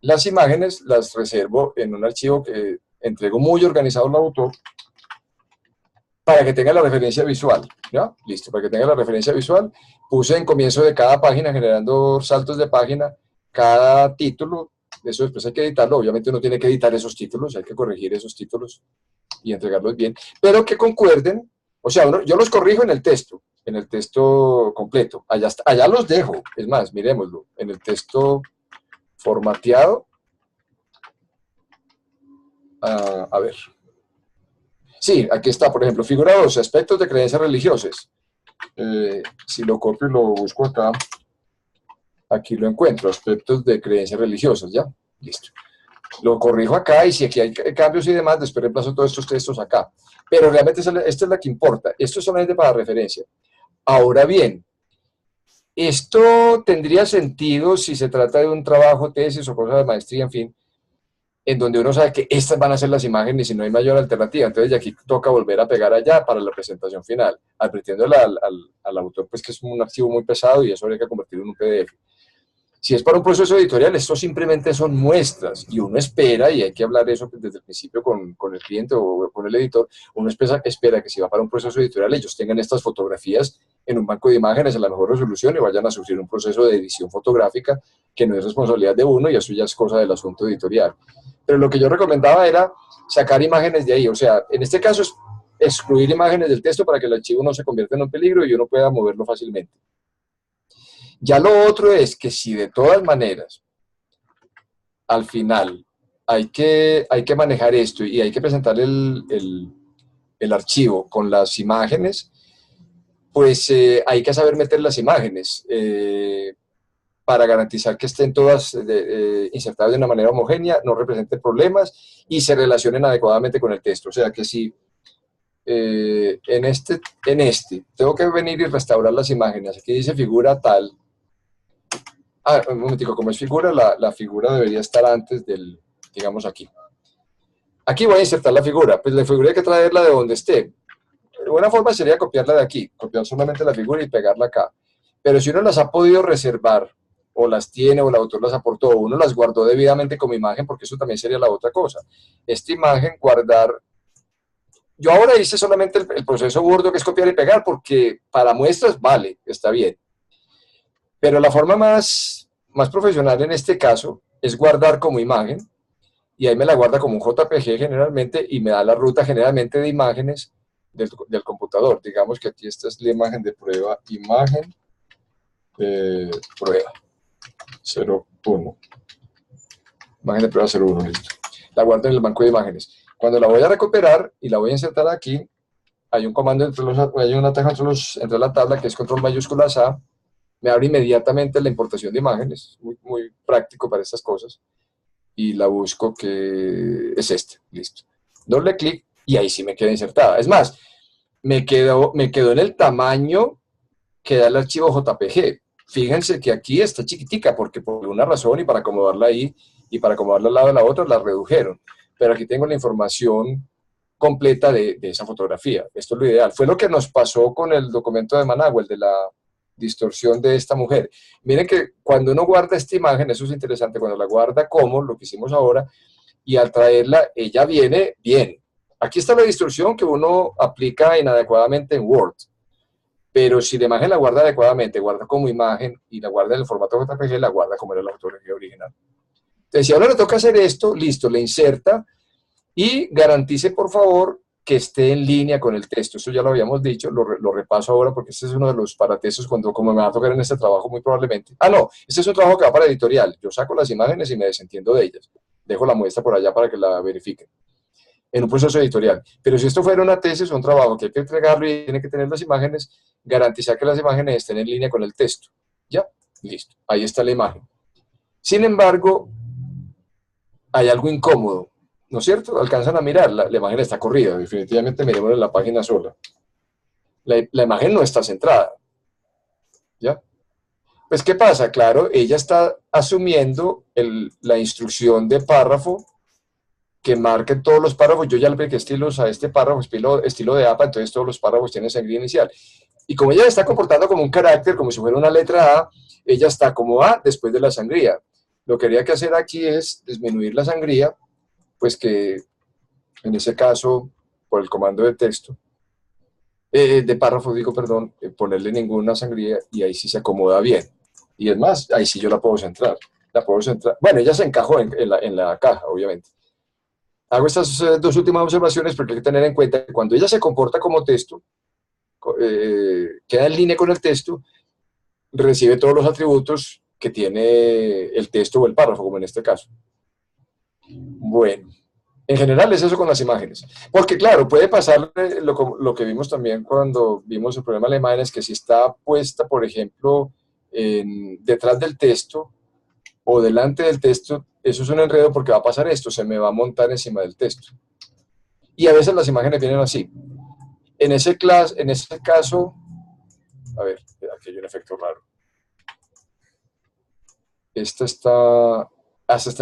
Speaker 1: las imágenes las reservo en un archivo que entrego muy organizado al autor para que tenga la referencia visual. ¿Ya? Listo, para que tenga la referencia visual. Puse en comienzo de cada página, generando saltos de página, cada título. Eso después hay que editarlo. Obviamente uno tiene que editar esos títulos, hay que corregir esos títulos y entregarlos bien, pero que concuerden. O sea, yo los corrijo en el texto completo. Allá los dejo. Es más, miremoslo. En el texto formateado. A ver. Sí, aquí está, por ejemplo, figura 2, aspectos de creencias religiosas. Si lo copio y lo busco acá, aquí lo encuentro, aspectos de creencias religiosas, ¿ya? listo. Lo corrijo acá y si aquí hay cambios y demás, después reemplazo todos estos textos acá. Pero realmente esta es la que importa. Esto es solamente para referencia. Ahora bien, esto tendría sentido si se trata de un trabajo, tesis o cosa de maestría, en fin, en donde uno sabe que estas van a ser las imágenes y no hay mayor alternativa. Entonces, de aquí toca volver a pegar allá para la presentación final, advirtiéndole al autor pues, que es un archivo muy pesado y eso habría que convertirlo en un PDF. Si es para un proceso editorial, esto simplemente son muestras y uno espera, y hay que hablar eso desde el principio con el cliente o con el editor, uno espera que si va para un proceso editorial ellos tengan estas fotografías en un banco de imágenes en la mejor resolución y vayan a sufrir un proceso de edición fotográfica que no es responsabilidad de uno y eso ya es cosa del asunto editorial. Pero lo que yo recomendaba era sacar imágenes de ahí, o sea, en este caso es excluir imágenes del texto para que el archivo no se convierta en un peligro y uno pueda moverlo fácilmente. Ya lo otro es que si de todas maneras, al final, hay que manejar esto y hay que presentar el archivo con las imágenes, pues hay que saber meter las imágenes para garantizar que estén todas insertadas de una manera homogénea, no representen problemas y se relacionen adecuadamente con el texto. O sea que si en este tengo que venir y restaurar las imágenes, aquí dice figura tal. Un momentico, como es figura, la figura debería estar antes del, digamos aquí. Aquí voy a insertar la figura, pues la figura hay que traerla de donde esté. De buena forma sería copiarla de aquí, copiar solamente la figura y pegarla acá. Pero si uno las ha podido reservar, o las tiene, o el autor las aportó, o uno las guardó debidamente como imagen, porque eso también sería la otra cosa. Esta imagen, guardar. Yo ahora hice solamente el proceso burdo que es copiar y pegar, porque para muestras vale, está bien. Pero la forma más profesional en este caso es guardar como imagen, y ahí me la guarda como un JPG generalmente, y me da la ruta generalmente de imágenes del computador. Digamos que aquí esta es la imagen de prueba, imagen prueba 01. Imagen de prueba 01, listo. La guardo en el banco de imágenes. Cuando la voy a recuperar y la voy a insertar aquí, hay un comando hay un atajo entre la tabla que es control mayúsculas A, me abre inmediatamente la importación de imágenes, muy, muy práctico para estas cosas, y la busco que es listo. Doble clic y ahí sí me queda insertada. Es más, me quedó en el tamaño que da el archivo JPG. Fíjense que aquí está chiquitica porque por una razón y para acomodarla ahí y para acomodarla al lado de la otra la redujeron. Pero aquí tengo la información completa de esa fotografía. Esto es lo ideal. Fue lo que nos pasó con el documento de Managua, el de la distorsión de esta mujer. Miren que cuando uno guarda esta imagen, eso es interesante, cuando la guarda como lo que hicimos ahora, y al traerla, ella viene bien. Aquí está la distorsión que uno aplica inadecuadamente en Word, pero si la imagen la guarda adecuadamente, guarda como imagen y la guarda en el formato JPG, la guarda como era la fotografía original. Entonces, si ahora le toca hacer esto, listo, le inserta y garantice, por favor, que esté en línea con el texto. Esto ya lo habíamos dicho, lo repaso ahora porque este es uno de los paratextos como me va a tocar en este trabajo muy probablemente. No, este es un trabajo que va para editorial. Yo saco las imágenes y me desentiendo de ellas. Dejo la muestra por allá para que la verifiquen en un proceso editorial. Pero si esto fuera una tesis o un trabajo que hay que entregarlo y tiene que tener las imágenes, garantizar que las imágenes estén en línea con el texto. ¿Ya? Listo. Ahí está la imagen. Sin embargo, hay algo incómodo. ¿No es cierto? Alcanzan a mirar, la imagen está corrida, definitivamente miremos en la página sola. La imagen no está centrada. ¿Ya? Pues, ¿qué pasa? Claro, ella está asumiendo la instrucción de párrafo que marque todos los párrafos. Yo ya le apliqué estilos a este párrafo, estilo de APA, entonces todos los párrafos tienen sangría inicial. Y como ella está comportando como un carácter, como si fuera una letra A, ella está como A después de la sangría. Lo que habría que hacer aquí es disminuir la sangría, pues que en ese caso, por el comando de texto, de párrafo, perdón, ponerle ninguna sangría y ahí sí se acomoda bien. Y es más, ahí sí yo la puedo centrar. Bueno, ella se encajó en la caja, obviamente. Hago estas dos últimas observaciones porque hay que tener en cuenta que cuando ella se comporta como texto, queda en línea con el texto, recibe todos los atributos que tiene el texto o el párrafo, como en este caso. Bueno, en general es eso con las imágenes. Porque claro, puede pasar lo que vimos también cuando vimos el problema de la imagen, es que si está puesta, por ejemplo, detrás del texto, o delante del texto, eso es un enredo porque va a pasar esto, se me va a montar encima del texto. Y a veces las imágenes vienen así. En ese caso, a ver, aquí hay un efecto raro. Esta está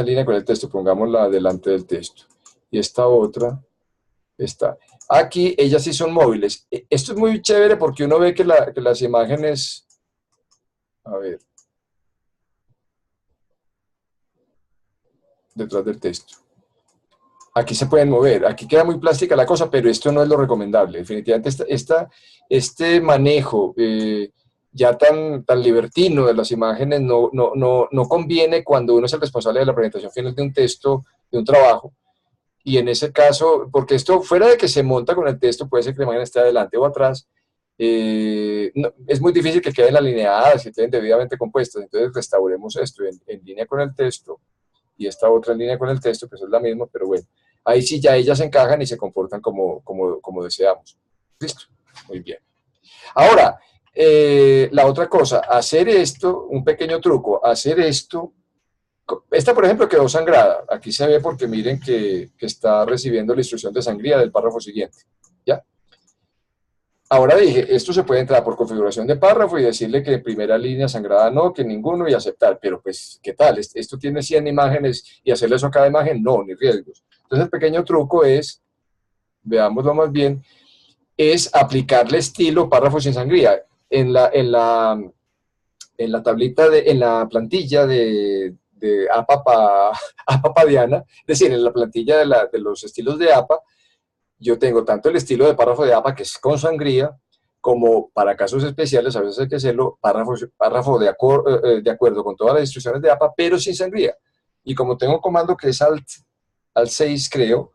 Speaker 1: en línea con el texto, pongámosla delante del texto. Y esta otra está. Aquí ellas sí son móviles. Esto es muy chévere porque uno ve que las imágenes, a ver, detrás del texto. Aquí se pueden mover, aquí queda muy plástica la cosa, pero esto no es lo recomendable. Definitivamente este manejo ya tan libertino de las imágenes no conviene cuando uno es el responsable de la presentación final de un texto, de un trabajo. Y en ese caso, porque esto fuera de que se monta con el texto, puede ser que la imagen esté adelante o atrás, es muy difícil que queden alineadas, que queden debidamente compuestas. Entonces restauremos esto en línea con el texto y esta otra en línea con el texto, que eso es la misma, pero bueno, ahí sí ya ellas encajan y se comportan como deseamos. ¿Listo? Muy bien. Ahora, la otra cosa, hacer esto, un pequeño truco, hacer esto. Esta, por ejemplo, quedó sangrada. Aquí se ve porque miren que está recibiendo la instrucción de sangría del párrafo siguiente. ¿Ya? Ahora dije, esto se puede entrar por configuración de párrafo y decirle que en primera línea sangrada no, que ninguno y aceptar. Pero pues, ¿qué tal? Esto tiene 100 imágenes y hacerle eso a cada imagen, no, ni riesgos. Entonces el pequeño truco es, veámoslo más bien, es aplicarle estilo párrafo sin sangría. En la tablita, en la plantilla de APA Diana, es decir, en la plantilla de los estilos de APA, yo tengo tanto el estilo de párrafo de APA, que es con sangría, como para casos especiales, a veces hay que hacerlo, párrafo de acuerdo con todas las instrucciones de APA, pero sin sangría. Y como tengo un comando que es al 6, creo,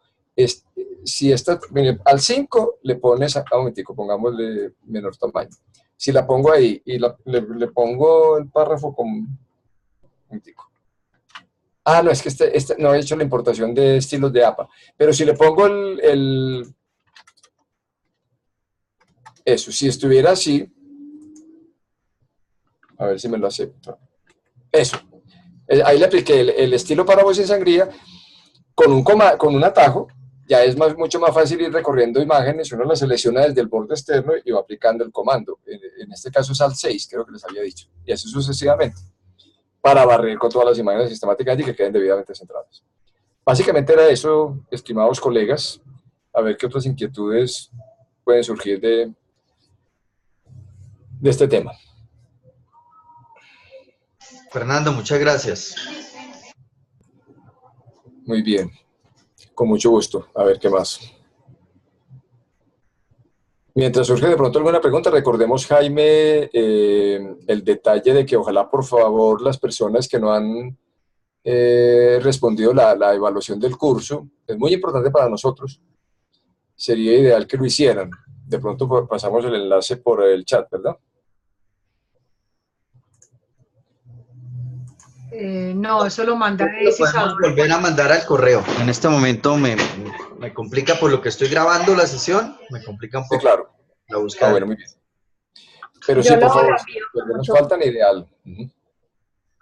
Speaker 1: al 5 le pones, un momentico, pongámosle menor tamaño. Si la pongo ahí y le pongo el párrafo con un momentico. Ah, no, es que no he hecho la importación de estilos de APA. Pero si le pongo eso, si estuviera así, a ver si me lo acepta. Eso. Ahí le apliqué el estilo párrafo sin sangría con un atajo. Ya es mucho más fácil ir recorriendo imágenes, uno las selecciona desde el borde externo y va aplicando el comando. En este caso es al 6, creo que les había dicho. Y así sucesivamente, para barrer con todas las imágenes sistemáticamente y que queden debidamente centradas. Básicamente era eso, estimados colegas. A ver qué otras inquietudes pueden surgir de este tema.
Speaker 4: Fernando, muchas gracias.
Speaker 1: Muy bien, con mucho gusto. A ver qué más. Mientras surge de pronto alguna pregunta, recordemos, Jaime, el detalle de que ojalá, por favor, las personas que no han respondido la evaluación del curso, es muy importante para nosotros, sería ideal que lo hicieran. De pronto pasamos el enlace por el chat, ¿verdad?
Speaker 2: No, eso lo manda
Speaker 4: Lo podemos volver a mandar al correo. En este momento me complica por lo que estoy grabando la sesión, me complica un poco.
Speaker 1: Sí, claro.
Speaker 4: La búsqueda.
Speaker 1: Bueno, muy bien. Pero sí, por favor, nos faltan ideal.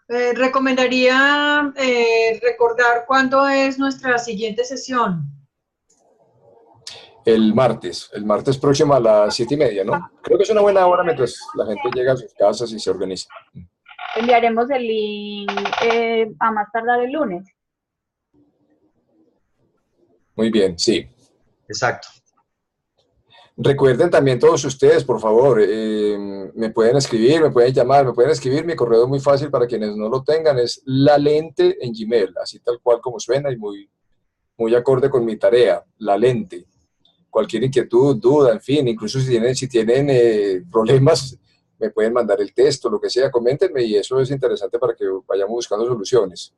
Speaker 2: Recomendaría recordar cuándo es nuestra siguiente sesión.
Speaker 1: El martes próximo a las 7:30, ¿no? Creo que es una buena hora mientras la gente llega a sus casas y se organiza.
Speaker 3: Enviaremos el link a más tardar el lunes.
Speaker 1: Muy bien, sí.
Speaker 4: Exacto.
Speaker 1: Recuerden también todos ustedes, por favor, me pueden escribir, me pueden llamar, me pueden escribir. Mi correo es muy fácil para quienes no lo tengan, es lalente en Gmail, así tal cual como suena y muy acorde con mi tarea, lalente. Cualquier inquietud, duda, en fin, incluso si tienen problemas, me pueden mandar el texto, lo que sea, coméntenme y eso es interesante para que vayamos buscando soluciones.